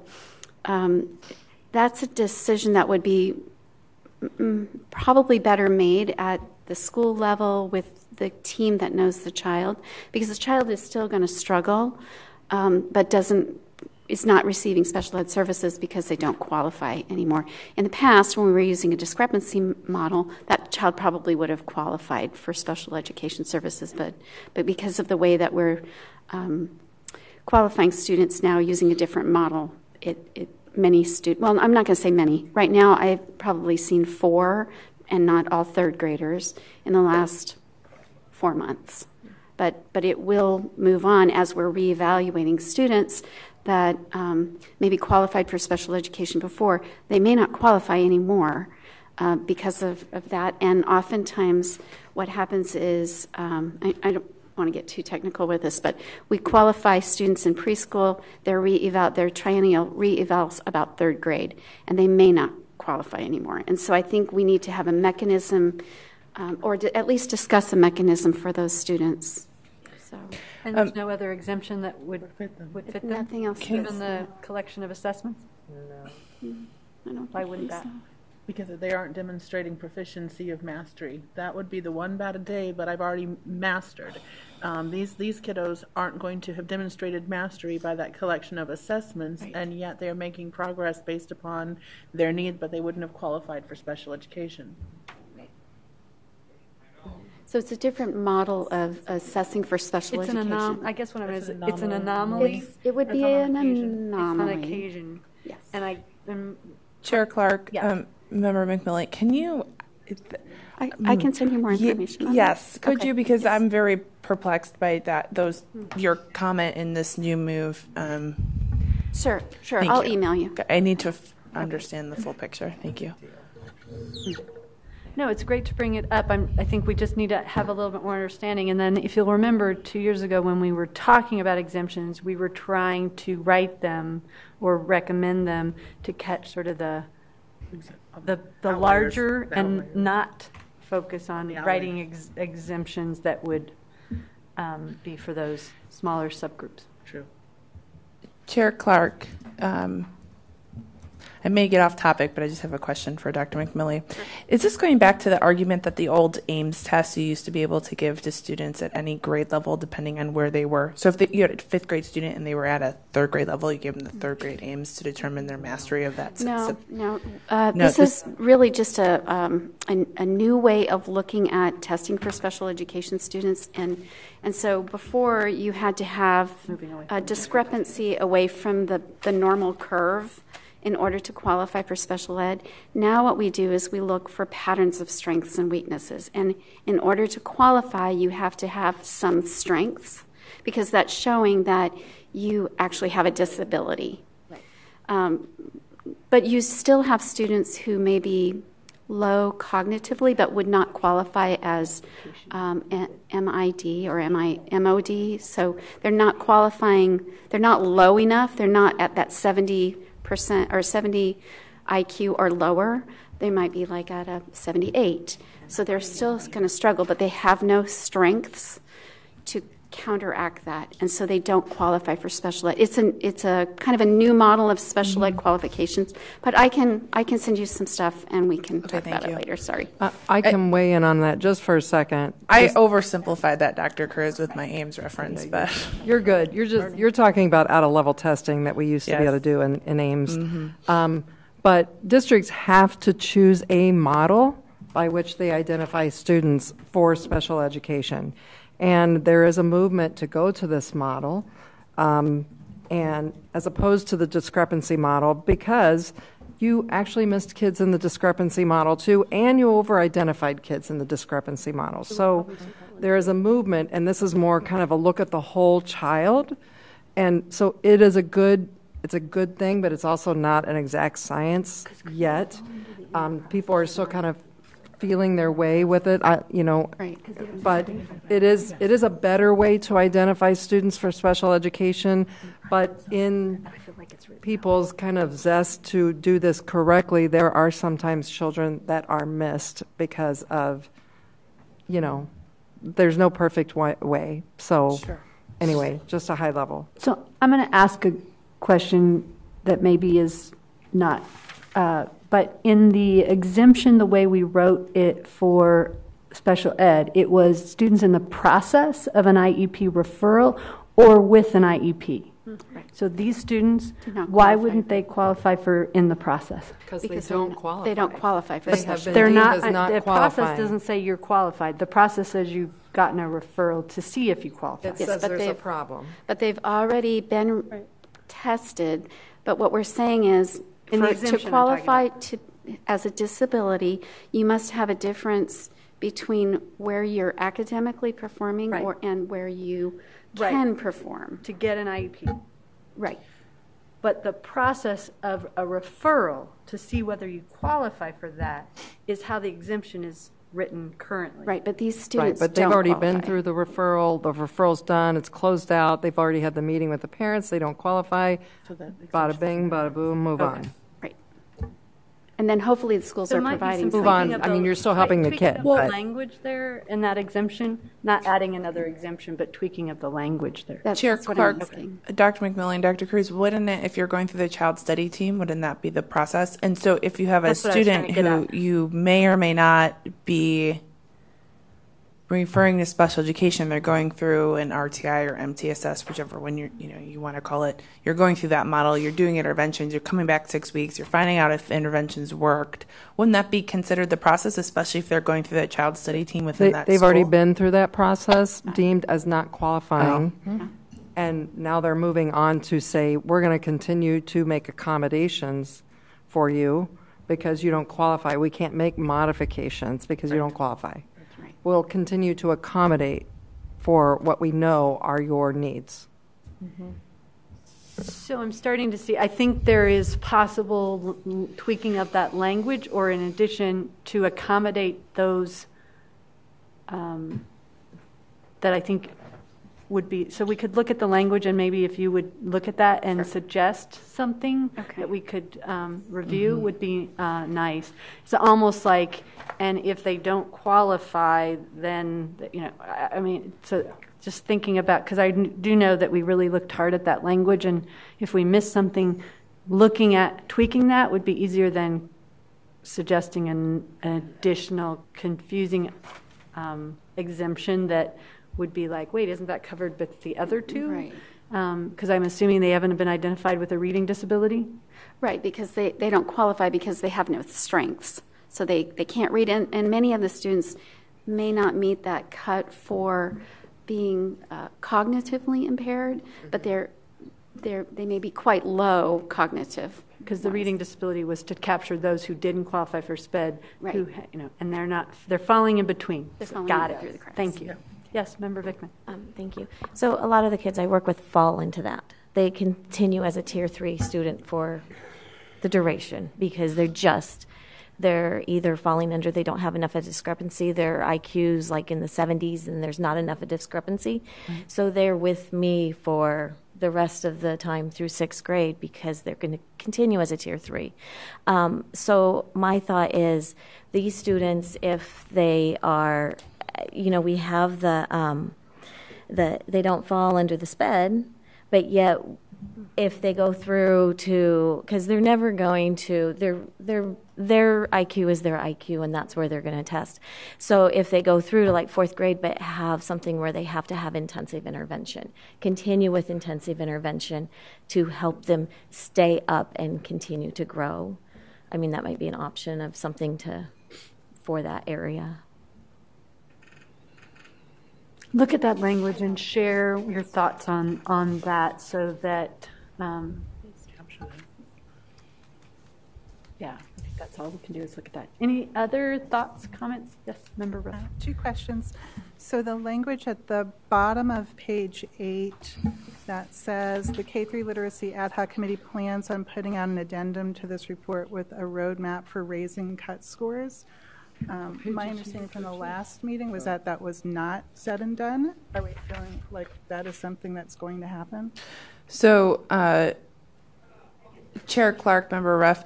that's a decision that would be probably better made at the school level with the team that knows the child, because the child is still going to struggle, but is not receiving special ed services because they don't qualify anymore. In the past, when we were using a discrepancy model, that child probably would have qualified for special education services, but because of the way that we're qualifying students now using a different model, many students, well, I'm not going to say many. Right now, I've probably seen 4, and not all third graders, in the last 4 months. But it will move on as we're reevaluating students that maybe qualified for special education before. They may not qualify anymore because of that. And oftentimes what happens is, I don't want to get too technical with this, but we qualify students in preschool, their triennial re-evals about third grade, and they may not qualify anymore. And so I think we need to have a mechanism, or at least discuss a mechanism for those students. So. And there's no other exemption that would fit them? Nothing else. Given the collection of assessments? No. I don't Why wouldn't that? So. Because they aren't demonstrating proficiency of mastery. That would be the one bad day, but I've already mastered. These kiddos aren't going to have demonstrated mastery by that collection of assessments, right. And yet they're making progress based upon their need, but they wouldn't have qualified for special education. So it's a different model of assessing for special education. I guess what I mean is it's an anomaly. It would be an anomaly. It's on occasion. Yes. And Chair Clark, yeah. Member McMillan, can you... I can send you more information on yes, that. could Okay. you? Because yes. I'm very perplexed by your comment in this new move. Sure. I'll email you. I need to understand the full picture. Thank you. No, it's great to bring it up. I think we just need to have a little bit more understanding. And then if you'll remember 2 years ago when we were talking about exemptions, we were trying to write them or recommend them to catch sort of the larger and not focus on writing exemptions that would be for those smaller subgroups. True. Chair Clark, I may get off topic, but I just have a question for Dr. McMillan. Is this going back to the argument that the old Ames test you used to be able to give to students at any grade level depending on where they were? So if you had a 5th grade student and they were at a 3rd grade level, you gave them the 3rd grade Ames to determine their mastery of that? No. This is really just a new way of looking at testing for special education students. And so before you had to have a discrepancy away from the normal curve in order to qualify for special ed. Now what we do is we look for patterns of strengths and weaknesses. And in order to qualify, you have to have some strengths because that's showing that you actually have a disability. Right. But you still have students who may be low cognitively but would not qualify as MID or MOD. So they're not qualifying, they're not low enough, they're not at that 70% 70% or 70 IQ or lower, they might be like at a 78. So they're still going to struggle, but they have no strengths to counteract that, and so they don't qualify for special ed. It's a kind of a new model of special ed qualifications, but I can send you some stuff and we can talk about it later. Sorry. I can weigh in on that just for a second. I oversimplified that, Dr. Cruz, with my Ames reference, but you're good. You're talking about out-of-level testing that we used to be able to do in Ames. But districts have to choose a model by which they identify students for special education. And there is a movement to go to this model, and as opposed to the discrepancy model, because you actually missed kids in the discrepancy model too, and you over-identified kids in the discrepancy model. So there is a movement, and this is more kind of a look at the whole child. And so it is it's a good thing, but it's also not an exact science yet. People are still kind of feeling their way with it, but it is a better way to identify students for special education. But in people's kind of zest to do this correctly, there are sometimes children that are missed because of, there's no perfect way. So anyway, just a high level. So I'm going to ask a question that maybe is not, but in the exemption, the way we wrote it for special ed, it was students in the process of an IEP referral or with an IEP. Right. So these students, why wouldn't they qualify for in the process? Because they don't qualify. They don't qualify for special ed. They're not. The process doesn't say you're qualified. The process says you've gotten a referral to see if you qualify. It says there's a problem. But they've already been tested. But what we're saying is, to qualify as a disability, you must have a difference between where you're academically performing and where you can perform. To get an IEP. Right. But the process of a referral to see whether you qualify for that is how the exemption is written currently. Right, but these students but they've already been through the referral. The referral's done. It's closed out. They've already had the meeting with the parents. They don't qualify. So bada bing, bada boom, move on. Right. And then hopefully the schools are providing. Move on. I mean, you're still helping the kid. Well, language there in that exemption, not adding another exemption, but tweaking of the language there. Chair Clark, Dr. McMillan, Dr. Cruz, wouldn't it, if you're going through the child study team, wouldn't that be the process? And so if you have a student who you may or may not be referring to special education, they're going through an RTI or MTSS, whichever one you want to call it. You're going through that model. You're doing interventions. You're coming back 6 weeks. You're finding out if interventions worked. Wouldn't that be considered the process, especially if they're going through that child study team within that They've school? already been through that process, deemed as not qualifying. And now they're moving on to say, we're going to continue to make accommodations for you because you don't qualify. We can't make modifications because you don't qualify. We'll continue to accommodate for what we know are your needs. So I'm starting to see, I think there is possible tweaking of that language, or in addition to accommodate those that I think would be, so we could look at the language, and maybe if you would look at that and suggest something that we could review would be nice. It's almost like, and if they don't qualify, then, I mean, so just thinking about, because I do know that we really looked hard at that language, and if we miss something, looking at tweaking that would be easier than suggesting an additional confusing exemption that would be like, wait, isn't that covered with the other two? Right. Because I'm assuming they haven't been identified with a reading disability? Right, because they don't qualify because they have no strengths. So they can't read, and many of the students may not meet that cut for being cognitively impaired, but they may be quite low cognitive. Because the reading disability was to capture those who didn't qualify for SPED, who, and they're falling in between. Got it. Through the cracks. Thank you. Yes, Member Vickman. Thank you. So a lot of the kids I work with fall into that. They continue as a Tier 3 student for the duration because they're either falling under, they don't have enough of a discrepancy, their IQ's like in the 70s and there's not enough of a discrepancy. So they're with me for the rest of the time through 6th grade because they're going to continue as a Tier 3. So my thought is these students, if they are, we have they don't fall under the SPED, but yet if they go through to, because they're never going to, their IQ is their IQ, and that's where they're going to test. So if they go through to like 4th grade but have something where they have to have intensive intervention, continue with intensive intervention to help them stay up and continue to grow. I mean, that might be an option of something for that area. Look at that language and share your thoughts on that so that, yeah, I think that's all we can do is look at that. Any other thoughts, comments? Yes, Member Ruff. 2 questions. So the language at the bottom of page 8 that says the K-3 Literacy Ad Hoc Committee plans on putting out an addendum to this report with a roadmap for raising cut scores. My understanding from the last meeting was that was not said and done. Are we feeling like that is something that's going to happen? So, Chair Clark, Member Ruff,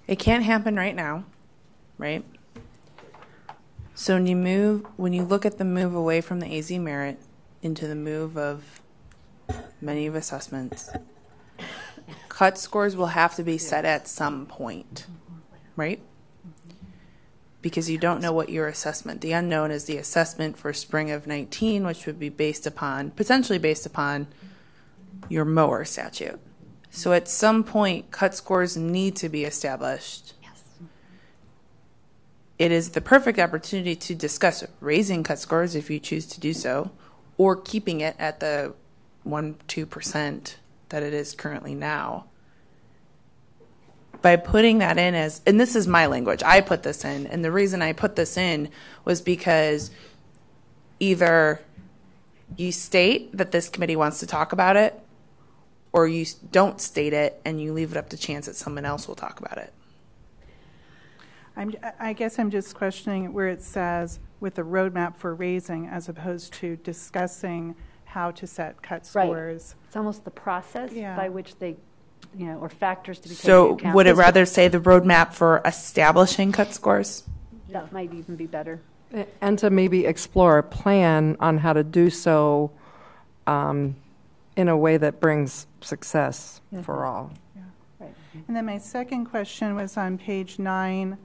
it can't happen right now, right? So when you look at the move away from the AZ merit into the move of many of assessments, cut scores will have to be set at some point. Right? Because you don't know what your assessment, the unknown is the assessment for spring of 19, which would be potentially based upon your mower statute. So at some point, cut scores need to be established. Yes. It is the perfect opportunity to discuss raising cut scores if you choose to do so, or keeping it at the 1-2% that it is currently now. By putting that in and this is my language, I put this in, and the reason I put this in was because either you state that this committee wants to talk about it, or you don't state it and you leave it up to chance that someone else will talk about it. I guess I'm just questioning where it says with a roadmap for raising as opposed to discussing how to set cut scores. Right. It's almost the process by which they or factors to be taken into account. So would it rather say the roadmap for establishing cut scores? That might even be better. And to maybe explore a plan on how to do so in a way that brings success for all. Yeah. Right. And then my second question was on page 9,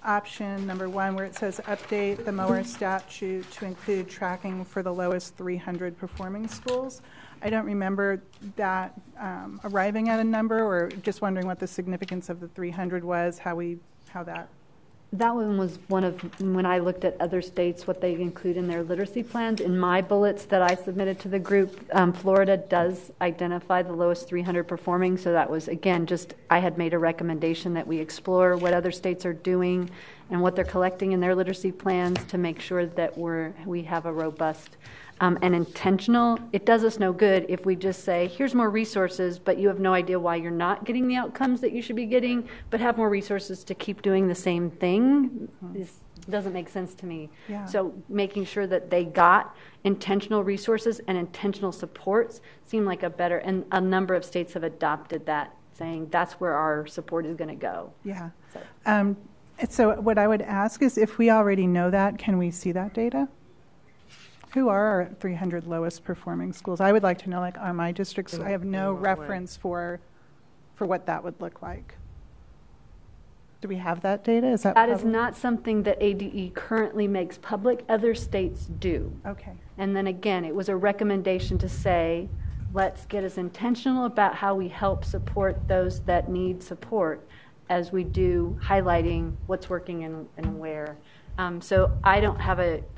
option number 1, where it says update the mower statute to include tracking for the lowest 300 performing schools. I don't remember that arriving at a number, or just wondering what the significance of the 300 was, how that. That one was one of, when I looked at other states, what they include in their literacy plans. In my bullets that I submitted to the group, Florida does identify the lowest 300 performing. So that was, again, I had made a recommendation that we explore what other states are doing and what they're collecting in their literacy plans to make sure that we have a robust and intentional. It does us no good if we just say, here's more resources, but you have no idea why you're not getting the outcomes that you should be getting, but have more resources to keep doing the same thing. This doesn't make sense to me. Yeah. So making sure that they got intentional resources and intentional supports seemed like a better, and a number of states have adopted that, saying that's where our support is going to go. Yeah. So what I would ask is, if we already know that, can we see that data? Who are our 300 lowest performing schools? I would like to know, are my districts, I have no reference for what that would look like. Do we have that data? That is not something that ADE currently makes public. Other states do. Okay. And then again, it was a recommendation to say, let's get as intentional about how we help support those that need support as we do highlighting what's working and where. So I don't have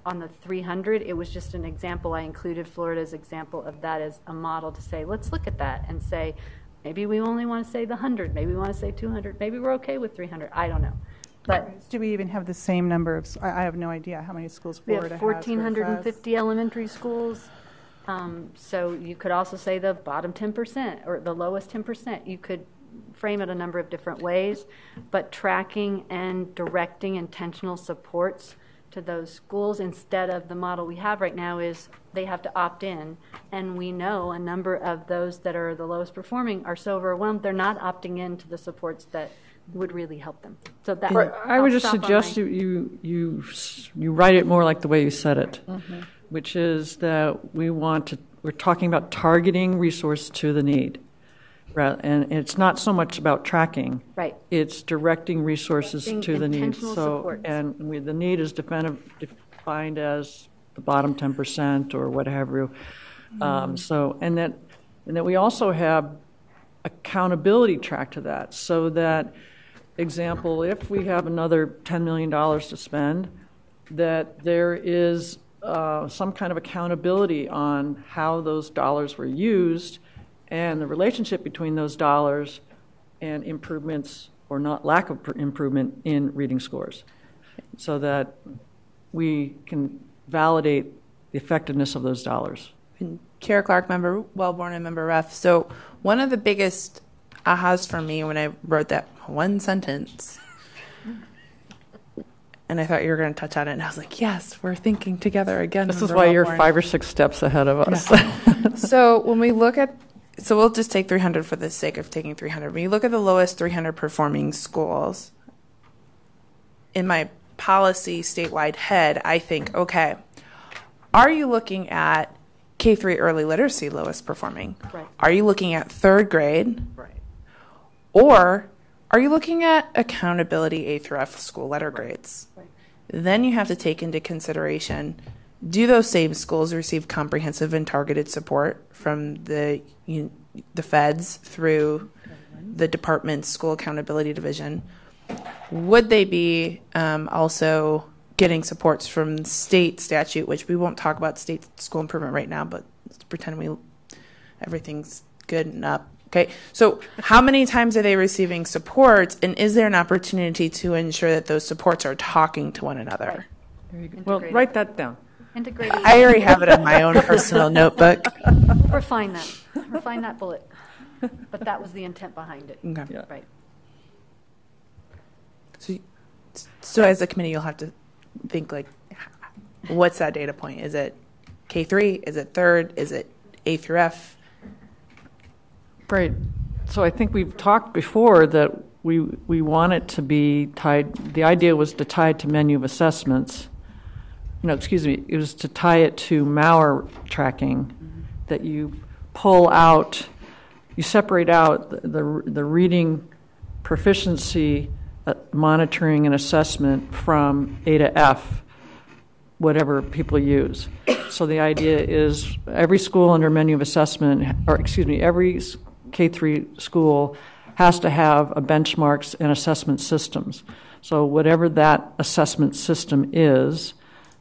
on the 300, it was just an example. I included Florida's example of that as a model to say, let's look at that and say, maybe we only want to say the 100, maybe we want to say 200, maybe we're okay with 300. I don't know. But do we even have the same number of, I have no idea how many schools Florida has. We have 1,450 elementary schools. So you could also say the bottom 10% or the lowest 10%. You could frame it a number of different ways, but tracking and directing intentional supports to those schools instead of the model we have right now is they have to opt in. And we know a number of those that are the lowest performing are so overwhelmed, they're not opting into the supports that would really help them. So that I would just suggest you write it more like the way you said it, which is that we're talking about targeting resource to the need. And it's not so much about tracking. Right. It's directing resources to the need. So, supports. and the need is defined as the bottom 10% or whatever. And that we also have accountability track to that. So that, example, if we have another $10 million to spend, that there is some kind of accountability on how those dollars were used and the relationship between those dollars and improvements or not lack of improvement in reading scores, so that we can validate the effectiveness of those dollars. And Kara Clark, member Wellborn and member Ref. So one of the biggest ahas for me when I wrote that one sentence, and I thought you were going to touch on it, and I was like, yes, we're thinking together again. This is why you're 5 or 6 steps ahead of us. Yeah. So when we look at, so we'll just take 300 for the sake of taking 300. When you look at the lowest 300 performing schools, in my policy statewide head, I think, okay, are you looking at K-3 early literacy lowest performing? Right. Are you looking at 3rd grade? Right. Or are you looking at accountability A through F school letter grades? Right. Then you have to take into consideration, do those same schools receive comprehensive and targeted support from the feds through the department's school accountability division? Would they be also getting supports from state statute, which we won't talk about state school improvement right now, but let's pretend everything's good and up. Okay, so how many times are they receiving supports, and is there an opportunity to ensure that those supports are talking to one another? Well, write that down. Integrated. I already have it in my own personal notebook. Refine that bullet. But that was the intent behind it. Okay. Yeah. Right. So as a committee, you'll have to think, like, what's that data point? Is it K-3? Is it 3rd? Is it A through F? Right. So I think we've talked before that we want it to be tied. The idea was to tie it to menu of assessments. It was to tie it to Mauer tracking, that you pull out, you separate out the reading proficiency monitoring and assessment from A to F, whatever people use. So the idea is every school under menu of assessment, every K-3 school has to have a benchmarks and assessment systems. So whatever that assessment system is,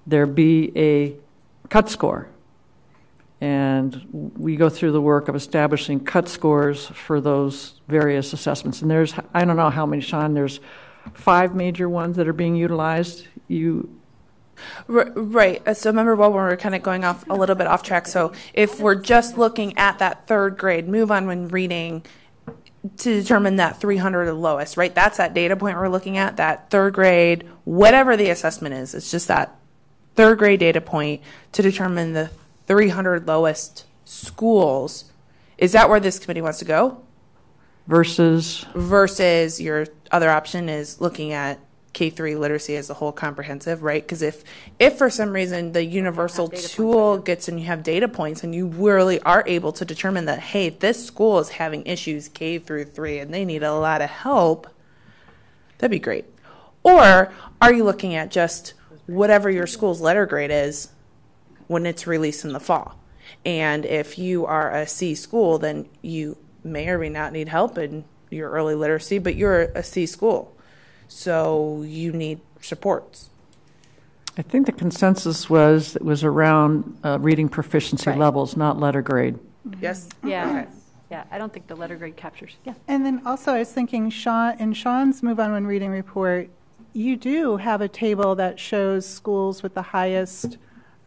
there be a cut score. And we go through the work of establishing cut scores for those various assessments. And there's, I don't know how many, Sean, there's 5 major ones that are being utilized. Right. So remember, we're kind of going off a little bit off track. So if we're just looking at that 3rd grade move on when reading to determine that 300 or lowest, right? That's that data point we're looking at, that 3rd grade, whatever the assessment is. It's just that 3rd grade data point to determine the 300 lowest schools. Is that where this committee wants to go? Versus your other option is looking at K-3 literacy as a whole comprehensive, right? Because if for some reason the universal tool gets and you have data points and you really are able to determine that, hey, this school is having issues K through 3 and they need a lot of help, that'd be great. Or are you looking at just whatever your school's letter grade is when it's released in the fall? And if you are a C school, then you may or may not need help in your early literacy, but you're a C school, so you need supports. I think the consensus was around reading proficiency levels, not letter grade. Yes? Yeah. Okay. Yeah, I don't think the letter grade captures. Yeah. And then also I was thinking, in Sean's Move On When Reading report, you do have a table that shows schools with the highest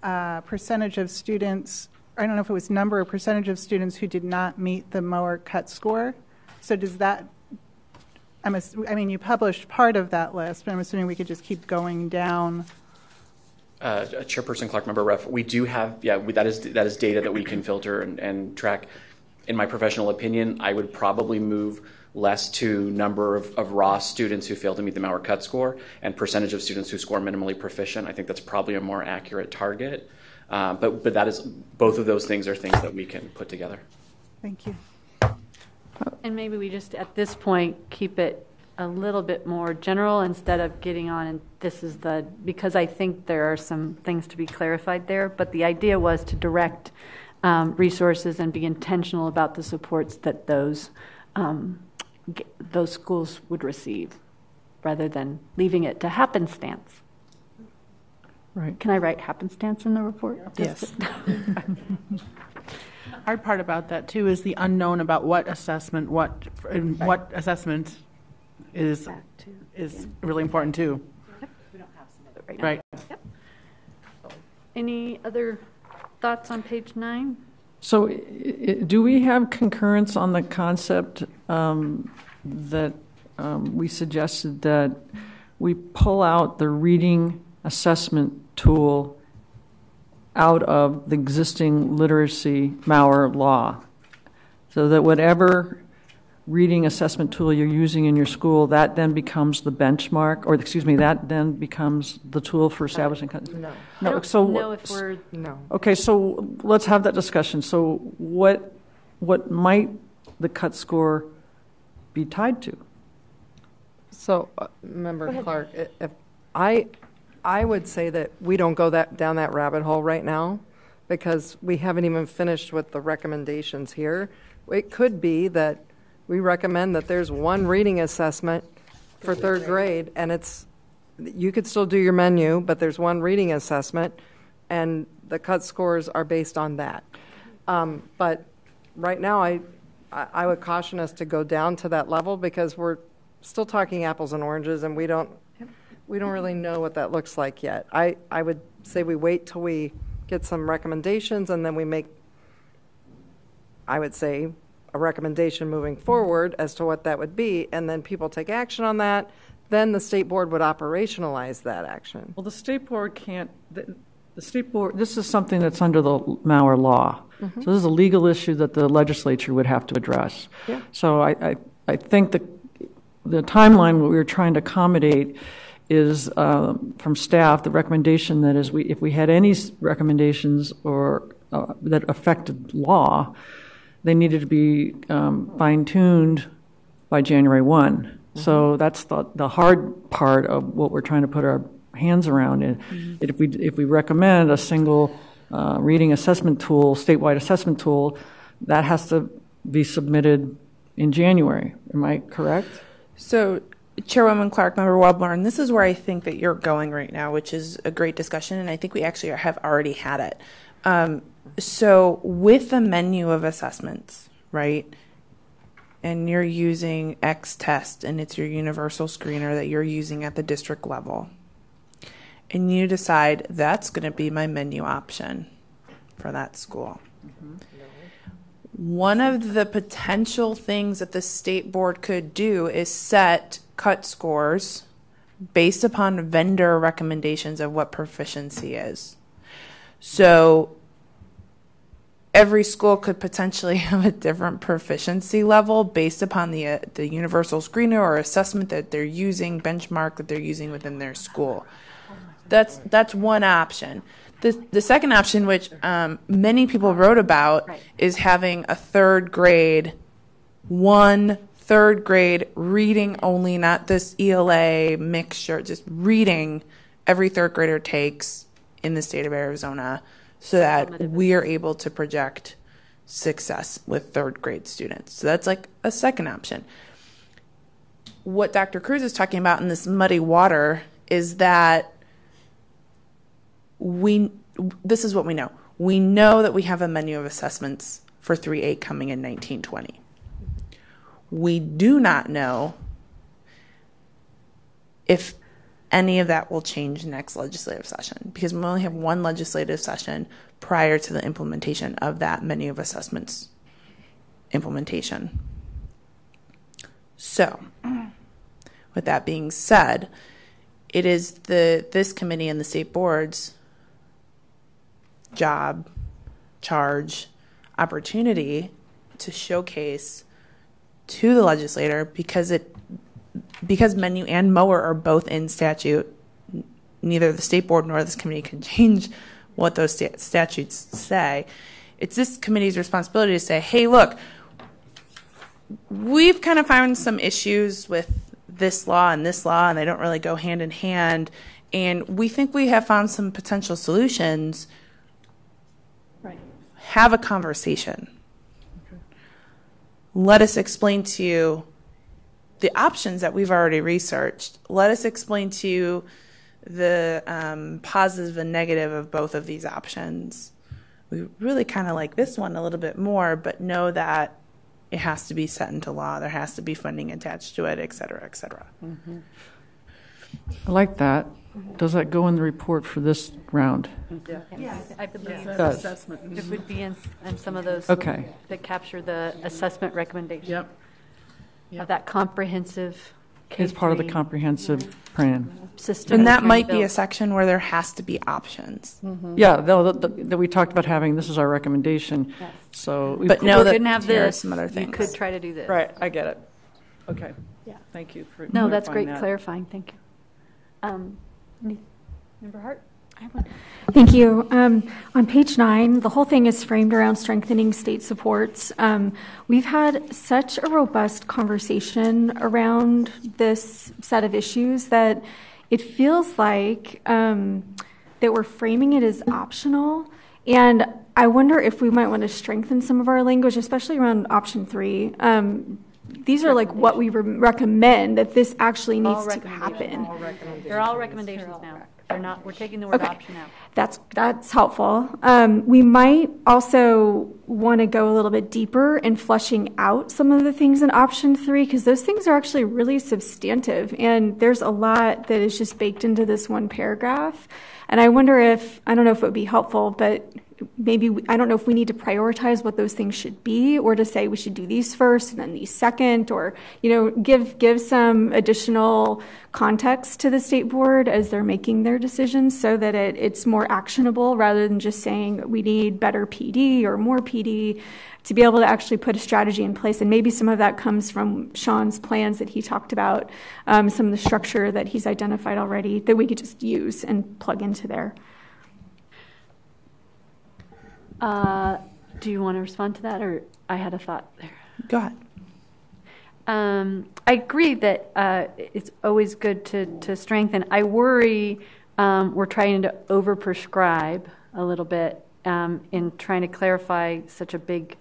percentage of students. I don't know if it was number or percentage of students who did not meet the Mauer cut score. So does that, you published part of that list, but I'm assuming we could just keep going down Chairperson Clark, Member Ref, we do have, that is data that we can filter and track. In my professional opinion, I would probably move less to number of raw students who fail to meet the Maurer cut score and percentage of students who score minimally proficient. I think that's probably a more accurate target. But that is, both of those things are things that we can put together. Thank you. And maybe we just, at this point, keep it a little bit more general instead of getting on and this is because I think there are some things to be clarified there, but the idea was to direct resources and be intentional about the supports that those schools would receive rather than leaving it to happenstance. Right. Can I write happenstance in the report? Yes. Hard part about that too is the unknown about what assessment is really important too. Yep. We don't have some of it right now. Right. Yep. Any other thoughts on page 9? So do we have concurrence on the concept that we suggested that we pull out the reading assessment tool out of the existing literacy Maurer law, so that whatever reading assessment tool you're using in your school, that then becomes the benchmark, or that then becomes the tool for establishing. No. So know if we're no. Okay, so let's have that discussion. So what might the cut score be tied to? So, Member Clark, if I would say that we don't go down that rabbit hole right now because we haven't even finished with the recommendations here. It could be that we recommend that there's one reading assessment for third grade, and you could still do your menu, but there's one reading assessment, and the cut scores are based on that. But right now, I would caution us to go down to that level because we're still talking apples and oranges, and we don't really know what that looks like yet. I would say we wait till we get some recommendations, and then we make, I would say, a recommendation moving forward as to what that would be, and then people take action on that. Then the state board would operationalize that action. Well, the state board can't. The state board. This is something that's under the Maurer law. Mm-hmm. So this is a legal issue that the legislature would have to address. Yeah. So I think the timeline we were trying to accommodate is from staff. The recommendation that is, if we had any recommendations or that affected law, they needed to be fine-tuned by January 1. Mm-hmm. So that's the hard part of what we're trying to put our hands around. Mm-hmm. If we recommend a single reading assessment tool, statewide assessment tool, that has to be submitted in January. Am I correct? So, Chairwoman Clark, Member Wellborn, this is where I think that you're going right now, which is a great discussion, and I think we actually have already had it. So with the menu of assessments, right, and you're using X test, and it's your universal screener that you're using at the district level, and you decide that's going to be my menu option for that school. Mm-hmm. One of the potential things that the state board could do is set cut scores based upon vendor recommendations of what proficiency is. So every school could potentially have a different proficiency level based upon the universal screener or assessment that they're using, benchmark that they're using within their school. That's one option. The second option, which many people wrote about, is having a third grade reading only, not this ELA mixture, just reading every third grader takes in the state of Arizona, so that we are able to project success with third grade students. So that's like a second option. What Dr. Cruz is talking about in this muddy water is that this is what we know. We know that we have a menu of assessments for 3A coming in 1920. We do not know if any of that will change next legislative session, because we only have one legislative session prior to the implementation of that menu of assessments implementation. So, with that being said, it is this committee and the state board's job, charge, opportunity to showcase to the legislator because menu and mower are both in statute. Neither the state board nor this committee can change what those statutes say. It's this committee's responsibility to say, hey, look, we've kind of found some issues with this law, and they don't really go hand in hand, and we think we have found some potential solutions. Right. Have a conversation. Okay. Let us explain to you the options that we've already researched. Let us explain to you the positive and negative of both of these options. We really kind of like this one a little bit more, but know that it has to be set into law. There has to be funding attached to it, et cetera, et cetera. Mm-hmm. I like that. Does that go in the report for this round? Yeah, I believe assessment. It would be in some of those okay. that capture the assessment recommendation. Yep. Of that comprehensive K3 it's part of the comprehensive plan system. And that might be a section where there has to be options. Mm-hmm. Yeah, that we talked about having. This is our recommendation. Yes. So, but no, that couldn't have this. Some other things. You could try to do this. Right, I get it. Okay. Yeah. Thank you for no, that's great clarifying. Thank you. Member Hart. Thank you. On page 9, the whole thing is framed around strengthening state supports. We've had such a robust conversation around this set of issues that it feels like that we're framing it as optional. And I wonder if we might want to strengthen some of our language, especially around option 3. These are like what we recommend that this actually needs to happen. They're all recommendations now. They're not. We're taking the word option out. That's helpful. We might also want to go a little bit deeper in fleshing out some of the things in option 3 because those things are actually really substantive, and there's a lot that is just baked into this one paragraph. And I wonder if I don't know if it would be helpful, but maybe I don't know if we need to prioritize what those things should be, or to say we should do these first and then these second, or give some additional context to the state board as they're making their decisions, so that it's more actionable rather than just saying we need better PD or more PD. To be able to actually put a strategy in place, and maybe some of that comes from Sean's plans that he talked about, some of the structure that he's identified already that we could just use and plug into there. Do you want to respond to that, or I had a thought there? Go ahead. I agree that it's always good to strengthen. I worry we're trying to overprescribe a little bit in trying to clarify such a big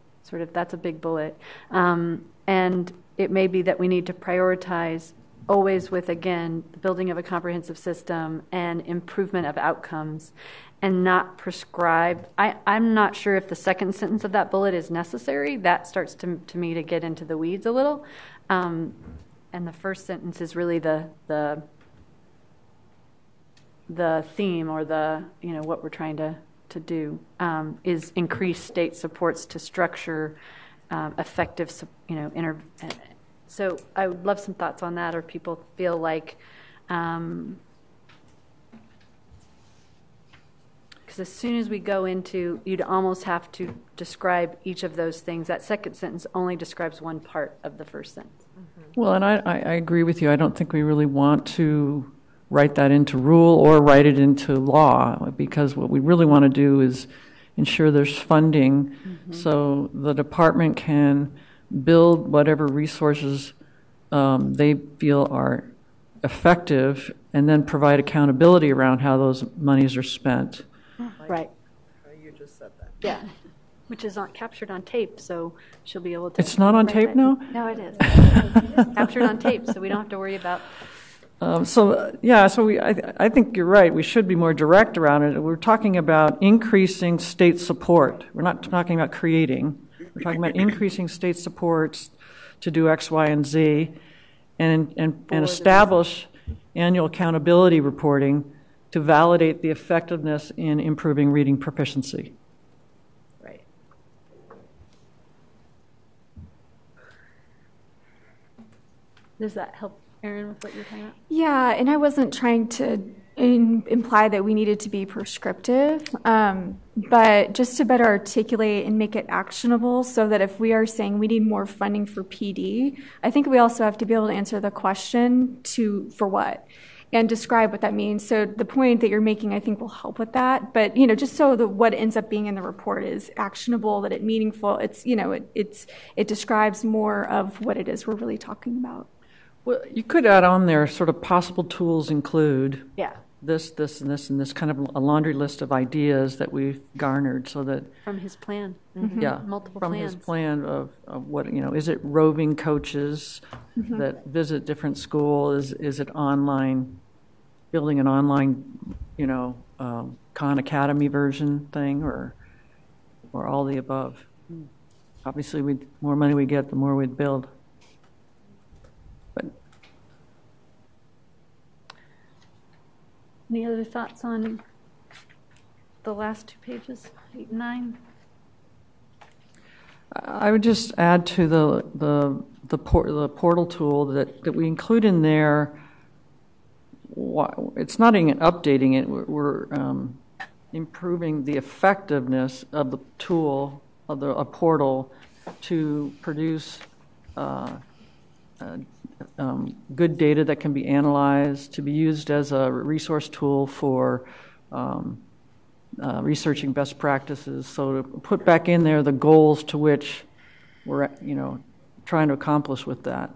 that's a big bullet. And it may be that we need to prioritize always with, again, the building of a comprehensive system and improvement of outcomes, and not prescribe. I'm not sure if the second sentence of that bullet is necessary. That starts to me to get into the weeds a little. And the first sentence is really the theme, or what we're trying to do is increase state supports to structure effective, so I would love some thoughts on that, or people feel like, because as soon as we go into, you'd almost have to describe each of those things. That second sentence only describes one part of the first sentence. Mm-hmm. Well, and I agree with you. I don't think we really want to write that into rule or write it into law, because what we really want to do is ensure there's funding so the department can build whatever resources they feel are effective, and then provide accountability around how those monies are spent. Right. You just said that. Yeah. Which is not captured on tape, so she'll be able to... It's not on tape now? No, it is. Captured on tape, so we don't have to worry about... I think you're right. We should be more direct around it. We're talking about increasing state support. We're not talking about creating. We're talking about increasing state supports to do X, Y, and Z, and establish annual accountability reporting to validate the effectiveness in improving reading proficiency. Right. Does that help, Erin, with what you're talking about? Yeah, and I wasn't trying to imply that we needed to be prescriptive, but just to better articulate and make it actionable so that if we are saying we need more funding for PD, I think we also have to be able to answer the question for what and describe what that means. So the point that you're making, I think, will help with that. But, just so that what ends up being in the report is actionable, that it's meaningful, it describes more of what it is we're really talking about. Well, you could add on there sort of possible tools include this, and this, kind of a laundry list of ideas that we've garnered so that... From his plan. Multiple from plans. His plan of what, is it roving coaches that visit different schools? Is it online, building an online, Khan Academy version thing or all the above? Obviously, the more money we get, the more we'd build. But any other thoughts on the last 2 pages, 8 and 9? I would just add to the portal tool that we include in there. It's not even updating it. We're improving the effectiveness of the tool of a portal to produce good data that can be analyzed, to be used as a resource tool for researching best practices. So to put back in there the goals to which we're trying to accomplish with that.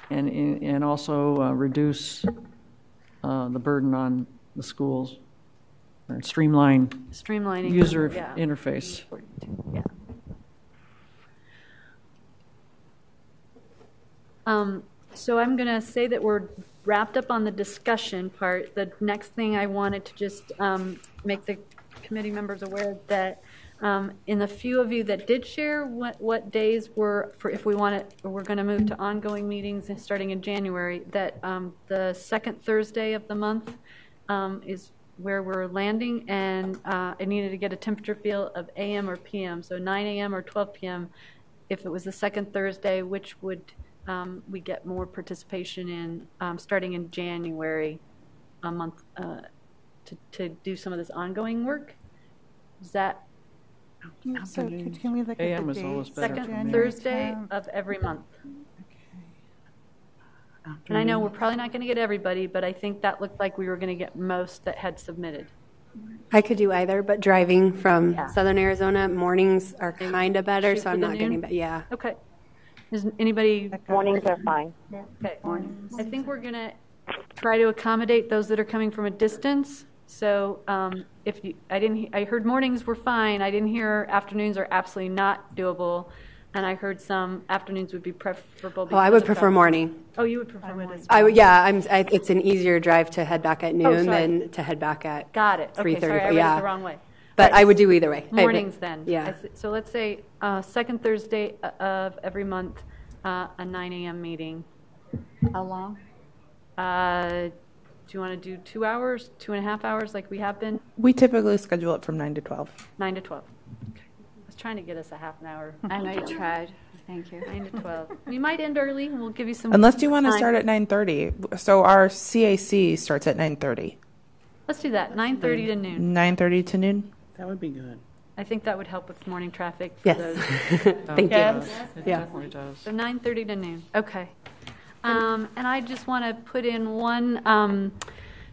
And also reduce the burden on the schools, or streamlining user interface. Yeah. So I'm going to say that we're wrapped up on the discussion part. The next thing I wanted to just make the committee members aware that in the few of you that did share what days were for if we're going to move to ongoing meetings starting in January, that the second Thursday of the month is where we're landing, and I needed to get a temperature feel of AM or PM, so 9 a.m. or 12 p.m. if it was the second Thursday, which would we get more participation in starting in January a month to do some of this ongoing work. Is that so can we look AM at the is always dates? better. second Thursday of every month? And I know we're probably not going to get everybody, but I think that looked like we were going to get most that had submitted. I could do either, but driving from Southern Arizona, mornings are kind of better, so I'm not getting back. Yeah. Okay. Is anybody? Mornings are fine. Okay. Mornings. I think we're going to try to accommodate those that are coming from a distance. So I heard mornings were fine. I didn't hear afternoons are absolutely not doable. And I heard some afternoons would be preferable. Oh, I would prefer morning. Oh, you would prefer morning. It's an easier drive to head back at noon than to head back at 3:30. Got it. Okay, sorry, I read it the wrong way. But I would do either way. Mornings then. Yeah. So let's say second Thursday of every month, a 9 a.m. meeting. How long? Do you want to do 2 hours, 2.5 hours like we have been? We typically schedule it from 9 to 12. 9 to 12. Okay. I was trying to get us a half an hour. I know you tried. Thank you. 9 to 12. We might end early, and we'll give you some Unless you want to time. start at 9:30. So our CAC starts at 9:30. Let's do that, 9:30 to noon. 9:30 to noon? That would be good. I think that would help with morning traffic for Yes. those. Thank you. It Yeah. definitely does. So 9:30 to noon. Okay. And I just want to put in one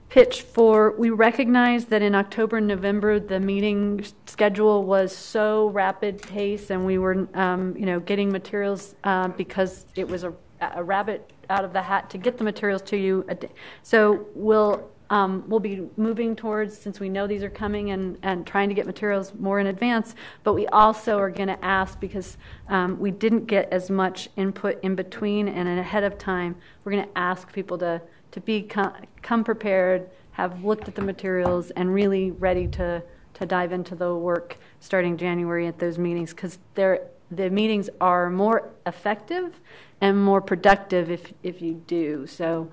pitch for, we recognize that in October and November, the meeting schedule was so rapid pace, and we were, getting materials because it was a rabbit out of the hat to get the materials to you. So we'll be moving towards, since we know these are coming, and trying to get materials more in advance, but we also are going to ask, because we didn't get as much input in between and ahead of time, we're going to ask people to come prepared, have looked at the materials, and really ready to dive into the work starting January at those meetings, because the meetings are more effective and more productive if you do. So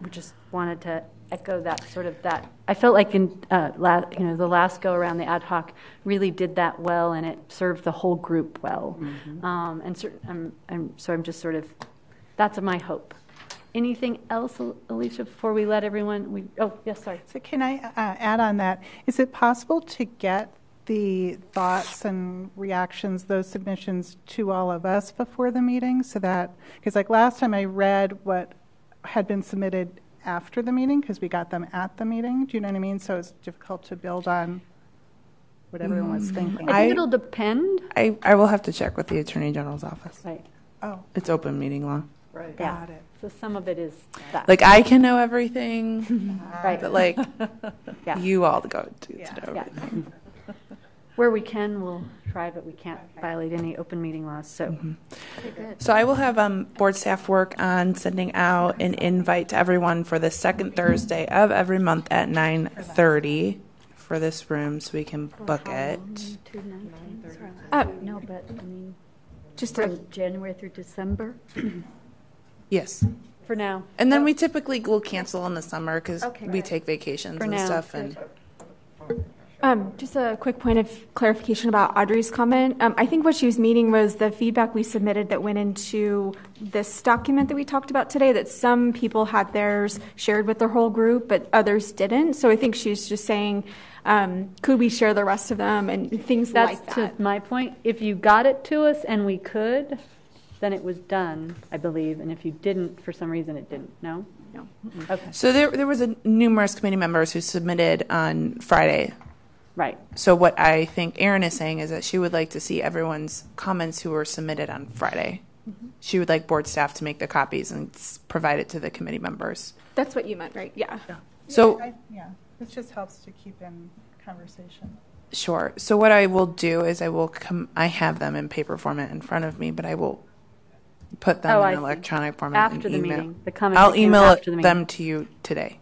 we just wanted to echo that sort of that. I felt like in the last go around, the ad hoc really did that well, and it served the whole group well. So I'm just sort of, that's my hope. Anything else, Alicia, before we let everyone? Oh, yes, sorry. So can I add on that? Is it possible to get the thoughts and reactions, those submissions, to all of us before the meeting, so that, because like last time I read what had been submitted after the meeting because we got them at the meeting. Do you know what I mean? So it's difficult to build on what everyone was thinking. I think it'll depend. I will have to check with the Attorney General's office. Right. Oh. It's open meeting law. Right. Yeah. Got it. So some of it is that. Like I can know everything, right? But like yeah. you all go to know everything. Where we can, we'll try, but we can't violate any open meeting laws. So, okay, good. So I will have board staff work on sending out an invite to everyone for the second Thursday of every month at 9:30 for this room, so we can book it. No, but I mean, just from January through December. Yes. For now. And then we typically will cancel in the summer because we take vacations and stuff. And just a quick point of clarification about Audrey's comment. I think what she was meaning was the feedback we submitted that went into this document that we talked about today, that some people had theirs shared with their whole group, but others didn't. So I think she's just saying, could we share the rest of them and things like that. That's to my point. If you got it to us and we could, then it was done, I believe. And if you didn't, for some reason, it didn't. No? No. Okay. So there was numerous committee members who submitted on Friday. Right. So what I think Erin is saying is that she would like to see everyone's comments who were submitted on Friday. Mm-hmm. She would like board staff to make the copies and provide it to the committee members. That's what you meant, right? Yeah. So this just helps to keep in conversation. Sure. So what I will do is I have them in paper format in front of me, but I will put them in electronic format after and the email. meeting. The comments I'll email the them to you today.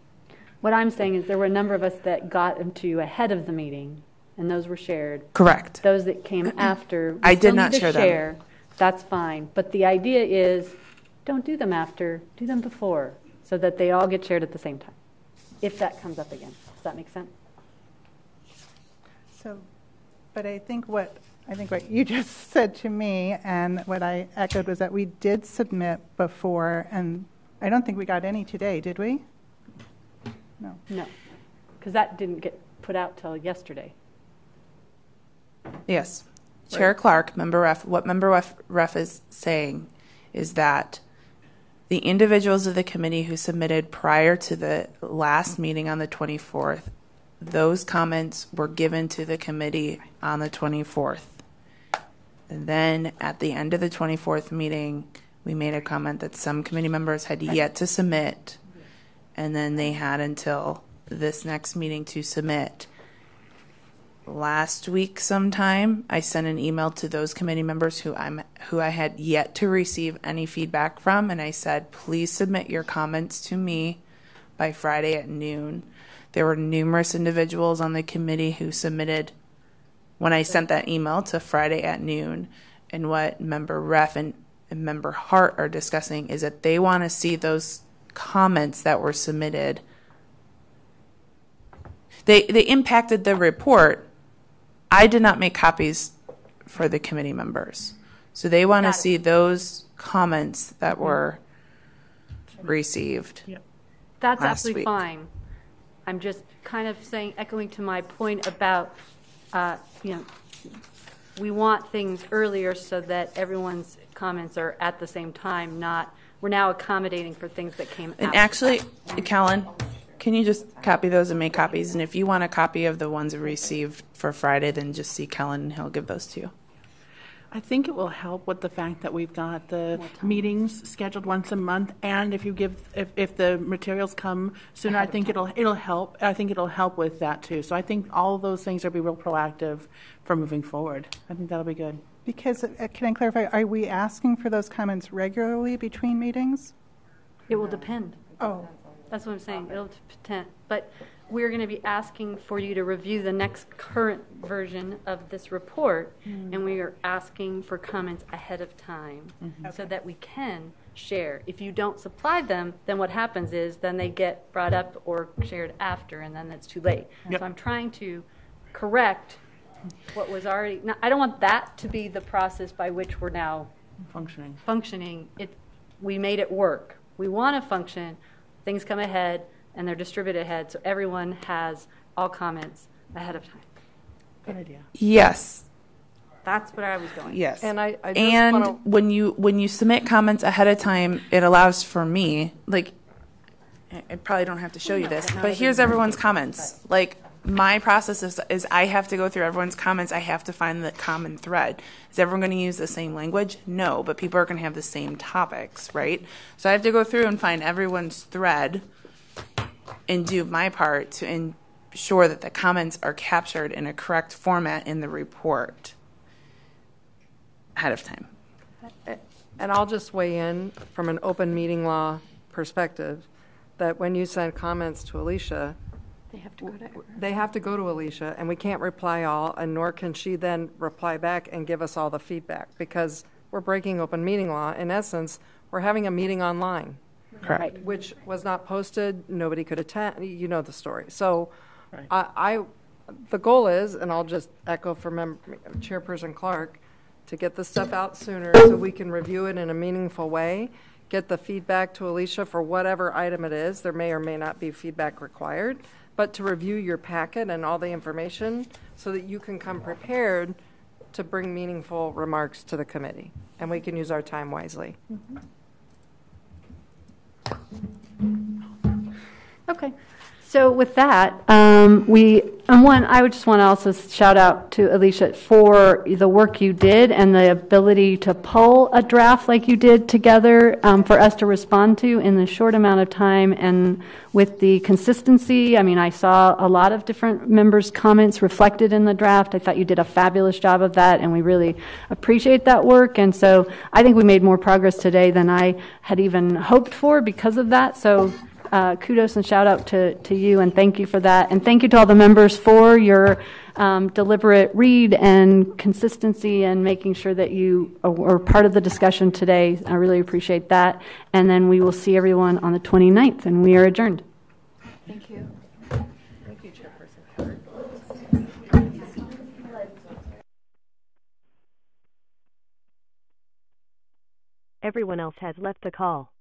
What I'm saying is there were a number of us that got them to you ahead of the meeting, and those were shared. Correct. Those that came after, I did not share them. That's fine. But the idea is don't do them after, do them before, so that they all get shared at the same time, if that comes up again. Does that make sense? So, but I think what you just said to me and what I echoed was that we did submit before, and I don't think we got any today, did we? No, because that didn't get put out till yesterday. Yes. Right. Chair Clark, Member Ref, what Member Ref is saying is that the individuals of the committee who submitted prior to the last meeting on the 24th, those comments were given to the committee on the 24th. And then at the end of the 24th meeting, we made a comment that some committee members had yet to submit, and then they had until this next meeting to submit. Last week sometime, I sent an email to those committee members who I had yet to receive any feedback from, and I said, please submit your comments to me by Friday at noon. There were numerous individuals on the committee who submitted when I sent that email to Friday at noon, and what Member Ref and Member Hart are discussing is that they want to see those comments that were submitted. They impacted the report. I did not make copies for the committee members. So they want to see those comments that were received. Yep. That's absolutely fine. I'm just kind of saying, echoing to my point about, we want things earlier so that everyone's comments are at the same time, we're now accommodating for things that came and after. Actually, Kellen, can you just copy those and make copies? And if you want a copy of the ones we received for Friday, then just see Kellen and he'll give those to you. I think it will help with the fact that we've got the meetings scheduled once a month, and if the materials come sooner, I think it'll help. I think it'll help with that too. So I think all of those things will be real proactive for moving forward. I think that'll be good. Because, can I clarify, are we asking for those comments regularly between meetings? It will depend. Oh. That's what I'm saying. It'll depend. But we're going to be asking for you to review the next current version of this report, and we are asking for comments ahead of time so that we can share. If you don't supply them, then what happens is then they get brought up or shared after, and then it's too late. Yep. So I'm trying to correct what was already. Now, I don't want that to be the process by which we're now functioning. We made it work. We want to function. Things come ahead, and they're distributed ahead, so everyone has all comments ahead of time. Good idea. Yes. That's where I was going. Yes. And I just and wanna... when you submit comments ahead of time, it allows for me, like, I probably don't have to show you this, but here's everyone's comments. Like, my process is I have to go through everyone's comments. I have to find the common thread. Is everyone going to use the same language? No, but people are going to have the same topics, right? So I have to go through and find everyone's thread and do my part to ensure that the comments are captured in a correct format in the report ahead of time. And I'll just weigh in from an open meeting law perspective that when you send comments to Alicia, they have to go to Alicia, and we can't reply all, and nor can she then reply back and give us all the feedback, because we're breaking open meeting law. In essence, we're having a meeting online. Correct. Which was not posted, nobody could attend, you know the story. So Right. The goal is, and I'll just echo from Chairperson Clark, to get the stuff out sooner so we can review it in a meaningful way, get the feedback to Alicia for whatever item it is. There may or may not be feedback required, but to review your packet and all the information so that you can come prepared to bring meaningful remarks to the committee, and we can use our time wisely. Okay. So with that, I would just want to also shout out to Alicia for the work you did and the ability to pull a draft like you did together for us to respond to in the short amount of time, and with the consistency. I mean, I saw a lot of different members' comments reflected in the draft. I thought you did a fabulous job of that, and we really appreciate that work. And so I think we made more progress today than I had even hoped for because of that. So kudos and shout out to you, and thank you for that. And thank you to all the members for your deliberate read and consistency and making sure that you are part of the discussion today. I really appreciate that. And then we will see everyone on the 29th, and we are adjourned. Thank you. Thank you, Chairperson. Everyone else has left the call.